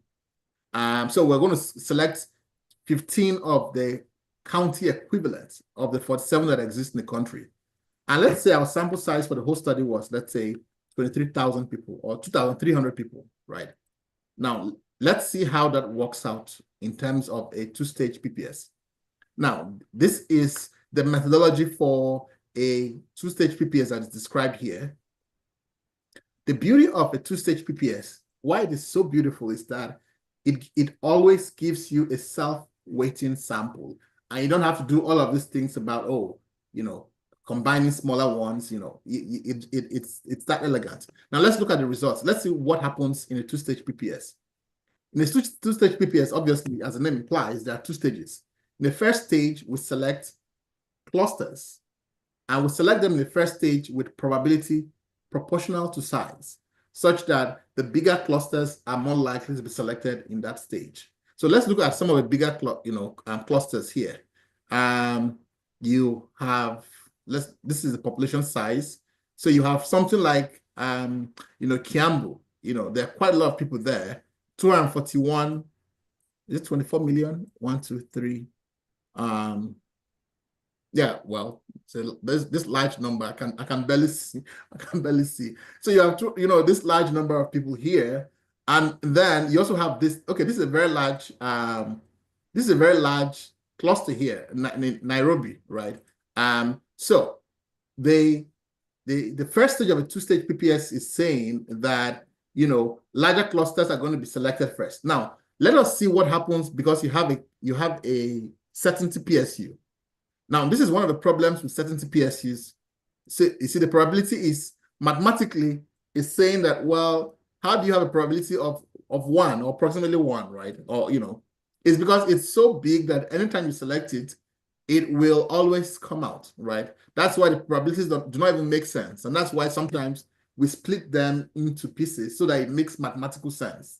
So we're going to select 15 of the county equivalents of the 47 that exist in the country. And let's say our sample size for the whole study was, let's say, 23,000 people or 2,300 people, right? Now, let's see how that works out in terms of a two-stage PPS. Now, this is the methodology for a two-stage PPS that is described here. The beauty of a two-stage PPS, why it is so beautiful, is that it always gives you a self-weighting sample. And you don't have to do all of these things about, combining smaller ones, it's that elegant. Now let's look at the results. Let's see what happens in a two-stage PPS. In a two-stage PPS, obviously, as the name implies, there are two stages. In the first stage, we select clusters, and we select them in the first stage with probability proportional to size, such that the bigger clusters are more likely to be selected in that stage. So let's look at some of the bigger clusters here. You have, this is the population size. So you have something like, Kiambu, there are quite a lot of people there. 241, is it 24 million? 1, 2, 3. Yeah, well, so there's this large number. I can barely see. So you have this large number of people here, and then you also have this. Okay, this is a very large. This is a very large cluster here in Nairobi, right? So the first stage of a two-stage PPS is saying that larger clusters are going to be selected first. Now let us see what happens because you have a certainty PSU. Now, this is one of the problems with certainty PSUs. So you see, the probability is mathematically is saying that, well, how do you have a probability of 1 or approximately 1, right? Or, it's because it's so big that anytime you select it, it will always come out, right? That's why the probabilities do not even make sense. And that's why sometimes we split them into pieces so that it makes mathematical sense.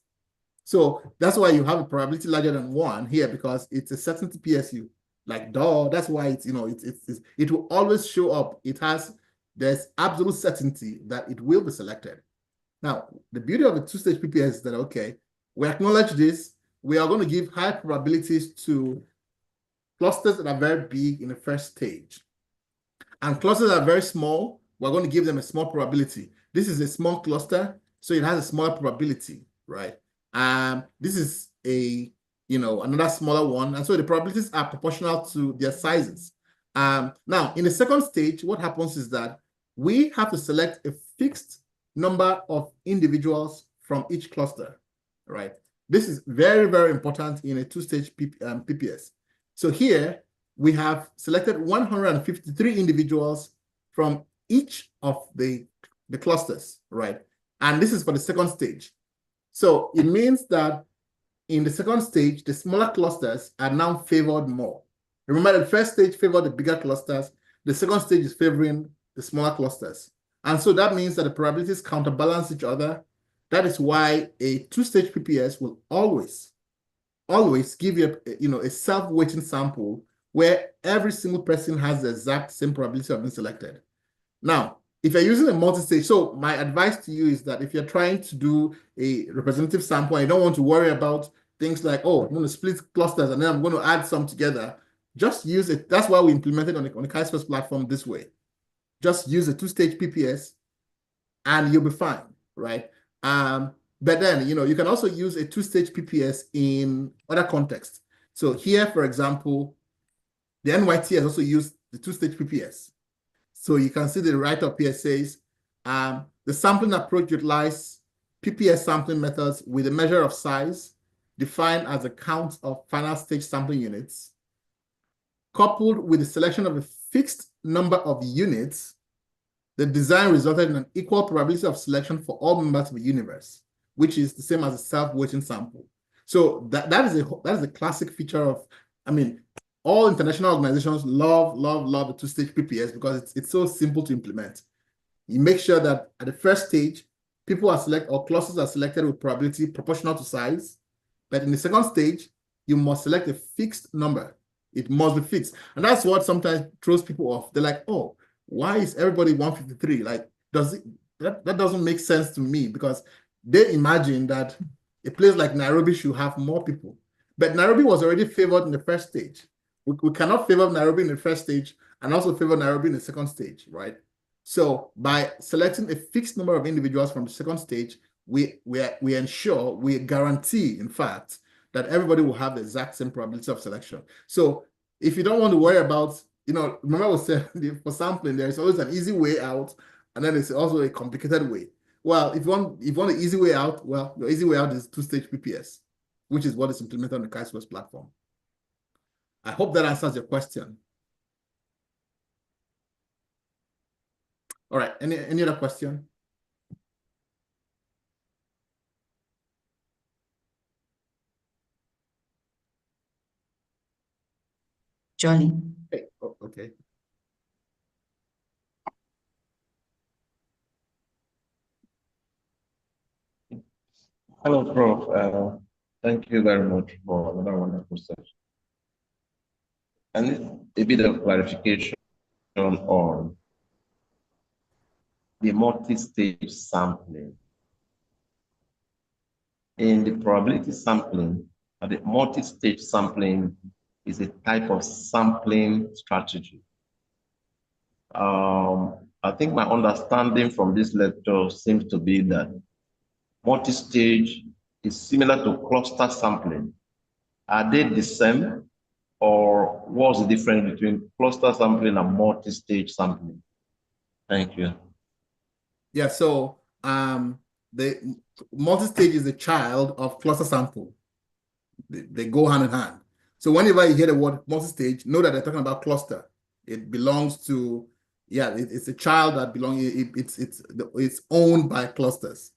So that's why you have a probability larger than 1 here because it's a certainty PSU. Like that's why it's it will always show up. There's absolute certainty that it will be selected. Now, the beauty of a two-stage PPS is that we acknowledge this. We are going to give high probabilities to clusters that are very big in the first stage. And clusters that are very small, we're going to give them a small probability. This is a small cluster, so it has a smaller probability, right? This is another smaller one. And so the probabilities are proportional to their sizes. Now, in the second stage, what happens is that we have to select a fixed number of individuals from each cluster, right? This is very, very important in a two-stage PPS. So here, we have selected 153 individuals from each of the clusters, right? And this is for the second stage. So it means that in the second stage, the smaller clusters are now favored more. Remember, the first stage favored the bigger clusters. The second stage is favoring the smaller clusters. And so that means that the probabilities counterbalance each other. That is why a two-stage PPS will always give you a self-weighting sample where every single person has the exact same probability of being selected. Now, if you're using a multi-stage, so my advice to you is that if you're trying to do a representative sample and you don't want to worry about things like, oh, I'm going to split clusters and then I'm going to add some together, just use it. That's why we implemented on the Chisquares platform this way. Just use a two-stage PPS and you'll be fine, right? But then, you can also use a two-stage PPS in other contexts. So here, for example, the NYTS also used the two-stage PPS. So you can see the write-up here says, the sampling approach utilizes PPS sampling methods with a measure of size defined as a count of final stage sampling units, coupled with the selection of a fixed number of units. The design resulted in an equal probability of selection for all members of the universe, which is the same as a self-weighting sample. So that is a classic feature of, all international organizations love the two-stage PPS because it's so simple to implement. You make sure that at the first stage, people are selected or clusters are selected with probability proportional to size. But in the second stage, you must select a fixed number. It must be fixed. And that's what sometimes throws people off. They're like, oh, why is everybody 153? Like, that doesn't make sense to me because they imagine that a place like Nairobi should have more people. But Nairobi was already favored in the first stage. We cannot favor Nairobi in the first stage and also favor Nairobi in the second stage, right? So by selecting a fixed number of individuals from the second stage, we guarantee, in fact, that everybody will have the exact same probability of selection. So if you don't want to worry about, remember I was saying for sampling, there's always an easy way out, and then there's also a complicated way. Well, if you want an easy way out, well, the easy way out is two-stage PPS, which is what is implemented on the Chisquares platform. I hope that answers your question. All right, any other question? Jolly. Hey, oh, okay. Hello, Prof. Thank you very much for another wonderful session. And a bit of clarification on the multi-stage sampling. In the probability sampling, the multi-stage sampling is a type of sampling strategy. I think my understanding from this lecture seems to be that multi-stage is similar to cluster sampling. Are they the same, or what's the difference between cluster sampling and multi-stage sampling? Thank you. Yeah, so the multi-stage is a child of cluster sample. They go hand in hand. So whenever you hear the word multi-stage, know that they're talking about cluster. It belongs to, yeah, it's a child that belongs, it's owned by clusters.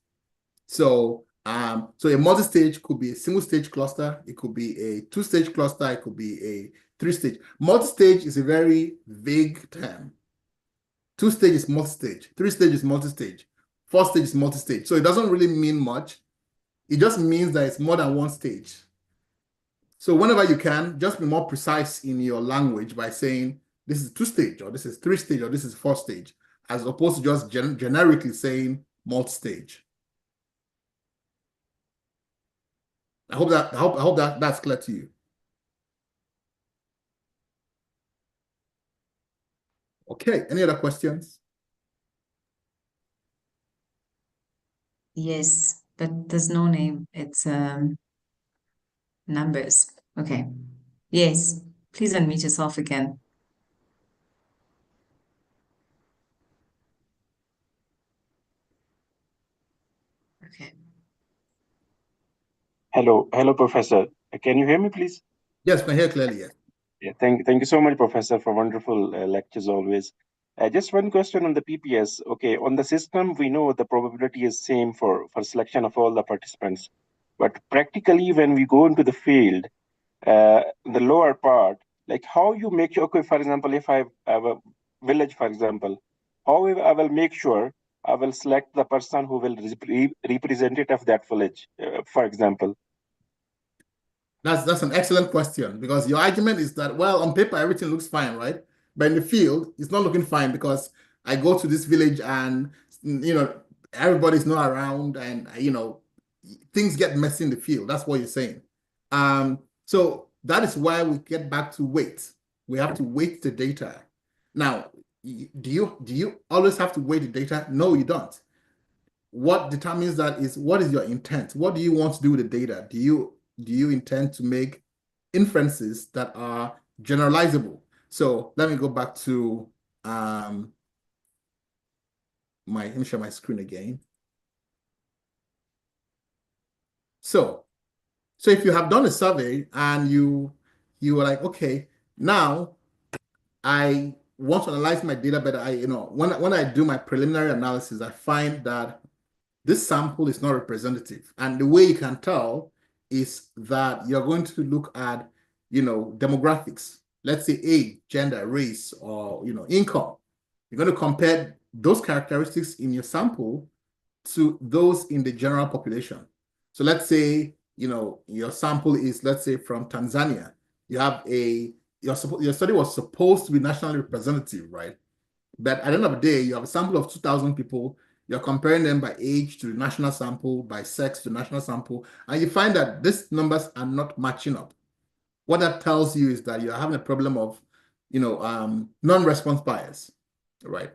So so a multi-stage could be a single-stage cluster, it could be a two-stage cluster, it could be a three-stage. Multi-stage is a very vague term. Two-stage is multi-stage, three-stage is multi-stage, four-stage is multi-stage. So it doesn't really mean much. It just means that it's more than one stage. So whenever you can, just be more precise in your language by saying this is two-stage, or this is three-stage, or this is four-stage, as opposed to just generically saying multi-stage. I hope that's clear to you. Okay, any other questions? Yes, but there's no name. It's numbers. Okay. Yes, please unmute yourself again. Okay. Hello, Professor. Can you hear me, please? Yes, I can hear clearly, yes. Yeah, thank you so much, Professor, for wonderful lectures always. Just one question on the PPS. Okay, on the system, we know the probability is same for selection of all the participants. But practically, when we go into the field, the lower part, like how you make sure, okay, for example, if I have a village, for example, how I will make sure I will select the person who will representative of that village, for example. That's an excellent question, because your argument is that, well, on paper, everything looks fine, right? But in the field, it's not looking fine because I go to this village and, everybody's not around and, things get messy in the field. That's what you're saying. So that is why we get back to weight. We have to weight the data. Now, do you always have to weight the data? No, you don't. What determines that is, what is your intent? What do you want to do with the data? Do you intend to make inferences that are generalizable? So let me go back to let me share my screen again. So if you have done a survey and you were like, okay, now I want to analyze my data better. When I do my preliminary analysis, I find that this sample is not representative. And the way you can tell is that you're going to look at, demographics. Let's say age, gender, race, or, income. You're going to compare those characteristics in your sample to those in the general population. So let's say, your sample is, let's say, from Tanzania. You have your study was supposed to be nationally representative, right? But at the end of the day, you have a sample of 2,000 people. You're comparing them by age to the national sample, by sex to the national sample, and you find that these numbers are not matching up. What that tells you is that you're having a problem of, non-response bias, right?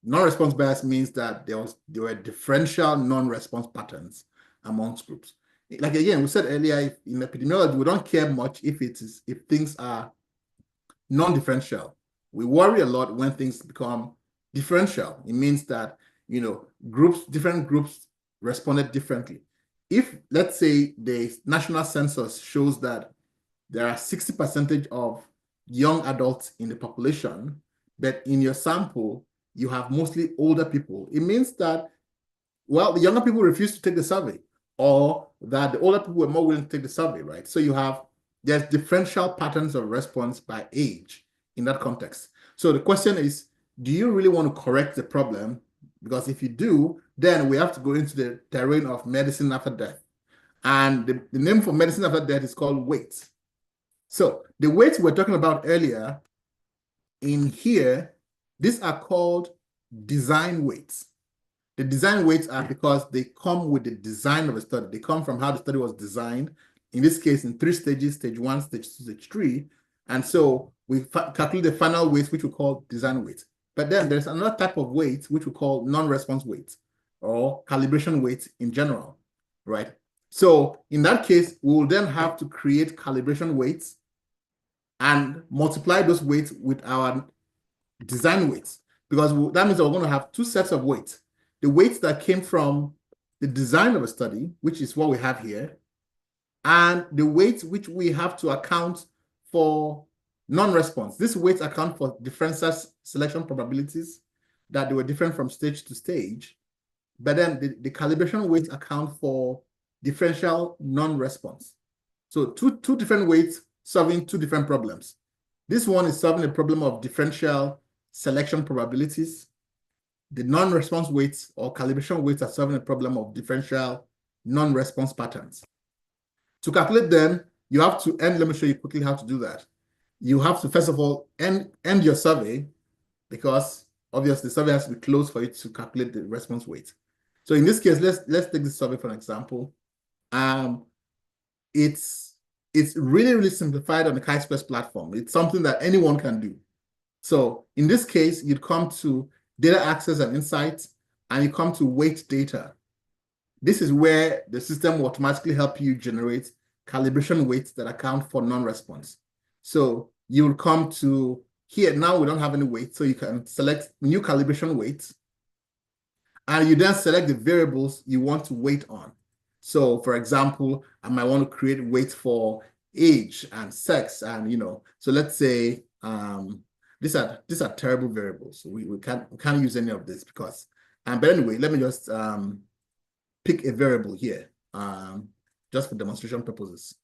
Non-response bias means that there were differential non-response patterns amongst groups. Like again, we said earlier, in epidemiology, we don't care much if things are non-differential. We worry a lot when things become differential. It means that, different groups responded differently. If, let's say, the national census shows that there are 60% of young adults in the population, but in your sample, you have mostly older people. It means that, well, the younger people refuse to take the survey, or that the older people were more willing to take the survey, right? So there's differential patterns of response by age in that context. So the question is, do you really want to correct the problem? Because if you do, then we have to go into the terrain of medicine after death. And the name for medicine after death is called weight. So the weights we were talking about earlier in here, these are called design weights. The design weights are because they come with the design of a study. They come from how the study was designed, in this case, in 3 stages, stage 1, stage 2, stage 3. And so we calculate the final weights, which we call design weights. But then there's another type of weight, which we call non-response weights, or calibration weights in general, right? So in that case, we will then have to create calibration weights and multiply those weights with our design weights, because that means that we're going to have 2 sets of weights. The weights that came from the design of a study, which is what we have here, and the weights which we have to account for non-response. These weights account for differential selection probabilities, that they were different from stage to stage, but then the calibration weights account for differential non-response. So two different weights solving 2 different problems. This one is solving a problem of differential selection probabilities. The non-response weights or calibration weights are solving a problem of differential non-response patterns. To calculate them, you have to let me show you quickly how to do that. You have to, first of all, end your survey, because obviously the survey has to be closed for you to calculate the response weight. So in this case, let's take this survey for an example. It's really, really simplified on the Chisquares platform. It's something that anyone can do. So in this case, you'd come to data access and insights, and you come to weight data. This is where the system will automatically help you generate calibration weights that account for non-response. So you will come to here. Now we don't have any weight, so you can select new calibration weights, and you then select the variables you want to weight on. So for example, I might want to create weights for age and sex, and so let's say these are terrible variables. So we can't use any of this because but anyway, let me just pick a variable here, just for demonstration purposes.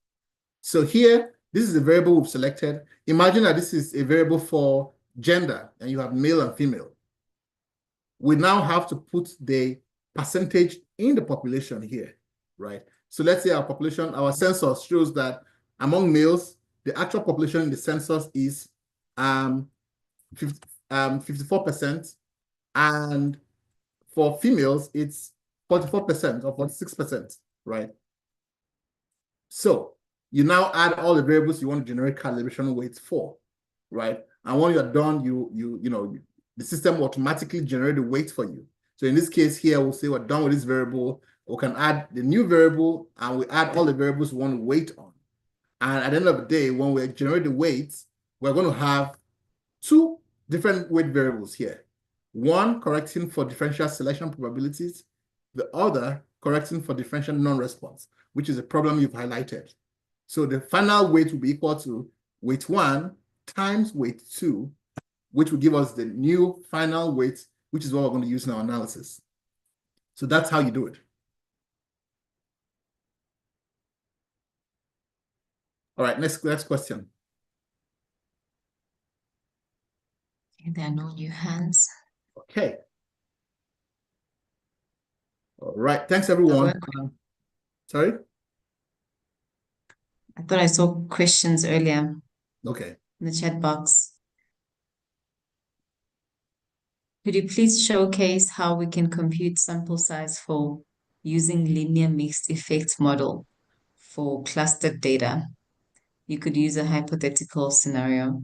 So here, this is a variable we've selected. Imagine that this is a variable for gender, and you have male and female. We now have to put the percentage in the population here, right? So let's say our population, our census shows that among males, the actual population in the census is 54%, and for females, it's 44% or 46%, right? So you now add all the variables you want to generate calibration weights for, right? And when you're done, the system will automatically generate the weight for you. So in this case here, we'll say we're done with this variable. We can add the new variable, and we add all the variables we want to weight on. And at the end of the day, when we generate the weights, we're going to have 2 different weight variables here. One correcting for differential selection probabilities, the other correcting for differential non-response, which is a problem you've highlighted. So the final weight will be equal to weight 1 times weight 2, which will give us the new final weight, which is what we're going to use in our analysis. So that's how you do it. All right, next question. There are no new hands. Okay. All right, thanks everyone. Sorry? I thought I saw questions earlier. Okay. In the chat box. Could you please showcase how we can compute sample size for using linear mixed effects model for clustered data? You could use a hypothetical scenario.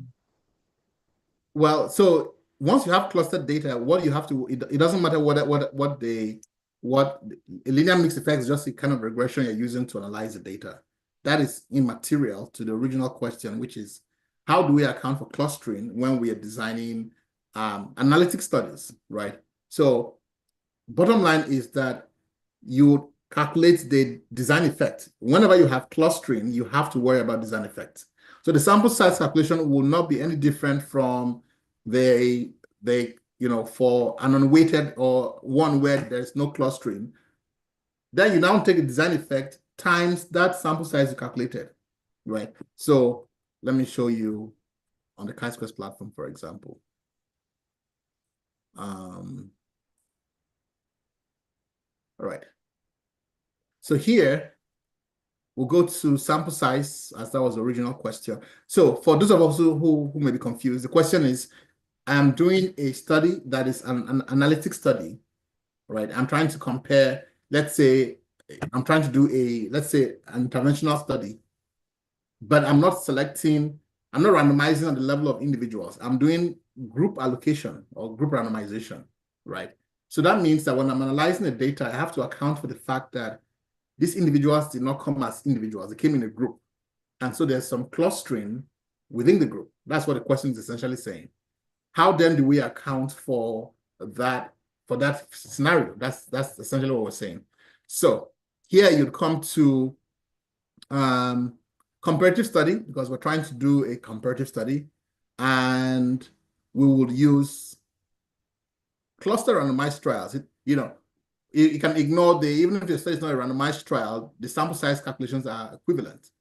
Well, so once you have clustered data, what you have to, it doesn't matter what linear mixed effects is just a kind of regression you're using to analyze the data. That is immaterial to the original question, which is how do we account for clustering when we are designing analytic studies, right? So bottom line is that you calculate the design effect. Whenever you have clustering, you have to worry about design effect. So the sample size calculation will not be any different from for an unweighted or one where there's no clustering. Then you now take the design effect times that sample size you calculated, right? So let me show you on the Chisquares platform, for example. All right. So here, we'll go to sample size, as that was the original question. So for those of us who may be confused, the question is, I'm doing a study that is an analytic study, right? I'm trying to compare, let's say, I'm trying to do let's say, an interventional study, but I'm not randomizing on the level of individuals. I'm doing group allocation or group randomization, right? So that means that when I'm analyzing the data, I have to account for the fact that these individuals did not come as individuals. They came in a group. And so there's some clustering within the group. That's what the question is essentially saying. How then do we account for that scenario? That's essentially what we're saying. So here you'd come to comparative study, because we're trying to do a comparative study, and we will use cluster randomized trials. You can ignore even if your study is not a randomized trial, the sample size calculations are equivalent.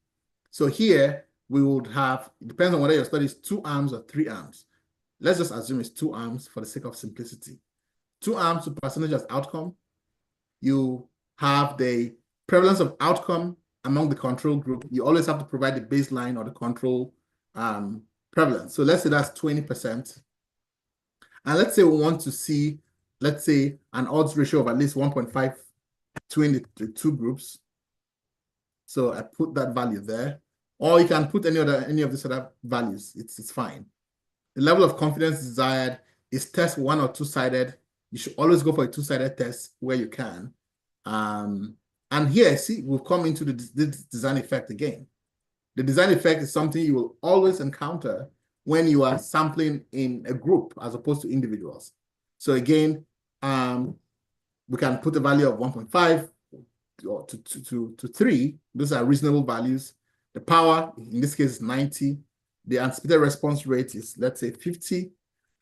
So here we would have, it depends on whether your study is 2 arms or 3 arms. Let's just assume it's 2 arms for the sake of simplicity. 2 arms to percentage as outcome. You have the prevalence of outcome among the control group. You always have to provide the baseline or the control prevalence. So let's say that's 20%. And let's say we want to see, let's say, an odds ratio of at least 1.5 between the 2 groups. So I put that value there. Or you can put any of these other values. It's fine. The level of confidence desired is test 1 or 2-sided. You should always go for a 2-sided test where you can. And here, see, we've come into the design effect again. The design effect is something you will always encounter when you are sampling in a group as opposed to individuals. So again, we can put a value of 1.5 or to 3. Those are reasonable values. The power, in this case, is 90. The anticipated response rate is, let's say, 50.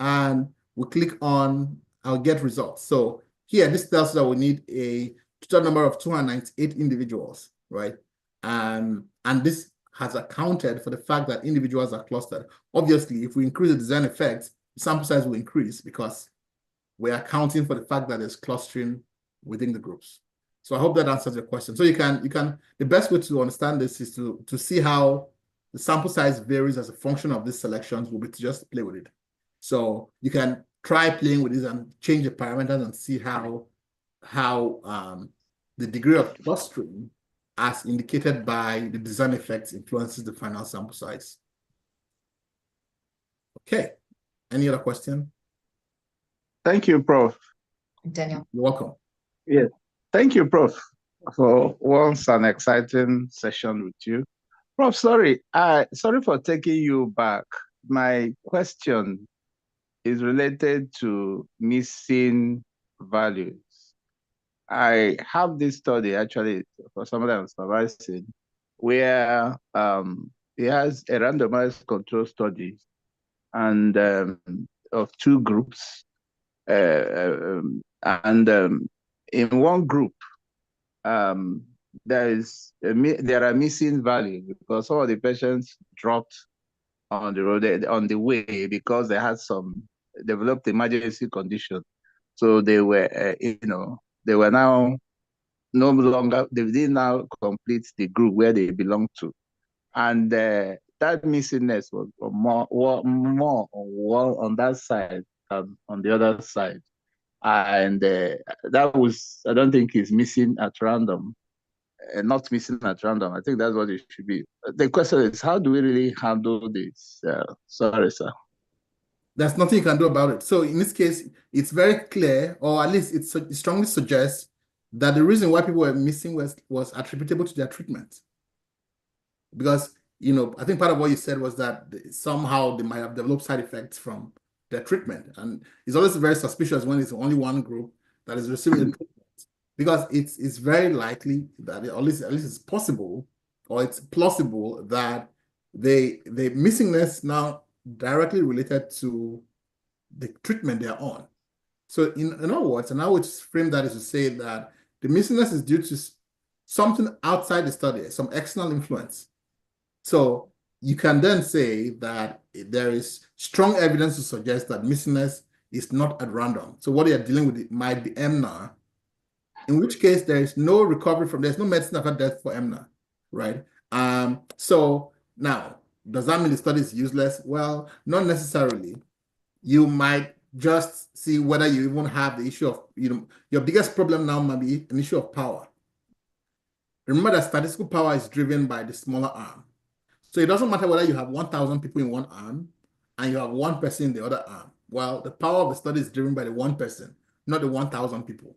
And we click on our get results. So here, this tells us that we need a total number of 298 individuals, right? And this has accounted for the fact that individuals are clustered. Obviously, if we increase the design effect, the sample size will increase because we're accounting for the fact that there's clustering within the groups. So I hope that answers your question. So you can the best way to understand this is to see how the sample size varies as a function of these selections will be to just play with it. So you can try playing with this and change the parameters and see how the degree of clustering as indicated by the design effects influences the final sample size. Okay, any other question? Thank you, Prof. Daniel. You're welcome. Yes, thank you, Prof, for once an exciting session with you. Prof, sorry for taking you back. My question is related to missing values. I have this study actually for somebody I'm supervising where he has a randomized control study and of 2 groups. In one group, there are missing values because some of the patients dropped on the road on the way because they had developed emergency condition. So they were, they were now no longer, they didn't now complete the group where they belong to. And that missingness was more on that side than on the other side. And that was, I don't think it's missing at random, not missing at random. I think that's what it should be. The question is, how do we really handle this? Sorry, sir. There's nothing you can do about it. So in this case, it's very clear, or at least it strongly suggests that the reason why people were missing was attributable to their treatment. Because, I think part of what you said was that somehow they might have developed side effects from their treatment. And it's always very suspicious when it's only one group that is receiving the treatment. Because it's very likely that, at least it's possible, or it's plausible that the missingness now directly related to the treatment they're on. So in other words, and I would frame that is to say that the missingness is due to something outside the study, some external influence. So you can then say that there is strong evidence to suggest that missingness is not at random. So what you're dealing with might be MNAR, in which case there is no recovery from, there's no medicine after death for MNAR, right? So now, does that mean the study is useless? Well, not necessarily. You might just see whether you even have the issue of, your biggest problem now might be an issue of power. Remember that statistical power is driven by the smaller arm. So it doesn't matter whether you have 1,000 people in one arm and you have one person in the other arm. Well, the power of the study is driven by the one person, not the 1,000 people.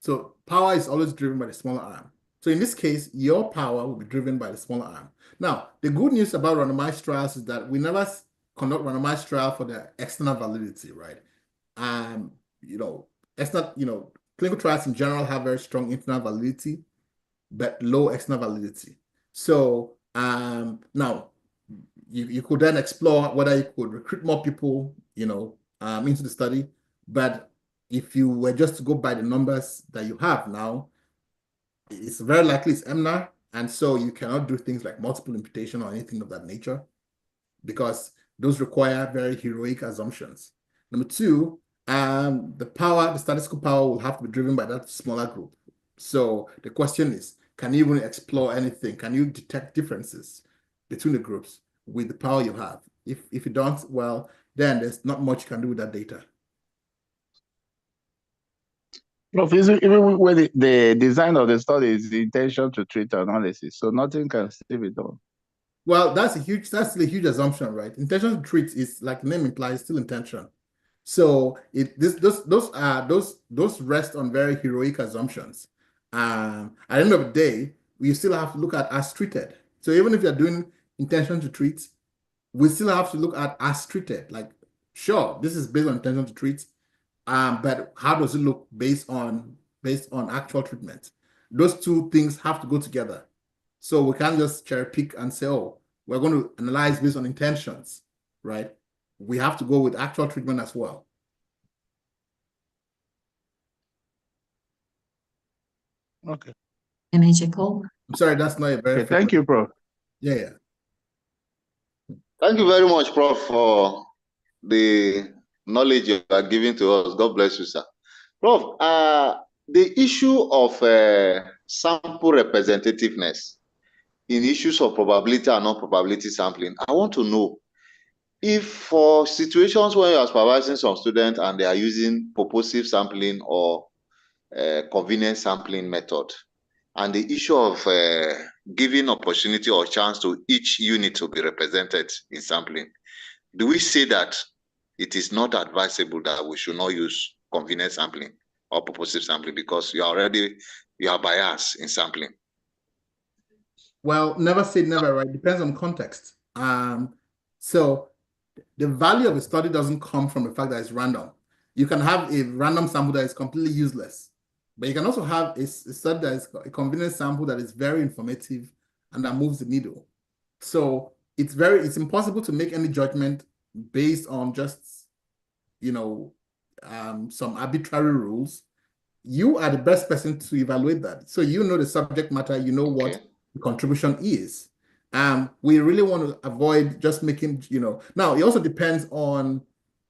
So power is always driven by the smaller arm. So in this case, your power will be driven by the smaller arm. Now, the good news about randomized trials is that we never conduct randomized trial for the external validity, right? Clinical trials in general have very strong internal validity, but low external validity. So now you could then explore whether you could recruit more people, into the study. But if you were just to go by the numbers that you have now, it's very likely it's MNAR, and so you cannot do things like multiple imputation or anything of that nature, because those require very heroic assumptions. Number two, the statistical power will have to be driven by that smaller group. So the question is, can you even explore anything? Can you detect differences between the groups with the power you have? If you don't, well, then there's not much you can do with that data. Even when the design of the study is the intention to treat analysis, so nothing can still be done. Well, that's a huge assumption, right? Intention to treat is, like the name implies, still intention. So those rest on very heroic assumptions. At the end of the day, we still have to look at as treated. So even if you're doing intention to treat, we still have to look at as treated. Like, sure, this is based on intention to treat, but how does it look based on actual treatment? Those two things have to go together. So we can't just cherry pick and say, oh, we're going to analyze based on intentions, right? We have to go with actual treatment as well. Okay. Can I check all? I'm sorry, that's not a very Okay, thank you, Prof. Yeah. Thank you very much, Prof, for the knowledge you are giving to us. God bless you, sir. Prof, the issue of sample representativeness in issues of probability and non-probability sampling, I want to know if for situations where you are supervising some students and they are using purposive sampling or convenience sampling method, and the issue of giving opportunity or chance to each unit to be represented in sampling, do we say that it is not advisable that we should not use convenience sampling or purposive sampling because you are biased in sampling? Well, never say never, right? Depends on context. So the value of a study doesn't come from the fact that it's random. You can have a random sample that is completely useless, but you can also have a study that is a convenience sample that is very informative and that moves the needle. So it's impossible to make any judgment based on just, some arbitrary rules. You are the best person to evaluate that. So you know the subject matter, you know what the contribution is. We really want to avoid just making, now it also depends on,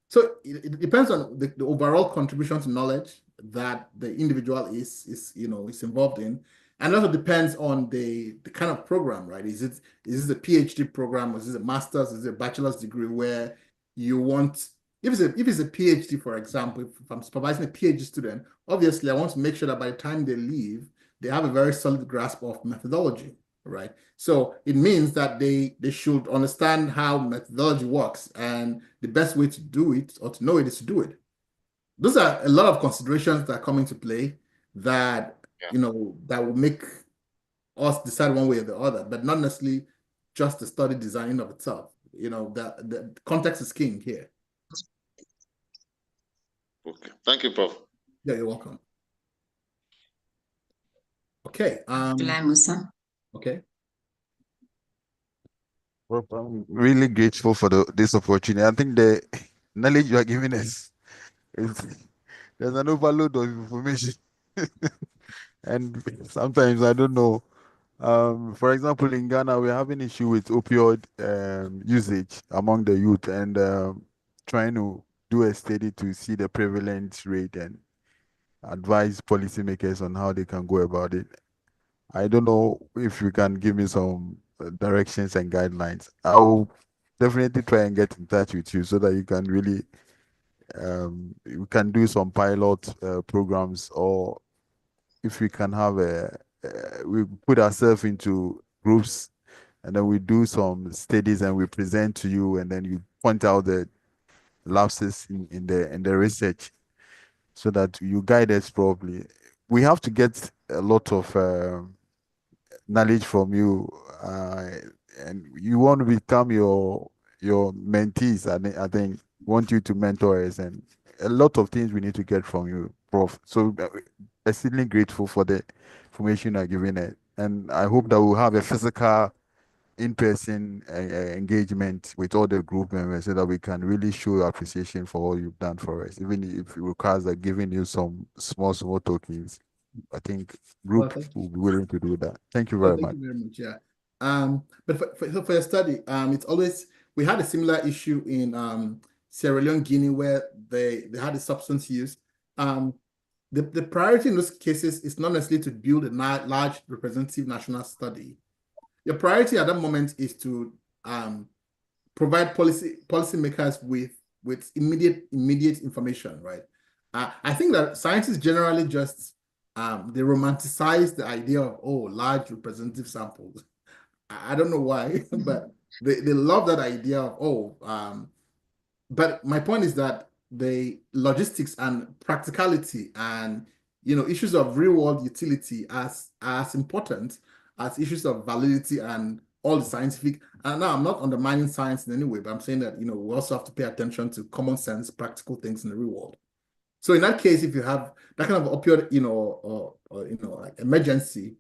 so it depends on the overall contribution to knowledge that the individual is involved in. And it also depends on the kind of program, right? Is this a PhD program, or is this a master's, is it a bachelor's degree where you want, if it's a PhD, for example, if I'm supervising a PhD student, obviously I want to make sure that by the time they leave, they have a very solid grasp of methodology, right? So it means that they should understand how methodology works, and the best way to do it or to know it is to do it. Those are a lot of considerations that come into play that, that will make us decide one way or the other, but not necessarily just the study design of itself. That the context is king here. Okay, thank you, Prof. Yeah, you're welcome. Okay. Musa. Okay. Well, I'm really grateful for this opportunity. I think the knowledge you are giving us is there's an overload of information, and sometimes I don't know. For example, in Ghana, we're having issue with opioid usage among the youth, and trying to do a study to see the prevalence rate and advise policymakers on how they can go about it. I don't know if you can give me some directions and guidelines. I'll definitely try and get in touch with you so that you can really we can do some pilot programs, or if we can have we put ourselves into groups and then we do some studies and we present to you, and then you point out the lapses in the research so that you guide us properly. We have to get a lot of knowledge from you, and you want to become your mentees. I think want you to mentor us, and a lot of things we need to get from you, Prof. So extremely grateful for the information you're giving it, and I hope that we'll have a physical in-person engagement with all the group members so that we can really show appreciation for all you've done for us, even if it requires like giving you some small tokens. I think group will be willing to do that. Thank you very much. Thank you very much. Yeah. But for your study, it's always, we had a similar issue in Sierra Leone, Guinea, where they had a substance use. The priority in those cases is not necessarily to build a large representative national study. Your priority at that moment is to provide policymakers with immediate information, right? I think that scientists generally just they romanticize the idea of large representative samples. I don't know why, but they love that idea of but my point is that the logistics and practicality and issues of real world utility as important as issues of validity and all the scientific. And now I'm not undermining science in any way, but I'm saying that we also have to pay attention to common sense, practical things in the real world. So in that case, if you have that kind of opioid, or like emergency,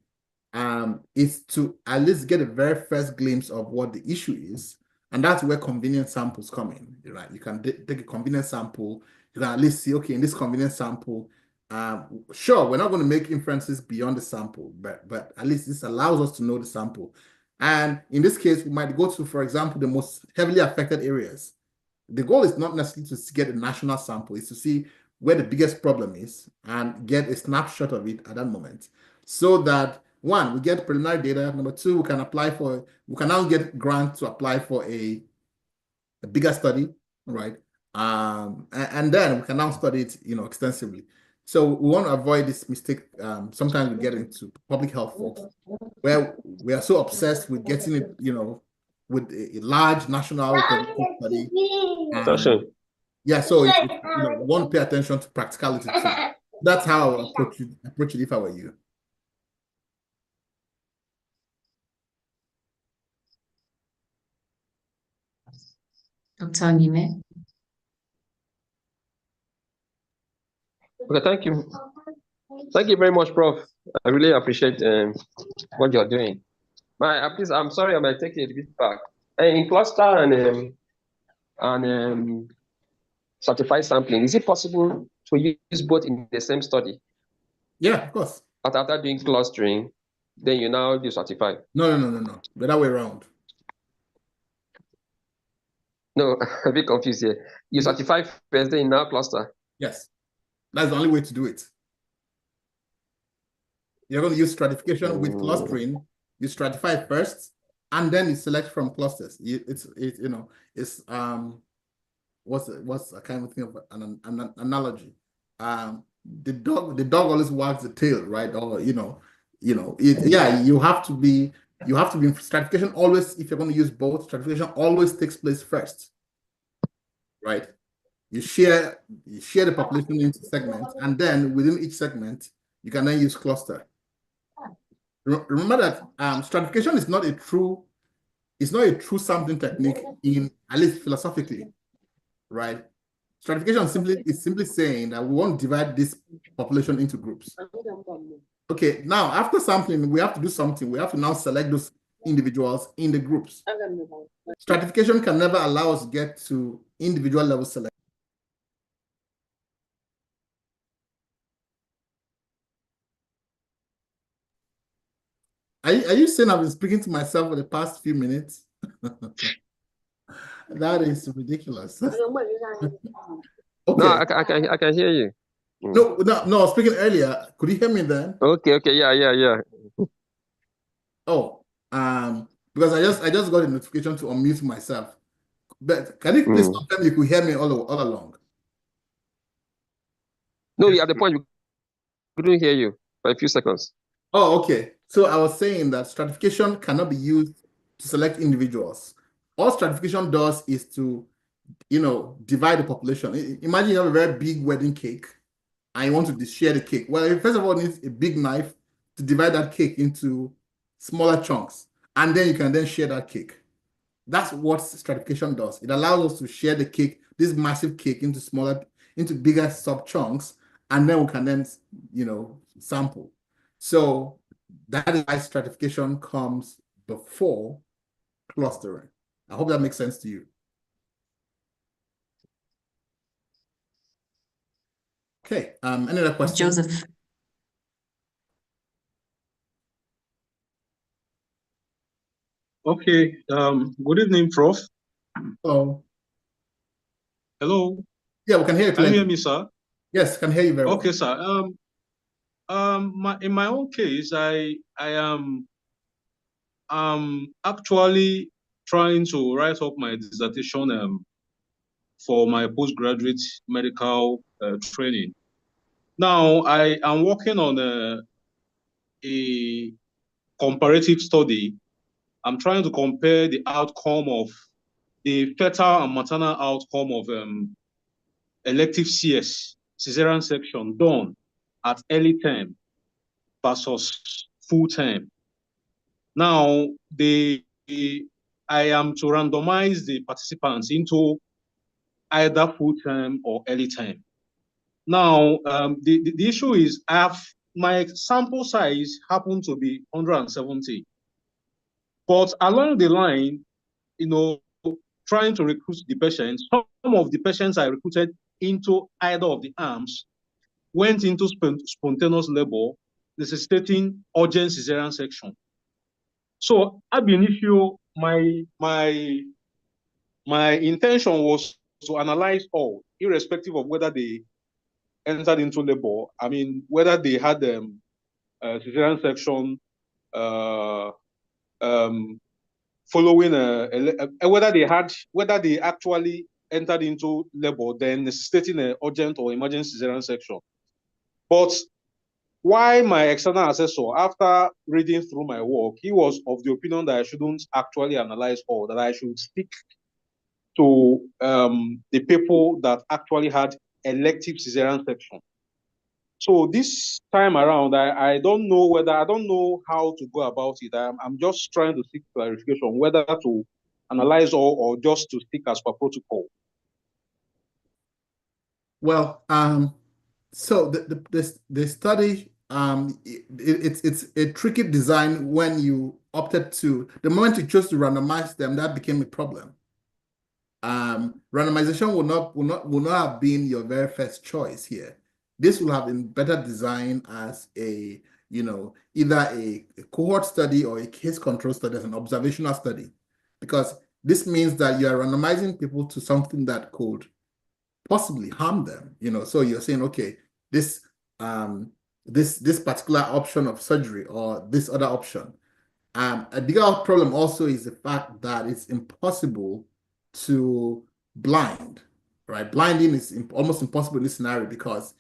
is to at least get a very first glimpse of what the issue is, and that's where convenient samples come in. Right? You can take a convenient sample. You can at least see, okay, in this convenient sample, sure, we're not going to make inferences beyond the sample, but at least this allows us to know the sample. And in this case, we might go to, for example, the most heavily affected areas. The goal is not necessarily to get a national sample, it's to see where the biggest problem is and get a snapshot of it at that moment. So that, one, we get preliminary data. Number two, we can now get grants to apply for a bigger study, right? And then we can now study it, extensively. So we want to avoid this mistake. Sometimes we get into public health folks where we are so obsessed with getting it, with a large national study. Yeah, so we want to pay attention to practicality too. That's how I would approach it if I were you. Dr. Onyime. Okay, thank you. Thank you very much, Prof. I really appreciate what you're doing. Please, I'm sorry, I might take it a bit back. In cluster and certified sampling, is it possible to use both in the same study? Yeah, of course. But after doing clustering, then you now do certified. No. The other way around. No, I'm a bit confused here. You certify first, then you now cluster. Yes. That's the only way to do it. You're going to use stratification with clustering. You stratify first, and then you select from clusters. What's a kind of thing of an analogy? The dog always wags the tail, right? Or you have to be stratification always. If you're going to use both, stratification always takes place first, right? You share the population into segments, and then within each segment, you can then use cluster. Remember that stratification is not a true sampling technique at least philosophically, right? Stratification is simply saying that we want to divide this population into groups. Okay, now after sampling, we have to do something. We have to now select those individuals in the groups. Stratification can never allow us to get to individual level selection. Are you saying I've been speaking to myself for the past few minutes? That is ridiculous. Okay. No, I can hear you. No, I was speaking earlier. Could you hear me then? Okay, yeah. Oh, because I just got a notification to unmute myself. But can you please confirm you could hear me all along? No, at the point we couldn't hear you for a few seconds. Oh, okay. So I was saying that stratification cannot be used to select individuals. All stratification does is to, divide the population. Imagine you have a very big wedding cake and you want to share the cake. Well, you first of all need a big knife to divide that cake into smaller chunks, and then you can then share that cake. That's what stratification does. It allows us to share the cake, this massive cake, into bigger sub chunks, and then we can then, sample. So that is why stratification comes before clustering. I hope that makes sense to you. Okay. Any other questions? Joseph. Okay. Good evening, Prof. Hello. Hello. Yeah, we can hear you clearly. Can you hear me, sir? Yes, can hear you very well. Okay, sir. In my own case, I am actually trying to write up my dissertation for my postgraduate medical training. Now, I am working on a comparative study. I'm trying to compare the outcome of the fetal and maternal outcome of elective CS, cesarean section, done at early term versus full term. Now, I am to randomize the participants into either full term or early term. Now, the issue is my sample size happened to be 170. But along the line, trying to recruit the patients, some of the patients I recruited into either of the arms went into spontaneous labor, necessitating urgent cesarean section. So ab initio, my intention was to analyze all, irrespective of whether they entered into labor. I mean, whether they had cesarean section following whether they actually entered into labor, then necessitating an urgent or emergency cesarean section. But why my external assessor, after reading through my work, he was of the opinion that I shouldn't actually analyze all, that I should stick to the people that actually had elective cesarean section. So this time around, I don't know how to go about it. I'm just trying to seek clarification whether to analyze all or just to stick as per protocol. Well, so the study, it's a tricky design when you opted to, the moment you chose to randomize them, that became a problem. Randomization will not have been your very first choice here. This will have been better designed as a, either a cohort study or a case control study, as an observational study, because this means that you are randomizing people to something that could possibly harm them. So you're saying, okay, this particular option of surgery or this other option. A bigger problem also is the fact that it's impossible to blind, right? Blinding is almost impossible in this scenario because,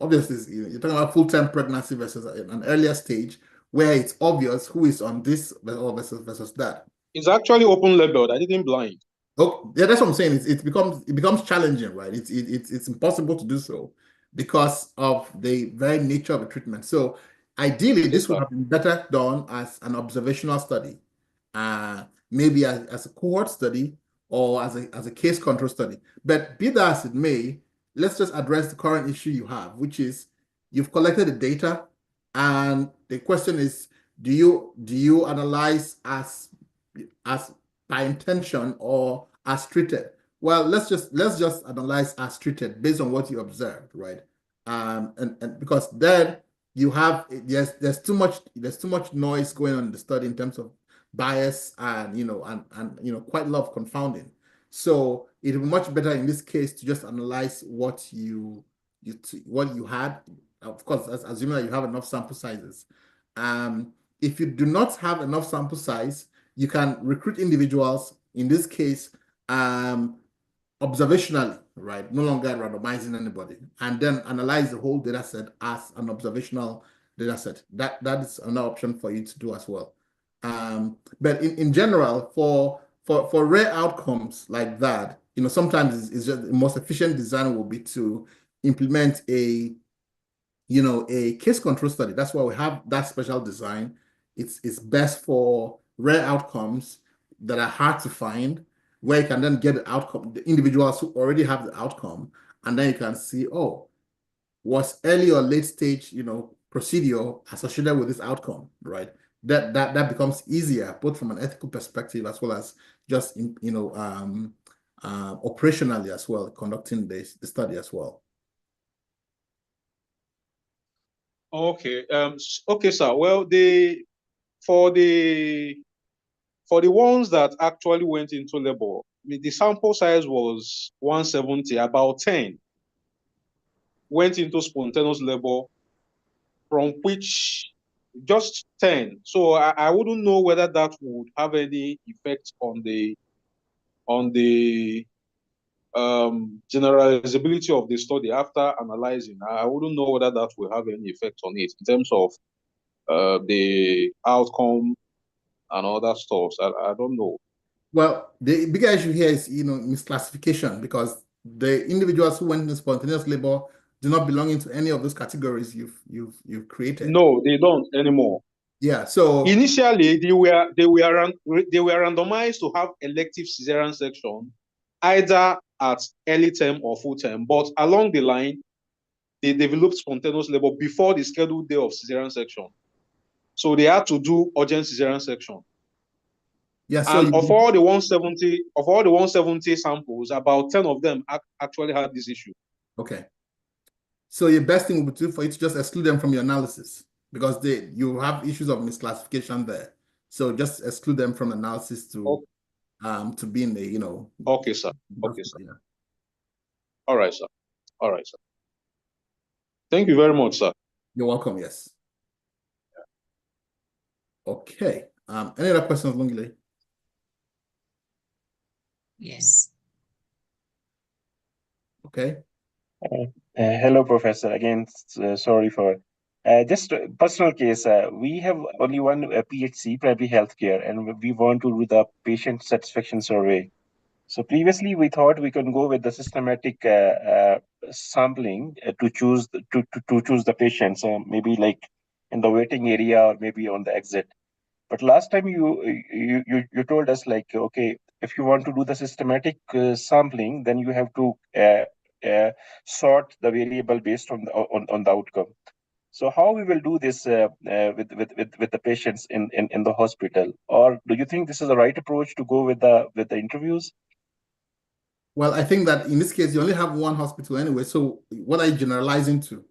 obviously you're talking about full-term pregnancy versus an earlier stage where it's obvious who is on this versus that. It's actually open labeled. I didn't blind. Oh, yeah, that's what I'm saying. It becomes challenging, right? It's impossible to do so because of the very nature of the treatment. So ideally, this would have been better done as an observational study, maybe as a cohort study or as a case control study. But be that as it may, let's just address the current issue you have, which is you've collected the data, and the question is, Do you analyze as by intention or as treated? Well, let's just analyze as treated based on what you observed, right? And because then you have there's too much noise going on in the study in terms of bias and quite a lot of confounding. So it would be much better in this case to just analyze what you had, of course, assuming that you have enough sample sizes. If you do not have enough sample size, you can recruit individuals, in this case, observationally, right? No longer randomizing anybody, and then analyze the whole data set as an observational data set. That is another option for you to do as well. But in general, for rare outcomes like that, sometimes it's just the most efficient design will be to implement a case control study. That's why we have that special design. It's best for rare outcomes that are hard to find, where you can then get the outcome, the individuals who already have the outcome, and then you can see, oh, was early or late stage, procedure associated with this outcome, right? That becomes easier, both from an ethical perspective as well as just operationally as well, conducting the study as well. Okay. Okay, sir. Well, for the ones that actually went into labor, the sample size was 170. About 10 went into spontaneous labor, from which just 10. So I wouldn't know whether that would have any effect on the generalizability of the study after analyzing. I wouldn't know whether that will have any effect on it in terms of the outcome and other stuff. I don't know. Well, the bigger issue here is, misclassification, because the individuals who went into spontaneous labor do not belong into any of those categories you've created. No, they don't anymore. Yeah. So initially they were randomized to have elective cesarean section, either at early term or full term. But along the line, they developed spontaneous labor before the scheduled day of cesarean section. So they had to do urgent cesarean section. Yeah, so and of all the 170 samples, about 10 of them actually had this issue. Okay. So your best thing would be for you to just exclude them from your analysis, because you have issues of misclassification there. So just exclude them from analysis to be in the, Okay, sir. Okay, sir. Yeah. All right, sir. All right, sir. Thank you very much, sir. You're welcome. Yes. Okay. Any other questions, Lungile? Yes. Okay. Hello, Professor. Again, sorry for just a personal case. We have only one PHC, primary healthcare, and we want to do the patient satisfaction survey. So previously, we thought we can go with the systematic sampling to choose the patients, maybe like in the waiting area or maybe on the exit. But last time you told us, like, okay, if you want to do the systematic sampling, then you have to sort the variable based on the outcome. So how we will do this with the patients in the hospital, or do you think this is the right approach to go with the interviews? Well, I think that in this case you only have one hospital anyway. So what are you generalizing to?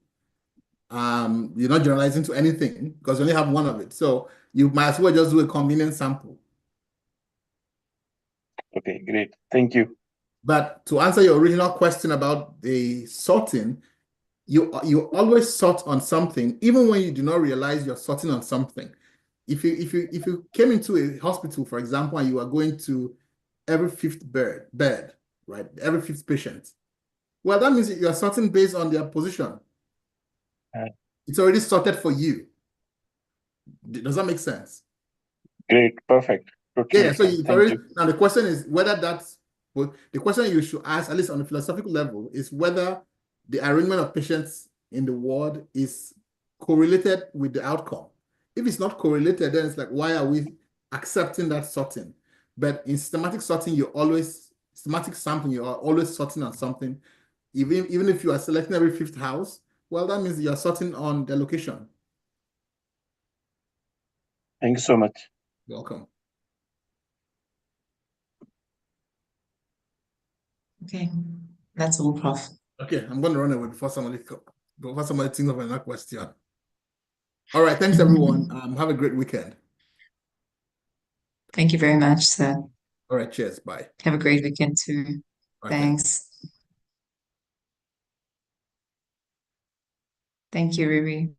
You're not generalizing to anything because you only have one of it. So you might as well just do a convenient sample. Okay, great. Thank you. But to answer your original question about the sorting, you always sort on something, even when you do not realize you're sorting on something. If you came into a hospital, for example, and you are going to every fifth bed, right? Every fifth patient. Well, that means you are sorting based on their position. It's already sorted for you. Does that make sense? Great, perfect. Yeah, so now the question is whether the question you should ask, at least on a philosophical level, is whether the arrangement of patients in the ward is correlated with the outcome. If it's not correlated, then it's like, why are we accepting that sorting? But in systematic sorting, systematic sampling, you are always sorting on something. Even if you are selecting every fifth house, well, that means you are sorting on the location. Thank you so much. Welcome. Okay, that's all, Prof. Okay, I'm going to run away before somebody thinks of another question. All right, thanks everyone. Have a great weekend. Thank you very much, sir. All right, cheers. Bye. Have a great weekend too. All right, Thanks. Thank you, Riri.